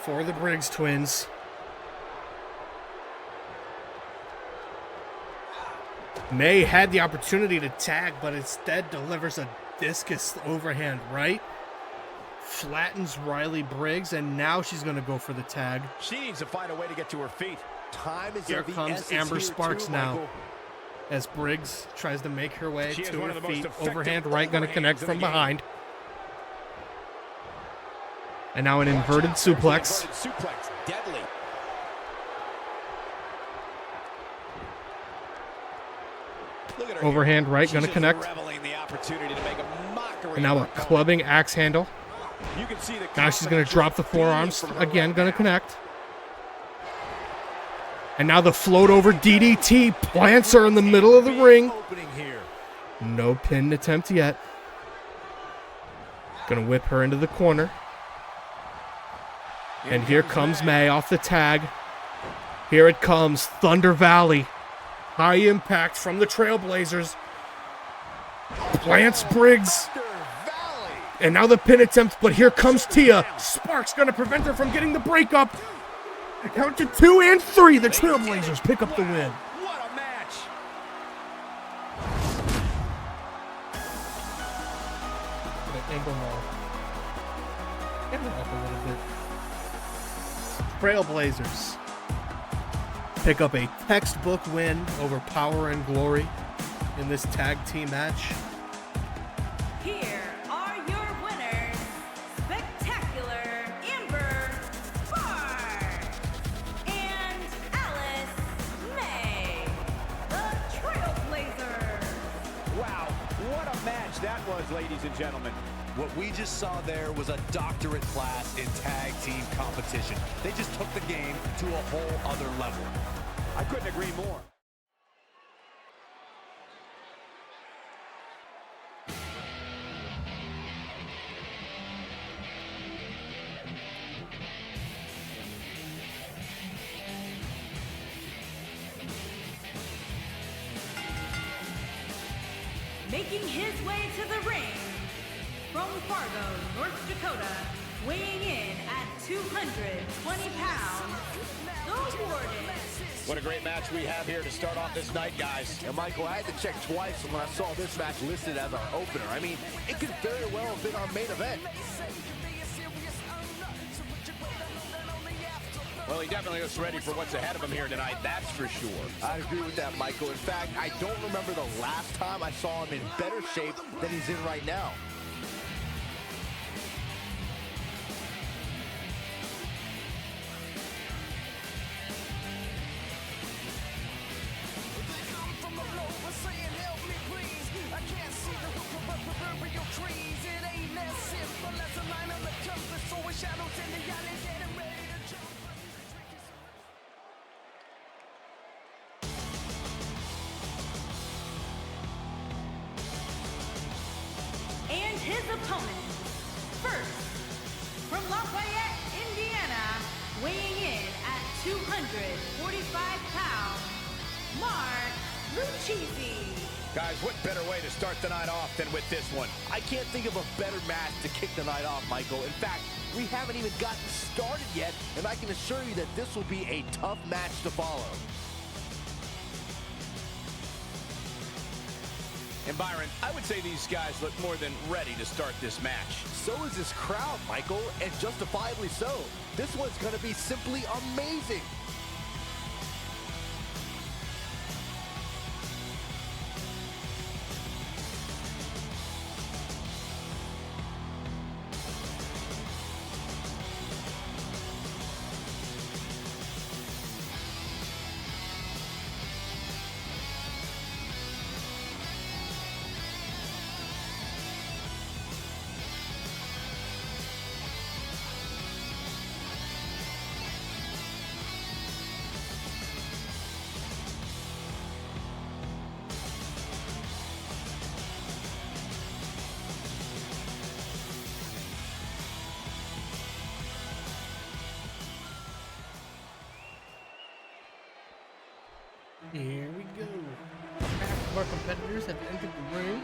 for the Briggs twins. May had the opportunity to tag, but instead delivers a discus overhand right. Flattens Riley Briggs, and now she's going to go for the tag. She needs to find a way to get to her feet. Time is Here of the comes essence Amber here Sparks too, now. Michael. As Briggs tries to make her way She has to one her of the most feet. effective Overhand right going to connect overhands in from the game. behind. And now an inverted suplex. Inverted suplex, deadly. Look at her Overhand here. right She's going to just connect. reveling in the opportunity to make a mockery And now of a her opponent. clubbing axe handle. You can see the Now she's going to drop the forearms. Again, going to connect. And now the float over DDT plants her in the middle of the ring. opening here. No pin attempt yet. Gonna whip her into the corner. And here comes May off the tag. Here it comes, Thunder Valley. High impact from the Trailblazers. Plants Briggs. And now the pin attempt, but here comes Tia. Sparks gonna prevent her from getting the breakup. Count to 2 and 3. The Trailblazers pick up the win. What a match. Angle more. Angle up a little bit. Trailblazers pick up a textbook win over Power and Glory in this tag team match. Here are your winners, Spectacular Amber Sparks and Alice May, the Trailblazers. Wow, what a match that was, ladies and gentlemen. What we just saw there was a doctorate class in tag team competition. They just took the game to a whole other level. I couldn't agree more. Making his way to the ring from Fargo, North Dakota, weighing in at 220 pounds, the Warden. What a great match we have here to start off this night, guys. And Michael, I had to check twice when I saw this match listed as our opener. I mean, it could very well have been our main event. Well, he definitely looks ready for what's ahead of him here tonight, that's for sure. I agree with that, Michael. In fact, I don't remember the last time I saw him in better shape than he's in right now. And his opponent, first, from Lafayette, Indiana, weighing 245 pounds, Mark Lucchese. Guys, what better way to start the night off than with this one? I can't think of a better match to kick the night off, Michael. In fact, we haven't even gotten started yet, and I can assure you that this will be a tough match to follow. And Byron, I would say these guys look more than ready to start this match. So is this crowd, Michael, and justifiably so. This one's going to be simply amazing. Here we go. Half of our competitors have entered the ring.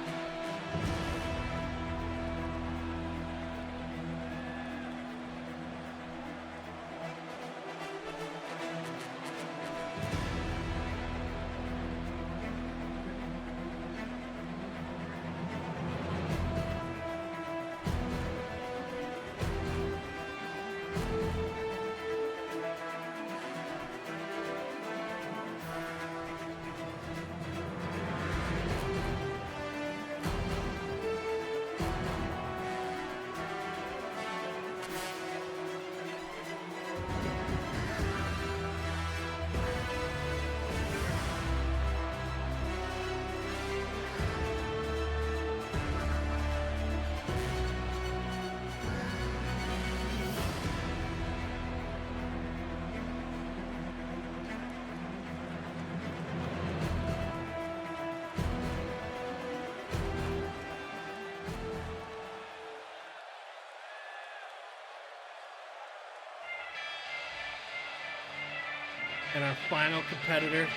And our final competitor,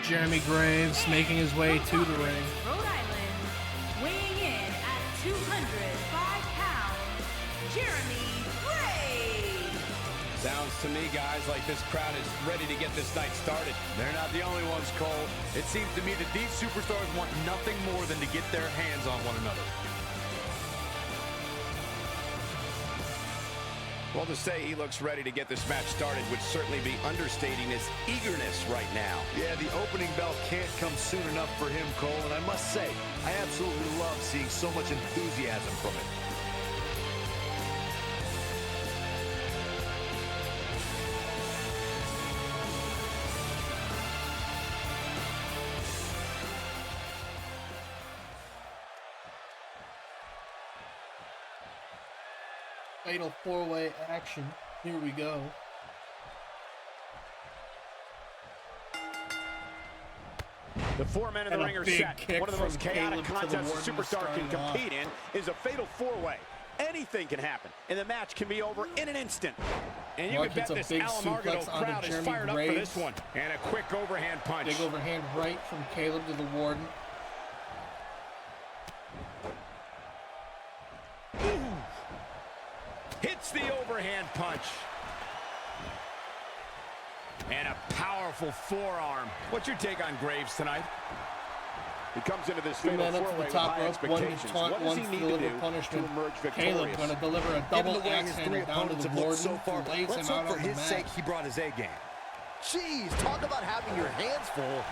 Jeremy Graves, making his way to the ring. Rhode Island, weighing in at 205 pounds, Jeremy Graves. Sounds to me, guys, like this crowd is ready to get this night started. They're not the only ones, Cole. It seems to me that these superstars want nothing more than to get their hands on one another. Well, to say he looks ready to get this match started would certainly be understating his eagerness right now. Yeah, the opening bell can't come soon enough for him, Cole, and I must say, I absolutely love seeing so much enthusiasm from it. Fatal four-way action. Here we go. The four men in the And a ring are big set. kick One of the most from chaotic Caleb to the contests a Warden superstar can starting off. compete in is a fatal four-way. Anything can happen, and the match can be over in an instant. And you Mark can bet hits a this big Alamogordo suplex onto crowd is Jeremy fired up for Graves. this one. And a quick overhand punch. Big overhand right from Caleb to the Warden. Hits the overhand punch. And a powerful forearm. What's your take on Graves tonight? He comes into this Two fatal men up to four-way the with top high rope, one to expectations. taunt, What does one he to need to deliver do punishment. to emerge Caleb victorious? going to deliver a Given double the way axe his handle three down to opponents the have looked Warden, so far, who lays let's him hope out for on the his sake mat. he brought his A game. Jeez, talk about having your hands full.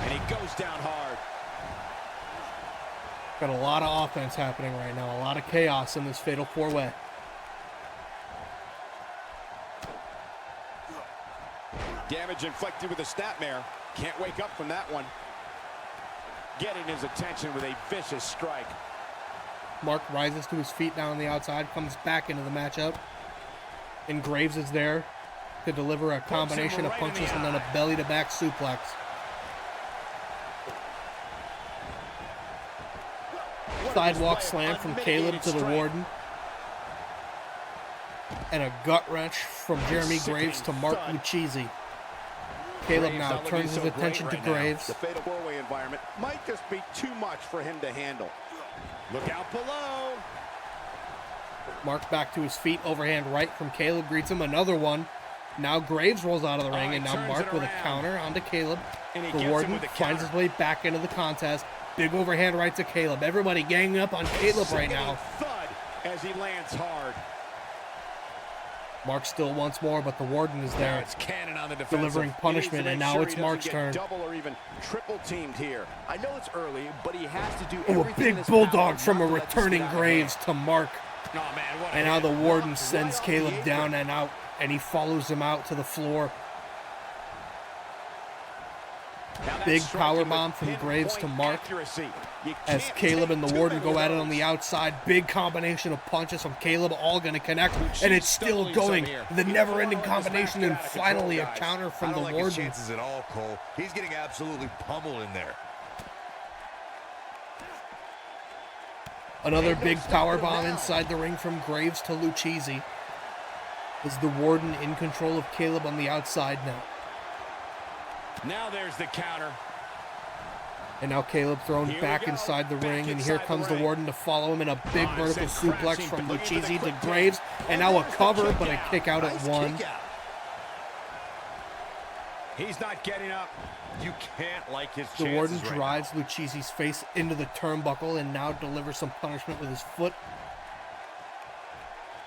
And he goes down hard. Got a lot of offense happening right now, a lot of chaos in this fatal four-way. Damage inflicted with a snapmare. Can't wake up from that one. Getting his attention with a vicious strike. Mark rises to his feet down on the outside, comes back into the matchup. And Graves is there to deliver a combination of right in the punches and then a eye. belly-to-back suplex. Sidewalk slam from Caleb to the Warden. And a gut wrench from Jeremy Graves to Mark Lucchese. Caleb now turns his attention to Graves. The fatal four-way environment might just be too much for him to handle. Look out below. Mark back to his feet, overhand right from Caleb, greets him, another one. Now Graves rolls out of the ring, and now Mark with a counter onto Caleb. The Warden finds his way back into the contest. Big overhand right to Caleb. Everybody ganging up on Caleb right now. Thud as he lands hard. Mark still wants more, but the Warden is there, It's Cannon on the delivering punishment, and now it's Mark's turn. Double or even triple teamed here. I know it's early, but he has to do Oh, a everything in big his bulldog power from a not to let this returning get out of Graves hand. to Mark. Oh, man, what a And now hit. the Warden Right sends off Caleb the down apron. and out, and he follows him out to the floor. Now that's Big striking powerbomb with from Graves to pinpoint Mark. accuracy. You As can't Caleb take and the too Warden many go of at it on those. the outside. Big combination of punches from Caleb, all going to connect, and it's still going. The never-ending combination, and finally a counter from I the don't like his Warden. chances at all, Cole. He's getting absolutely pummeled in there. Another big powerbomb inside the ring from Graves to Lucchese. Is the Warden in control of Caleb on the outside now? Now there's the counter. And now Caleb thrown Here we back go. inside the Back ring, and here inside the comes the ring. Warden to follow him in a big Oh, vertical sent suplex crashing, from but look at the Lucchese to quick Graves, tap. and now a There's the cover, kick but a out. kick out at Nice one. kick out. He's not getting up. You can't like his The Warden chances right drives Lucchese's face into the turnbuckle and now delivers some punishment with his foot.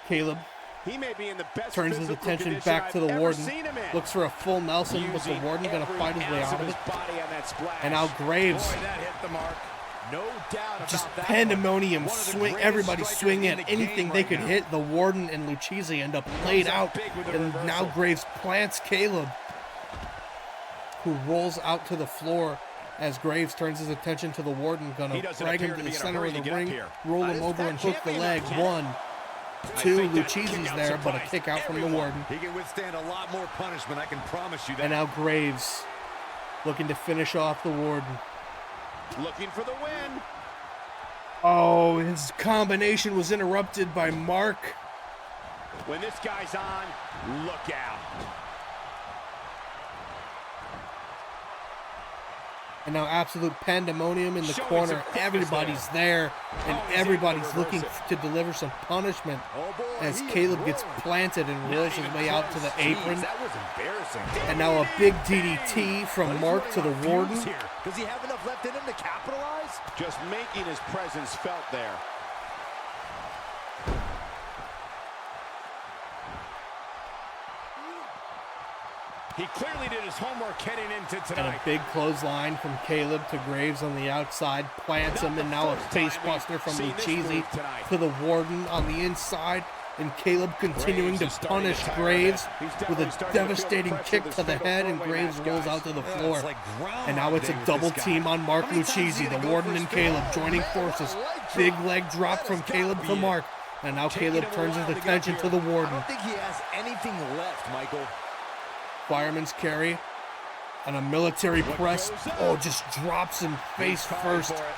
Caleb He may be in the best turns his physical attention condition back I've to the ever Warden. seen him in. Looks for a full Nelson, but the Using Warden going to every fight his way ounce out of his it. body on that splash. And now Graves, Boy, that hit the mark. No doubt just about that. pandemonium, One of the swing, greatest everybody strikers swinging in at the anything game they right could now. hit. The Warden and Lucchese end up laid up out, big with the and now reversal. Graves plants Caleb, who rolls out to the floor as Graves turns his attention to the Warden, He gonna doesn't drag him appear to to the be in a center hurry of to the get up ring, here. roll him over and hook the leg. 1, 2, think that Lucchese's kick out there, but a surprised kick out from the everyone. Warden. He can withstand a lot more punishment, I can promise you that. And now Graves looking to finish off the Warden. Looking for the win. Oh, his combination was interrupted by Mark. When this guy's on, look out. And now absolute pandemonium in the Showing corner. some quickness Everybody's there, and Oh, he's everybody's able to looking reverse to deliver some punishment Oh boy, as he is Caleb gets rolling. planted and rolls his way out to the apron. That was embarrassing. And now a big DDT from Mark to the Warden. Does he have enough left in him to capitalize? Just making his presence felt there. He clearly did his homework heading into And tonight. a big clothesline from Caleb to Graves on the outside. Plants him, and now a face buster from Lucchese to the Warden on the inside. And Caleb continuing to Graves is starting punish to tire Graves of that. He's with definitely a starting to feel the devastating pressure kick of to this the fatal head, and four-way Graves match, rolls guys. out to the Yeah, floor. it's like Groundhog And now it's Day a with double this guy. team on Mark How many times Lucchese. is he The gonna go Warden for and his Caleb finish? joining Man, forces. what a leg Big drop. leg drop That from has gotta Caleb be to it. Mark. And now Taking Caleb him a turns while his to get attention up to the here. I Warden. don't think he has anything left, Michael. Fireman's carry and a military press. goes up? Oh, just drops him face Calling first. for it.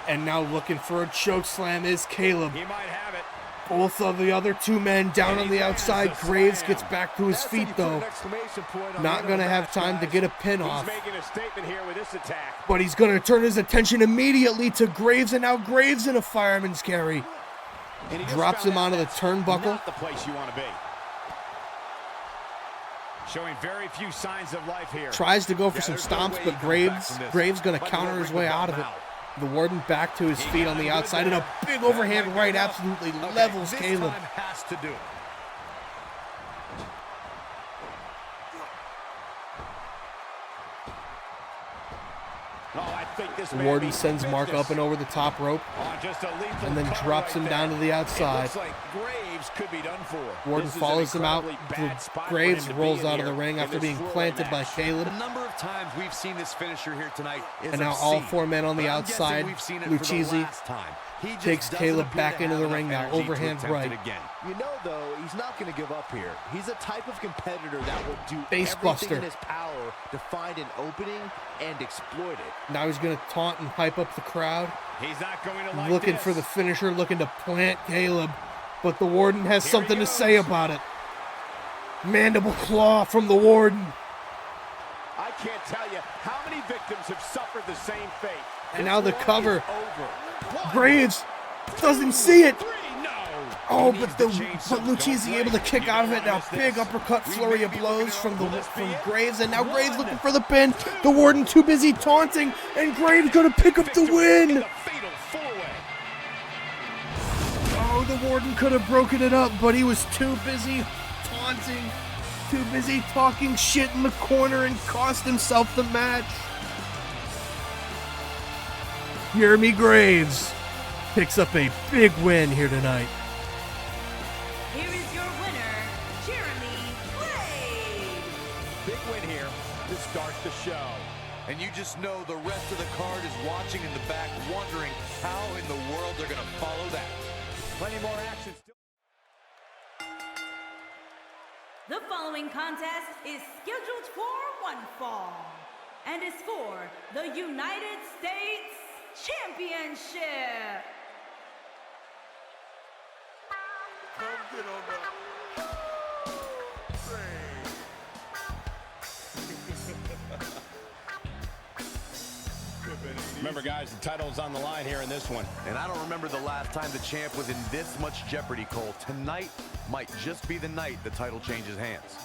And now looking for a choke slam is Caleb. He might have it. Both of the other two men down on the outside. lands the Graves slam. gets back to his That's when feet you put an though. exclamation point on Not the end going to of the have match, time to guys. get a pin off. He's making a statement here with this attack. But he's going to turn his attention immediately to Graves, and now Graves in a fireman's carry. And he just Drops found him out onto the that's turnbuckle. Not the place you want to be. Showing very few signs of life here. Tries to go for some there's no stomps, way he but comes back Graves from this. going to But counter he'll his bring way the out of belt it. out. The Warden back to his He feet got on the good outside, and there. a big overhand That might right bring it up. absolutely Okay, levels this Caleb. time has to do it. Oh, I think this The may Warden be sends Mark business. up and over the top rope, Oh, just a lethal and then cover drops right him down there. to the outside. It looks like Graves could be done for. Warden This is an follows him out. incredibly bad spot for Graves him to be rolls in out of the here ring in after this being four-way planted by match. Caleb. The number of times we've seen this finisher here tonight is And now all obscene. four men on the But I'm guessing outside. we've seen it for the Lucchese last time. He just Takes doesn't Caleb appear back to into have the enough ring now. energy to Overhand attempt right. it again. You know, though, he's not going to give up here. He's a type of competitor that will do Face everything buster. in his power to find an opening and exploit it. Now he's going to taunt and hype up the crowd. He's not going to like Looking this. for the finisher, looking to plant Caleb. But the Warden has Here something he to say goes. about it. Mandible claw from the Warden. I can't tell you how many victims have suffered the same fate. And now the This war cover. is over. One, Graves doesn't see it. three, no. Oh, He but needs to change some. Lucchese Don't able to break. kick You out of don't it. Now wanna miss big this. uppercut We flurry may of be blows looking from at- the will this be from it? Graves, and now Graves One, looking for the pin. The Warden too busy taunting, and Graves gonna pick up the win. The fatal four-way. Oh, the Warden could have broken it up, but he was too busy taunting, too busy talking shit in the corner, and cost himself the match. Jeremy Graves picks up a big win here tonight. Here is your winner, Jeremy Graves. Big win here to start the show. And you just know the rest of the card is watching in the back, wondering how in the world they're going to follow that. Plenty more action still. The following contest is scheduled for one fall and is for the United States Championship. Come get on the Remember, guys, the title is on the line here in this one. And I don't remember the last time the champ was in this much jeopardy, Cole. Tonight might just be the night the title changes hands.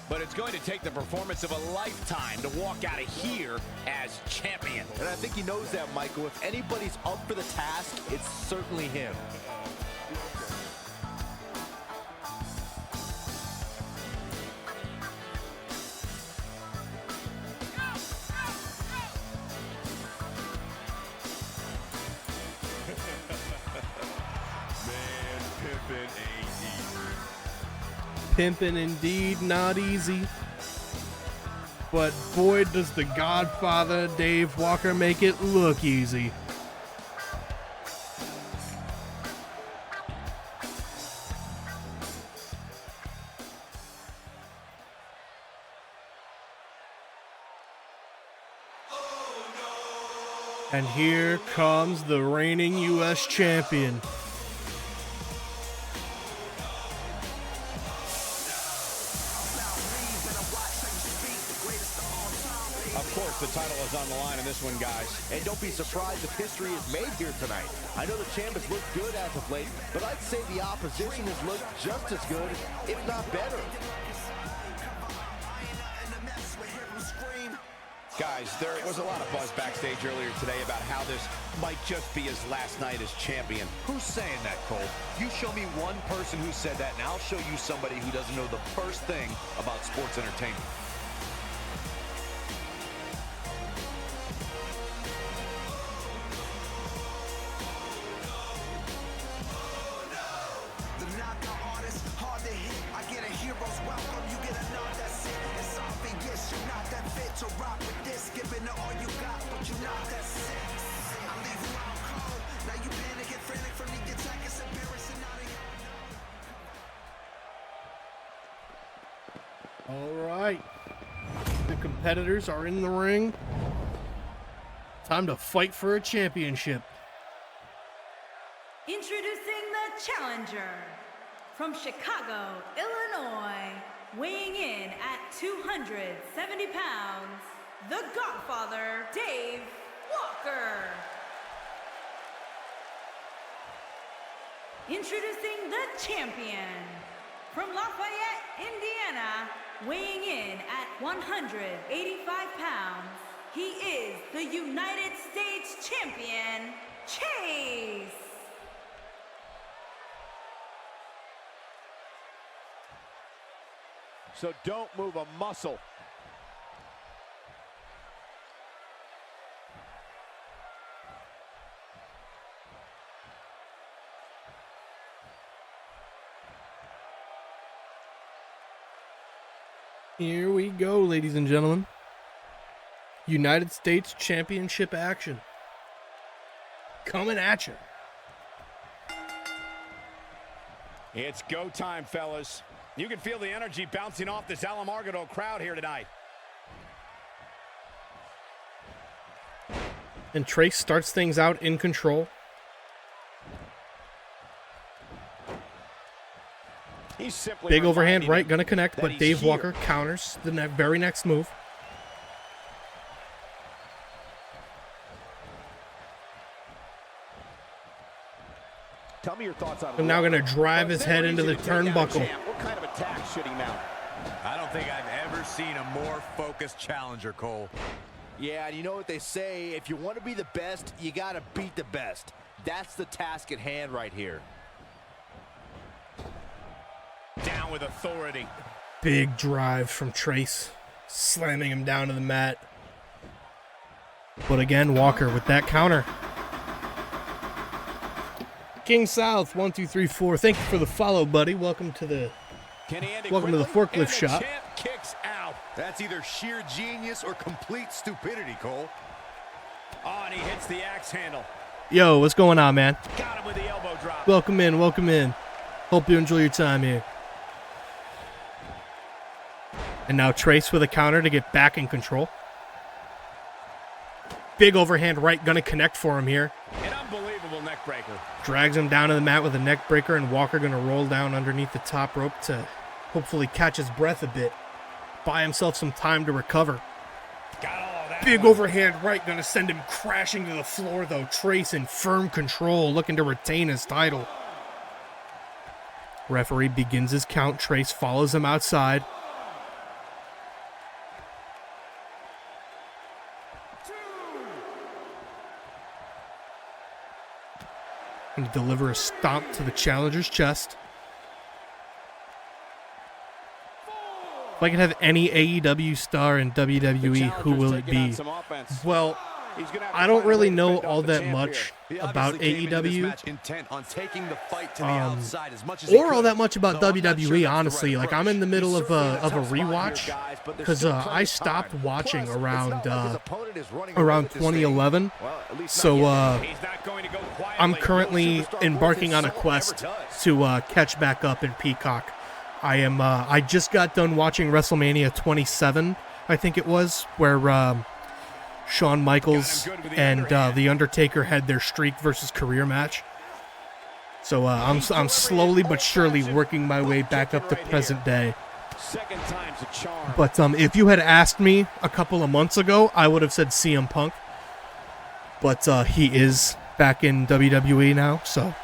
But it's going to take the performance of a lifetime to walk out of here as champion. And I think he knows that, Michael. If anybody's up for the task, it's certainly him. man, pimpin' ain't easy. Pimpin' indeed not easy. But boy, does the Godfather Dave Walker make it look easy. And here comes the reigning U.S. champion. Of course, the title is on the line in this one, guys. And don't be surprised if history is made here tonight. I know the champ has looked good as of late, but I'd say the opposition has looked just as good, if not better. Guys, there was a lot of buzz backstage earlier today about how this might just be his last night as champion. Who's saying that, Cole? You show me one person who said that, and I'll show you somebody who doesn't know the first thing about sports entertainment. All right. The competitors are in the ring. Time to fight for a championship. Introducing the challenger from Chicago, Illinois, weighing in at 270 pounds, the Godfather, Dave Walker. Introducing the champion from Lafayette, Indiana, weighing in at 185 pounds, he is the United States champion, Chase. So don't move a muscle. Here we go, ladies and gentlemen. United States Championship action. Coming at you. It's go time, fellas. You can feel the energy bouncing off this Alamargado crowd here tonight. And Trace starts things out in control. He's simply Big overhand reminding right, him gonna connect, that but he's Dave here. Walker counters the very next move. Tell me your thoughts on I'm now gonna drive his head into the turnbuckle. What kind of attack should he mount? I don't think I've ever seen a more focused challenger, Cole. Yeah, and you know what they say, if you want to be the best, you got to beat the best. That's the task at hand right here. Down with authority. Big drive from Trace, slamming him down to the mat. But again, Walker with that counter. King South 1 2 3 4. Thank you for the follow, buddy. Welcome to the forklift shop. Champ kicks out. That's either sheer genius or complete stupidity, Cole. Oh, and he hits the axe handle. Yo, what's going on, man? Got him with the elbow drop. Welcome in, welcome in. Hope you enjoy your time here. And now Trace with a counter to get back in control. Big overhand right, gonna connect for him here. An unbelievable neck breaker. Drags him down to the mat with a neck breaker, and Walker gonna roll down underneath the top rope to hopefully catch his breath a bit. Buy himself some time to recover. Got all that. Big overhand right, gonna send him crashing to the floor though. Trace in firm control, looking to retain his title. Referee begins his count. Trace follows him outside. And deliver a stomp to the challenger's chest. If I could have any AEW star in WWE, who will it be? Well, I don't really know all that much about AEW, Intent on taking the fight to the Um, outside as much as he or all could. that much about Though I'm not sure WWE, that's the honestly. right Like, I'm in the middle of a Tough spot here, rewatch, guys, but there's because still I plenty of stopped time. watching Plus, it's around not like his opponent is running away around with this thing. 2011. Well, at least not So yet. He's not going to go quietly. I'm currently Superstar embarking Wars on a is so quest never does. to catch back up in Peacock. I just got done watching WrestleMania 27, I think it was, where Shawn Michaels and The Undertaker had their streak versus career match. So I'm slowly but surely working my way back up to present day. Second time's a charm. But if you had asked me a couple of months ago, I would have said CM Punk. But he is back in WWE now, so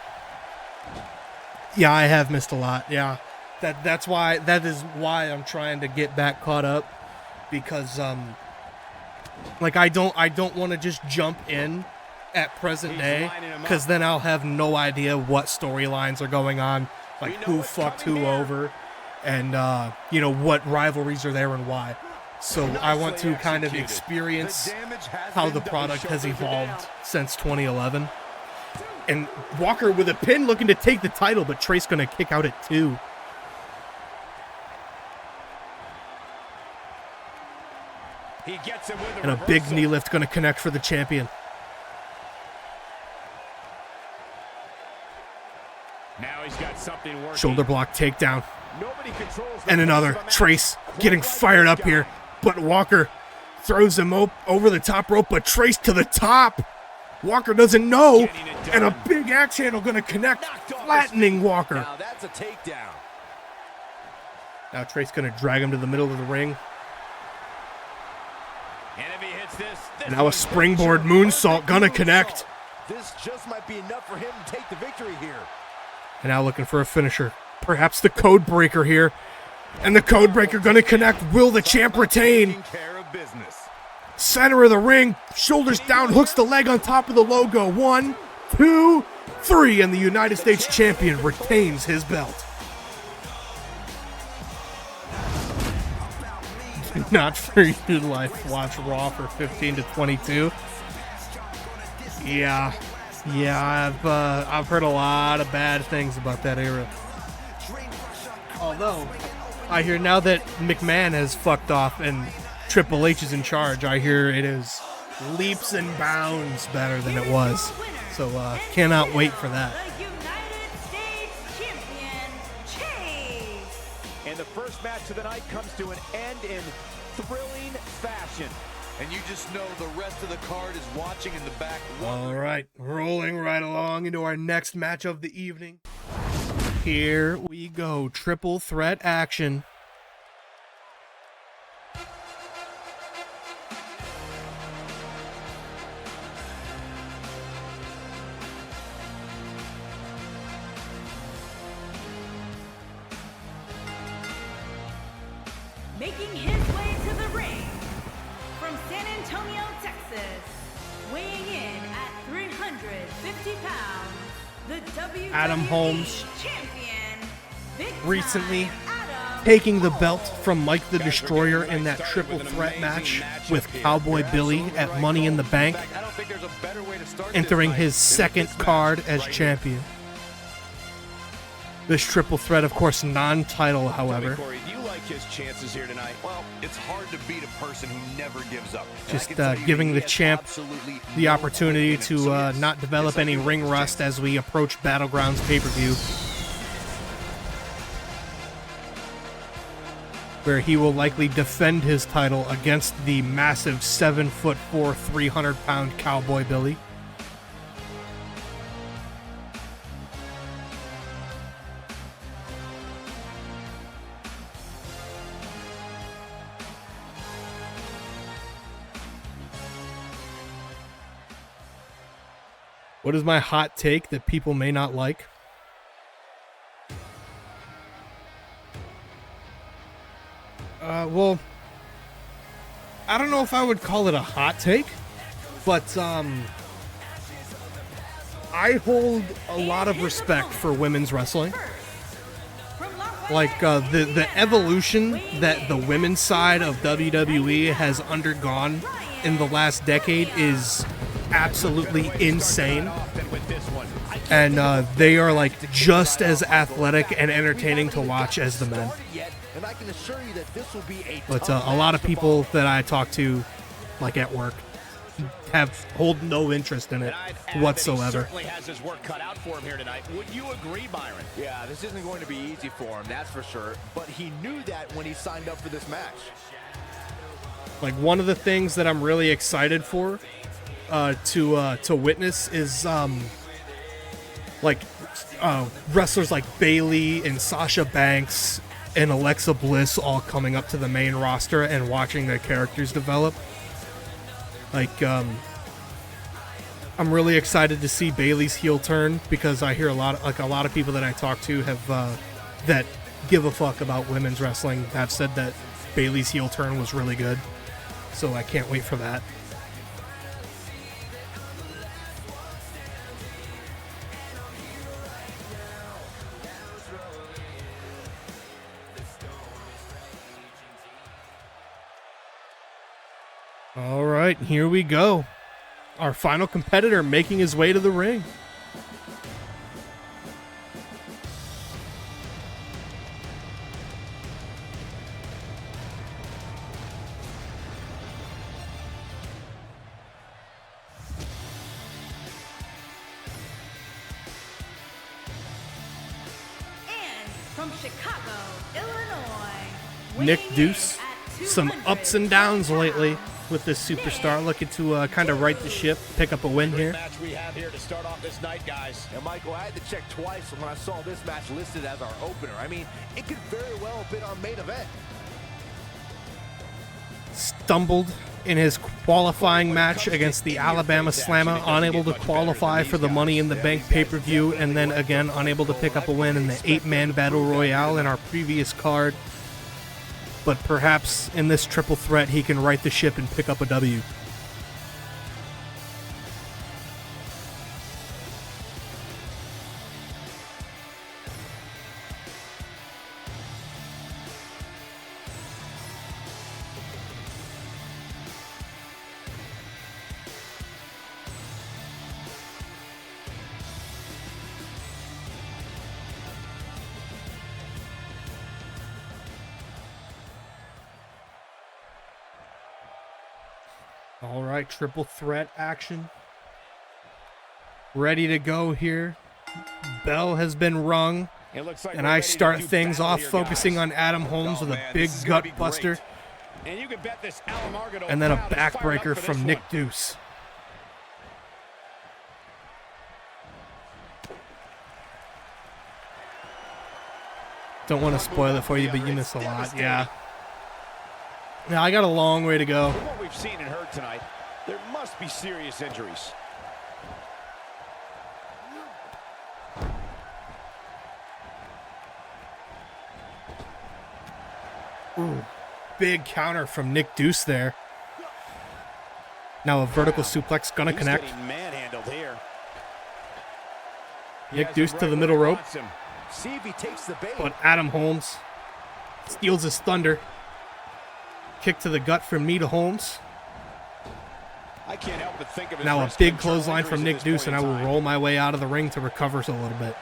yeah, I have missed a lot. Yeah, that is why I'm trying to get back caught up, because like I don't want to just jump in at present day, because then I'll have no idea what storylines are going on, like who fucked who over, and what rivalries are there and why. So I want to kind of experience how the product has evolved since 2011. And Walker with a pin, looking to take the title, but Trace going to kick out at 2. He gets him with And a big knee lift going to connect for the champion. Now he's got something working. Shoulder block takedown. Nobody controls the And another. pace of a match Trace getting quite like fired this up guy. here. But Walker throws him over the top rope, but Trace to the top. Walker doesn't know. Getting it And a done. big axe handle going to connect, Knocked off his flattening Walker. Now that's a takedown. Now Trace going to drag him to the middle of the ring. And if he hits this Now a one's springboard moonsault going to connect. This just might be enough for him to take the victory here. And now looking for a finisher. Perhaps the code breaker here. And the code breaker going to connect. Will the champ retain? Taking care of business. Center of the ring. Shoulders down. Hooks the leg on top of the logo. 1, 2, 3. And the United States champion retains his belt. Not for your life. Watch Raw for 15 to 22. Yeah, I've heard a lot of bad things about that era. Although I hear now that McMahon has fucked off and Triple H is in charge, I hear it is leaps and bounds better than it was. So cannot wait for that. The United States Champion, Chase. And the first match of the night comes to an end in thrilling fashion. And you just know the rest of the card is watching in the back. All right, rolling right along into our next match of the evening. Here we go, triple threat action. Making his way to the ring from San Antonio, Texas, weighing in at 350 pounds, the WWE Adam Holmes champion, Big recently Time Adam taking the Cole. belt from Mike the Destroyer in that triple threat match with Cowboy Billy at Money in the Bank, I don't think there's a better way to start entering this night his second than with this card match as right champion. This triple threat, of course, non-title, however. Corey, do you like his chances here tonight? here. Well, it's hard to beat a person who never gives up. And I Just can tell you giving he the has champ absolutely the no opportunity hope in him. to So yes, not develop yes, I any do like ring his rust chances. as we approach Battlegrounds pay-per-view, where he will likely defend his title against the massive 7'4", 300-pound Cowboy Billy. What is my hot take that people may not like? Well, I don't know if I would call it a hot take, but I hold a lot of respect for women's wrestling. Like the evolution that the women's side of WWE has undergone in the last decade is absolutely insane. And they are like just as athletic and entertaining to watch as the men. And I can assure you that this will be a But tough a lot of match to people follow. that I talk to, like at work, hold no interest in it whatsoever. Certainly has his work cut out for him here tonight. Would you agree, Byron? Yeah, this isn't going to be easy for him, that's for sure. But he knew that when he signed up for this match. Like one of the things that I'm really excited for to witness is wrestlers like Bayley and Sasha Banks and Alexa Bliss all coming up to the main roster and watching their characters develop. Like I'm really excited to see Bayley's heel turn because I hear a lot of people that I talk to have that give a fuck about women's wrestling have said that Bayley's heel turn was really good. So I can't wait for that. All right, here we go. Our final competitor making his way to the ring. And from Chicago, Illinois, Nick weighing in Deuce. at Some ups and downs 200 lately pounds, with this superstar, looking to kind of right the ship, pick up a win here. Match we have here to start off this night, guys. And Michael, I had to check twice when I saw this match listed as our opener. I mean, it could very well have been our main event. Stumbled in his qualifying match against the Alabama Slammer, unable to qualify for the Money in the Bank pay-per-view, and then again unable to pick up a win in the 8-man Battle Royale in our previous card. But perhaps in this triple threat he can right the ship and pick up a W. All right, triple threat action. Ready to go here. Bell has been rung. It looks like And we're I ready to start do things battle off here, focusing guys. on Adam Holmes with a man, big this is gonna gut be buster. great. And you can bet this Alamargado And then a crowd is fired up backbreaker for this from one. Nick Deuce. Don't want to spoil it for you, but you miss a lot. Yeah. Yeah, I got a long way to go. From what we've seen and heard tonight, there must be serious injuries. Ooh, big counter from Nick Deuce there. Now a vertical suplex gonna He's connect. getting manhandled here. He Nick has Deuce him to right the where middle he rope. wants him. See if he takes the bait. But Adam Holmes steals his thunder. Kick to the gut from me to Holmes. I can't help but think of his Now a risk big control clothesline injuries from at Nick this Deuce, point and I in will time. roll my way out of the ring to recover a little bit.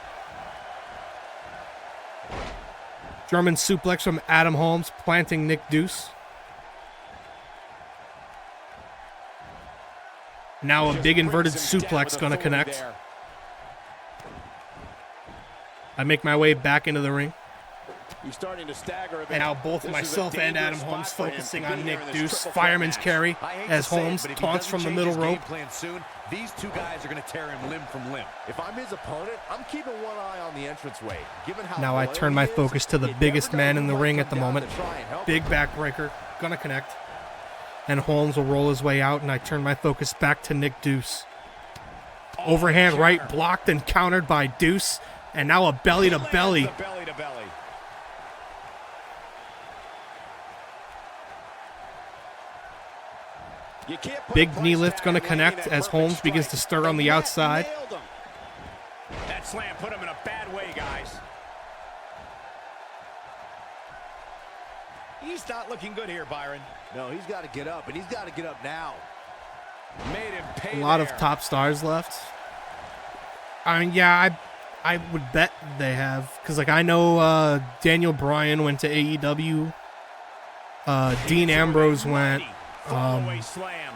German suplex from Adam Holmes, planting Nick Deuce. Now a Just big brings inverted him down suplex with gonna authority connect. there. I make my way back into the ring. He's starting to stagger a bit. And now both This is a myself and dangerous Adam Holmes spot for him focusing to be on here Nick in this Deuce. triple threat Fireman's match. carry I hate as to say it, Holmes but if he taunts doesn't from the change middle his rope. game plan soon, these two guys are going to tear him limb from limb. If I'm his opponent, I'm keeping one eye on the entranceway. Given how Now I loyal turn he my is, focus to the you biggest never know man who in the might ring come at the down moment. to try and help Big him. backbreaker, gonna connect. And Holmes will roll his way out, and I turn my focus back to Nick Deuce. Overhand right blocked and countered by Deuce, and now a belly to belly. The belly to belly. You can't put Big a price knee lift tag gonna on landing connect that as perfect Holmes begins strike. to stir on And the yet outside. nailed him. That slam put him in a bad way, guys. He's not looking good here, Byron. No, he's got to get up, and he's got to get up now. Made him A pay lot there. of top stars left. I mean, yeah, I would bet they have, because like I know Daniel Bryan went to AEW. Dean Ambrose went. Fallaway slam.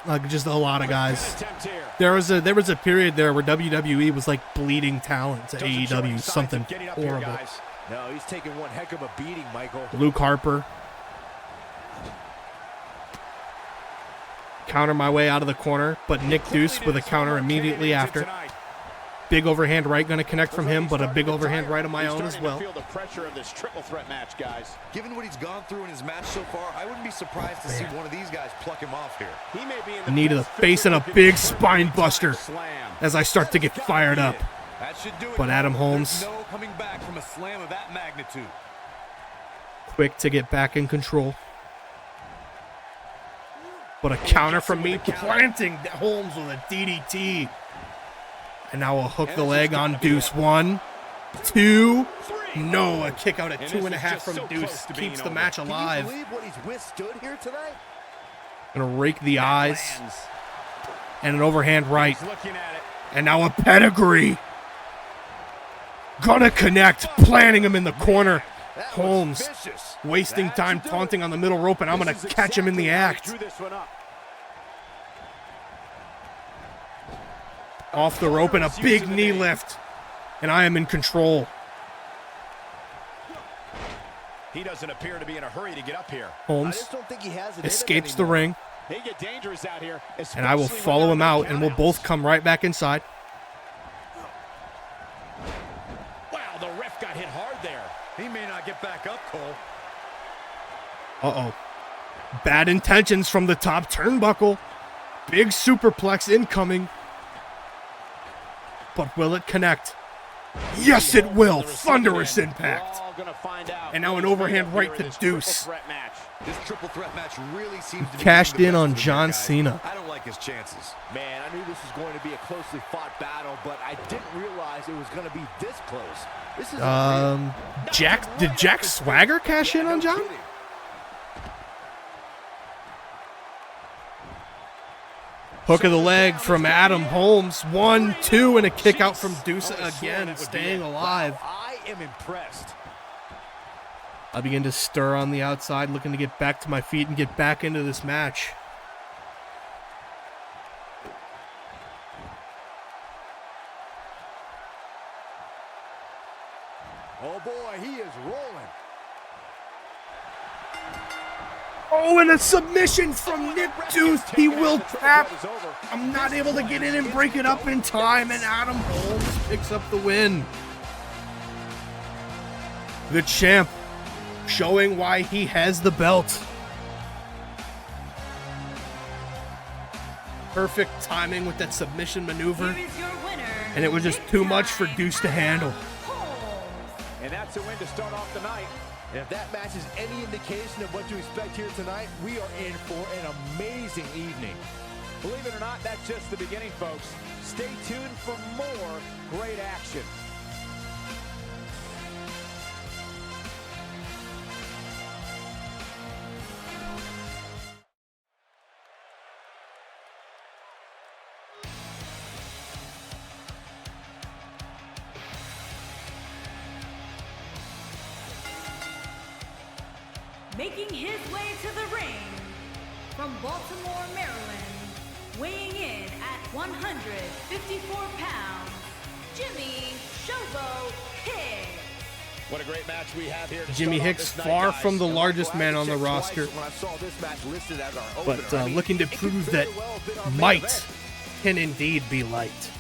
Like just a lot of Good guys. attempt here. There was a period there where WWE was like bleeding talent to Doesn't show any AEW, signs something of getting up here, horrible. guys. No, he's taking one heck of a beating, Michael. Luke Harper. Counter my way out of the corner, but Nick Deuce with a counter immediately after. Big overhand right going to connect from him, but a big overhand right of my own as well. Feel the pressure of this triple threat match, guys. Given what he's gone through in his match so far, I wouldn't be surprised to see one of these guys pluck him off here. He may be in the Knee to the best face and a physical big condition spine of all buster time. Slam. as I start to get fired up. That should do it. But Adam Holmes- There's no coming back from a slam of that magnitude. Quick to get back in control. But a counter from me, planting Holmes with a DDT. And now I'll hook the leg on Deuce. 1, 2, no, a kick out at And 2.5 this is just from so Deuce. close to being Keeps the over. match Can you alive. believe what he's withstood here tonight? Gonna rake the eyes. Lands. And an overhand right. He's looking at it. And now a pedigree. Gonna connect, planting him in the corner. That was Holmes vicious. wasting That time should do taunting it. on the middle rope, and I'm gonna This is catch him in the exactly how he act. drew this one up. Off the rope and a big knee lift. And I am in control. He doesn't appear to be in a hurry to get up here. I Holmes just don't think he has it in him escapes the anymore. ring, They get dangerous out here. and I will especially when follow they're him in out, and we'll countouts. both come right back inside. Wow, the ref got hit hard there. He may not get back up, Cole. Uh-oh. Bad intentions from the top turnbuckle. Big superplex incoming. But will it connect? Yes, it will. Thunderous impact. And now an overhand right to Deuce. This triple threat match really seems to be Cashed getting in the on best of John the guy. Cena. I don't like his chances. Man, I knew this was going to be a closely fought battle, but I didn't realize it was going to be this close. This is Did Jack Swagger cash in on John? Hook of the leg from Adam Holmes. 1, 2, and a kick out from Deuce again, staying alive. I am impressed. I begin to stir on the outside, looking to get back to my feet and get back into this match. Oh boy, he is rolling. Oh, and a submission from Nick Deuce. He will tap. I'm not able to get in and break it up in time, and Adam Holmes picks up the win. The champ showing why he has the belt. Perfect timing with that submission maneuver. Here is your winner, And it was just too much for Deuce to handle. And that's a win to start off the night. And if that match is any indication of what to expect here tonight, we are in for an amazing evening. Believe it or not, that's just the beginning, folks. Stay tuned for more great action. Making his way to the ring from Baltimore, Maryland, weighing in at 154 pounds, Jimmy Showboat Hicks. What a great match we have here. Jimmy Hicks, far from the largest man on the roster, but looking to prove that might can indeed be light.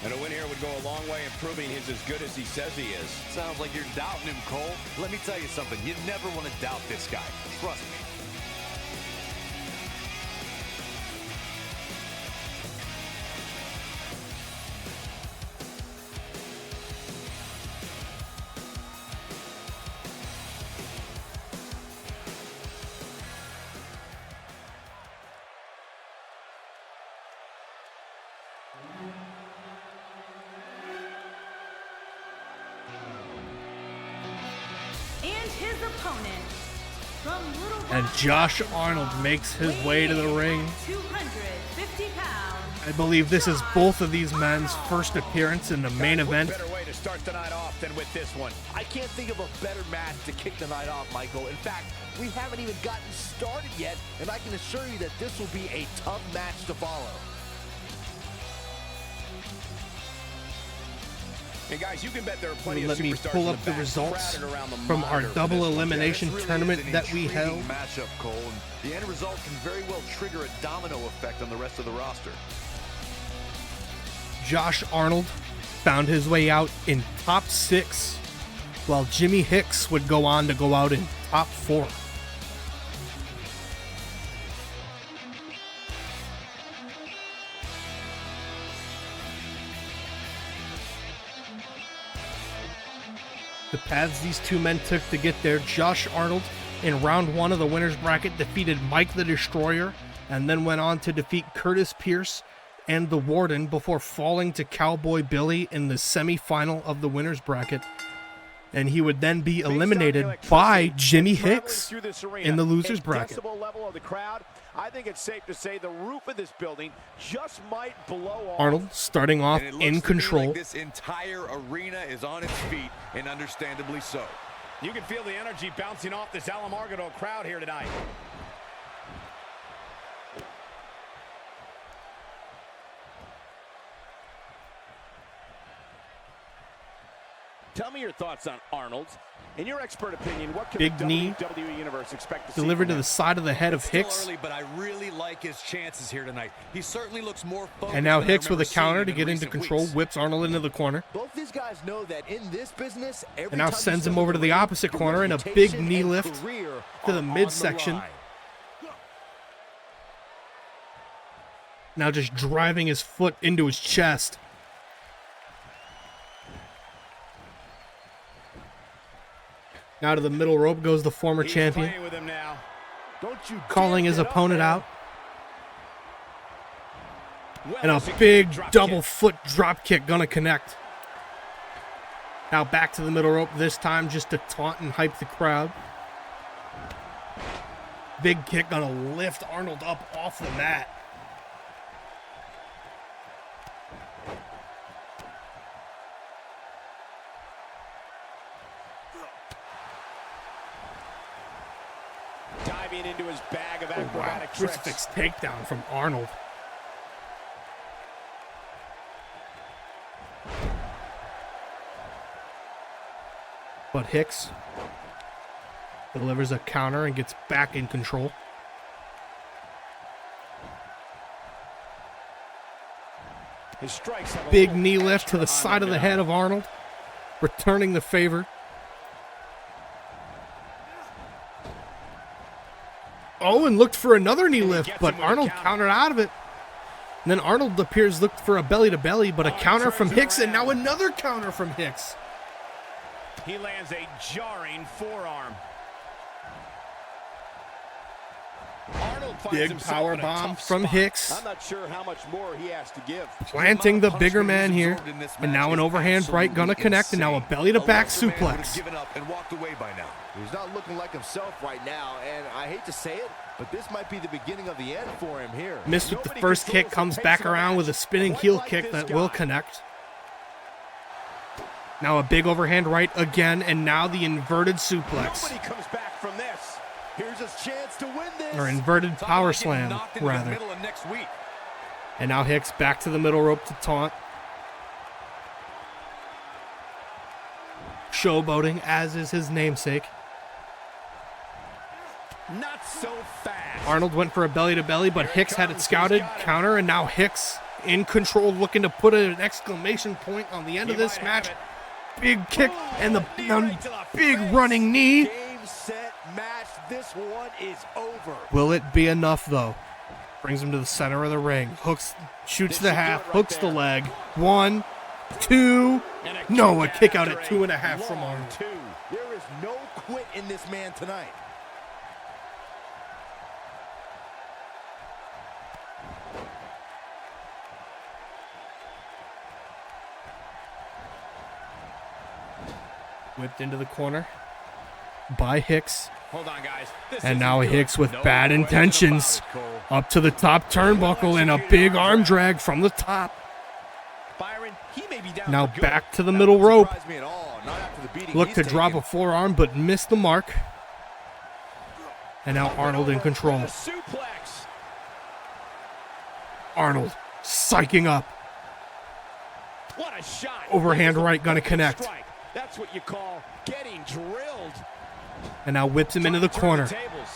And a win here would go a long way in proving he's as good as he says he is. Sounds like you're doubting him, Cole. Let me tell you something. You never want to doubt this guy. Trust me. And his opponent from Little Rock, And Josh Arnold makes his way to the ring. 250 pounds. I believe this is both of these men's first appearance in the main event. Better way to start the night off than with this one. I can't think of a better match to kick the night off, Michael. In fact, we haven't even gotten started yet, and I can assure you that this will be a tough match to follow. And guys, you can bet there are plenty of Let me superstars pull in up the back results crowded around the from our monitor for double this one. elimination This really tournament is an that we intriguing held. matchup, Cole, and the end result can very well trigger a domino effect on the rest of the roster. Josh Arnold found his way out in top 6, while Jimmy Hicks would go on to go out in top 4. The paths these two men took to get there: Josh Arnold in round 1 of the winner's bracket defeated Mike the Destroyer, and then went on to defeat Curtis Pierce and the Warden before falling to Cowboy Billy in the semifinal of the winner's bracket. And he would then be eliminated by Jimmy Hicks in the loser's bracket. Level of the crowd, I think it's safe to say the roof of this building just might blow off. Arnold starting off And it looks in to me control. like this entire arena is on its feet, and understandably so. You can feel the energy bouncing off this Alamogordo crowd here tonight. Tell me your thoughts on Arnold. In your expert opinion, what can Big the knee WWE Universe expect to see delivered from to him? the side of the head of Still Hicks. early, but I really like his chances here tonight. He certainly looks more focused. And now than I Hicks with a remember seeing counter him to in get into recent control, weeks. whips Arnold into the corner, Both these guys know that in this business, every and now time you sends him step over to in the ring, opposite your corner and a reputation big knee and lift career to the are on midsection. line. Now just driving his foot into his chest. Now to the middle rope goes the former He's champion, playing with him now. Don't you calling dare his get up opponent there. out. Well And a executed big drop double kick. foot drop kick gonna connect. Now back to the middle rope, this time just to taunt and hype the crowd. Big kick gonna lift Arnold up off the mat. Diving into his bag of Oh, wow. acrobatic tricks. Crucifix takedown from Arnold. but Hicks delivers a counter and gets back in control. His strikes have a Big little knee lift to the extra side of on the them head now. of Arnold, returning the favor. Oh, and looked for another knee lift, but Arnold countered out of it. And then Arnold appears looked for a belly-to-belly, but a counter from Hicks, and now another counter from Hicks. He lands a jarring forearm. Arnold finds Big himself power in a bomb tough from spot. Hicks. I'm not sure how much more he has to give. Planting the bigger man here. And now an overhand right gonna connect, and now a belly-to-back suplex. Given up and walked away by now. He's not looking like himself right now, and I hate to say it, but this might be the beginning of the end for him here. Missed with the Nobody first controls kick, the comes pace back of a around match with a spinning quite heel like kick this that will guy. connect. Now a big overhand right again, and now the inverted suplex. Nobody comes back from this. Here's his chance to win this. Or inverted power It's getting slam, knocked into the rather. middle of next week. And now Hicks back to the middle rope to taunt. Showboating, as is his namesake. Not so fast. Arnold went for a belly-to-belly, but Hicks had it scouted. Counter, and now Hicks in control, looking to put an exclamation point on the end of this match. Big kick, and the big running knee. Game, set, match. This one is over. Will it be enough, though? Brings him to the center of the ring. Hooks, shoots the half, hooks the leg. 1, 2. No, a kick out at 2.5 from Arnold. There is no quit in this man tonight. Whipped into the corner by Hicks. Hold on, guys. This And isn't now good. Hicks with No bad question intentions. about it, Cole. Up to the top turnbuckle and a big arm drag from the top. Byron, he may be down Now for good. back to the middle rope. Surprised me at all. Not after the beating Looked to he's drop a taken. forearm, but missed the mark. And now Arnold in control. The suplex. Arnold psyching up. What a shot. Overhand That was a right gonna perfect connect. strike. That's what you call getting drilled. And now whips him into the Turn corner. tables.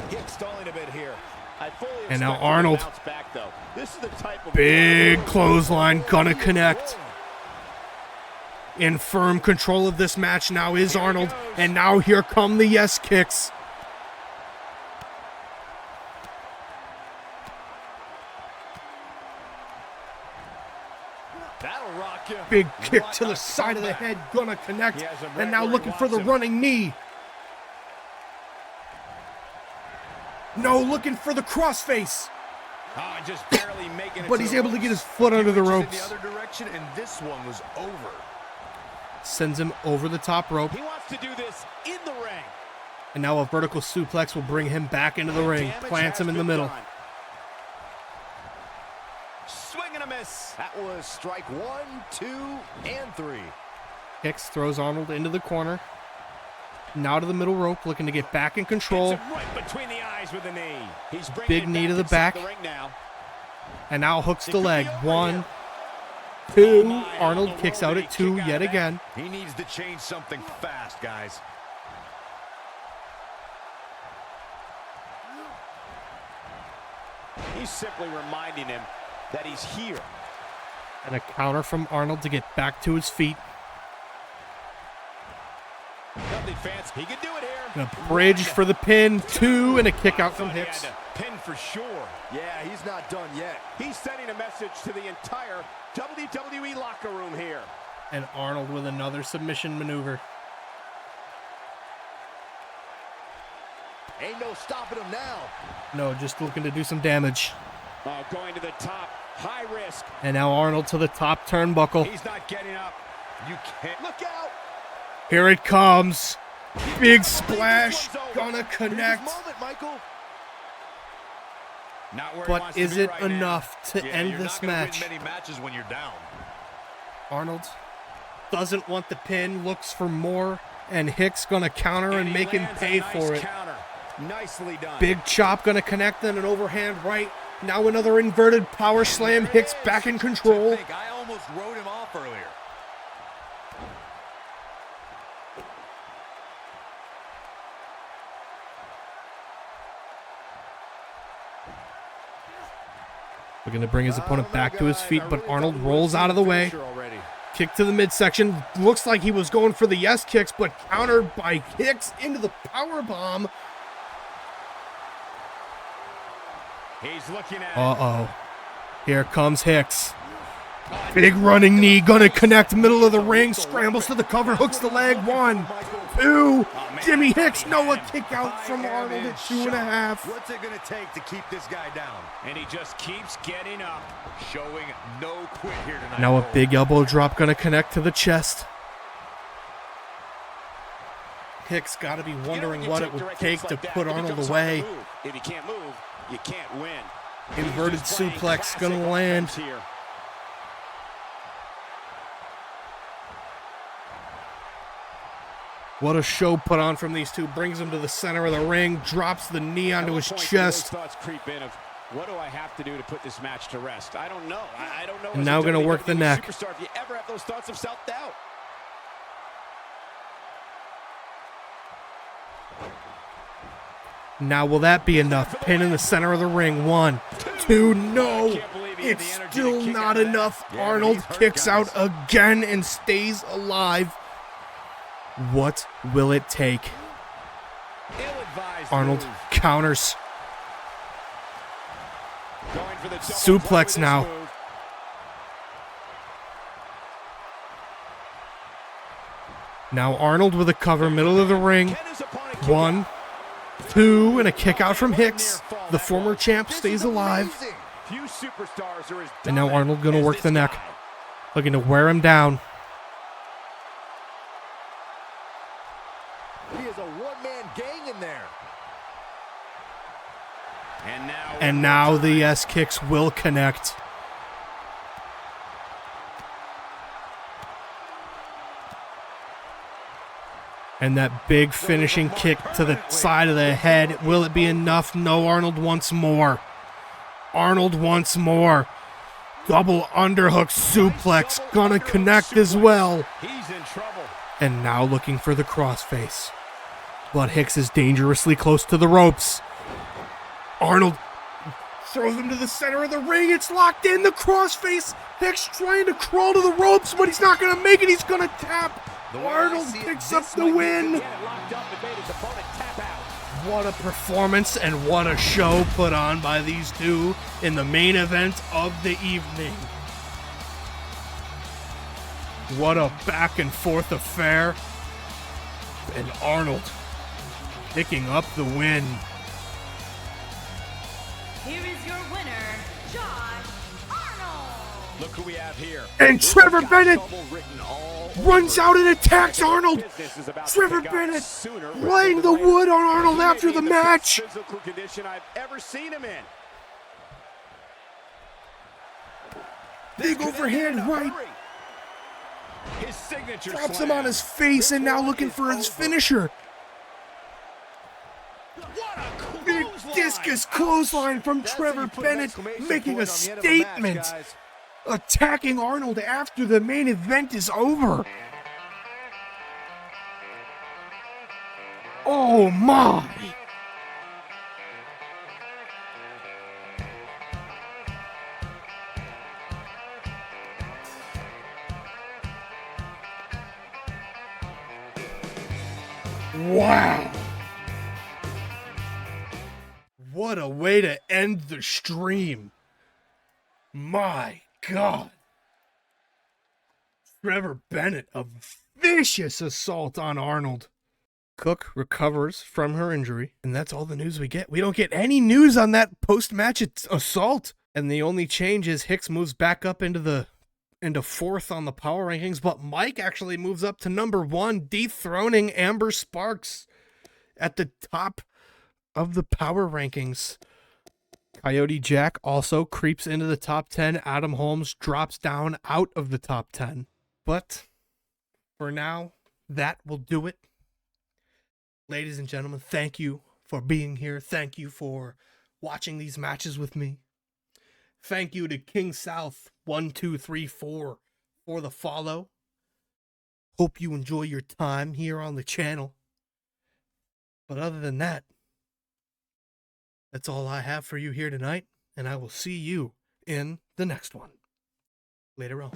Hicks stalling a bit here. I fully And now expect him to Arnold. bounce back, though. This is the type of Big clothesline gonna connect. In firm control of this match now is Arnold. And now here come the yes kicks. That'll rock you. Big kick What to the a side of the comeback. head, gonna connect. He has him And right now where he looking for wants the him. running knee. No, looking for the crossface. Oh, just barely making it But to he's the able to ropes. get his foot under the In ropes. the other direction, and this one was over. Sends him over the top rope. He wants to do this in the ring. And now a vertical suplex will bring him back into the ring. Damage Plants has him in the been middle. done. Swing and a miss. That was strike 1, 2, and 3. Hicks throws Arnold into the corner. Now to the middle rope, looking to get back in control. Hits him right between the eyes with a knee. He's bringing Big it knee to the inside back. The ring now. And now hooks It the could be leg. over 1, here. 2. Oh my, Arnold how in the kicks world out did at he 2 kick out yet of that? again. He needs to change something fast, guys. He's simply reminding him that he's here. And a counter from Arnold to get back to his feet. Nothing fancy. He can do it here. And a bridge for the pin. 2 and a kick out from Thought he had Hicks. to pin for sure. Yeah, he's not done yet. He's sending a message to the entire WWE locker room here. And Arnold with another submission maneuver. Ain't no stopping him now. No, just looking to do some damage. Going to the top. High risk. And now Arnold to the top turnbuckle. He's not getting up. You can't. Look out. Here it comes. Big splash. Gonna Here's connect. his moment, Michael. Not where he But wants to is be it right now. enough to Yeah, end you're this not gonna match? win many matches when you're down. Arnold doesn't want the pin, looks for more, and Hicks gonna counter and he make him lands a pay nice for it. Counter. Nicely done. Big chop gonna connect, then an overhand right. Now another inverted power slam. Hicks back in To control. think, I almost wrote him off earlier. Looking to bring his opponent back to his feet, but Arnold rolls out of the way. Kick to the midsection. Looks like he was going for the yes kicks, but countered by Hicks into the power bomb. He's looking at Uh-oh. Here comes Hicks. Big running knee, gonna connect, middle of the ring, scrambles to the cover, hooks the leg, 1, 2, Jimmy Hicks, Noah kick out from Arnold at 2.5. What's it going to take to keep this guy down? and he just keeps getting up, showing no quit here tonight. Now a big elbow drop gonna connect to the chest. Hicks gotta be wondering what it would take to put Arnold away. If you can't move, you can't win. Inverted suplex gonna land. Here. What a show put on from these two. Brings him to the center of the ring, drops the knee onto his chest. Thoughts creep in of what do I have to do to put this match to rest? I don't know. I don't know. And now gonna work the neck. Superstar, if you ever have those thoughts of self-doubt. Now will that be enough? Pin in the center of the ring. 1, 2, no. It's still not enough. Arnold kicks out again and stays alive. What will it take? Arnold counters. Suplex now. Now Arnold with a cover, middle of the ring. 1, 2, and a kick out from Hicks. The former champ stays alive. And now Arnold gonna work the neck. Looking to wear him down. He is a one-man gang in there. And now the yes kicks will connect. And that big finishing kick to the side of the head. Will it be enough? No, Arnold once more. Arnold once more. Double underhook suplex. Gonna connect as well. He's in trouble. And now looking for the crossface. But Hicks is dangerously close to the ropes. Arnold throws him to the center of the ring. It's locked in. The crossface. Hicks trying to crawl to the ropes, but he's not going to make it. He's going to tap. Arnold picks up the win. What a performance and what a show put on by these two in the main event of the evening. What a back and forth affair. And Arnold picking up the win. Here is your winner, Josh Arnold. Look who we have here. And Trevor Bennett runs out and attacks Arnold. Trevor Bennett laying the wood on Arnold after the match. Physical condition I've ever seen him in. Big overhand right. His signature Drops him on his face and now looking for his finisher. Big discus clothesline from Trevor Bennett, making a statement. Attacking Arnold after the main event is over. Oh my! Wow! What a way to end the stream. My God. Trevor Bennett, a vicious assault on Arnold. Cook recovers from her injury, and that's all the news we get. We don't get any news on that post-match assault. And the only change is Hicks moves back up into fourth on the power rankings, but Mike actually moves up to number 1, dethroning Amber Sparks at the top of the power rankings. Coyote Jack also creeps into the top 10. Adam Holmes drops down out of the top 10. But for now, that will do it. Ladies and gentlemen, thank you for being here. Thank you for watching these matches with me. Thank you to King South 1234 for the follow. Hope you enjoy your time here on the channel. But other than that, that's all I have for you here tonight, and I will see you in the next one. Later on.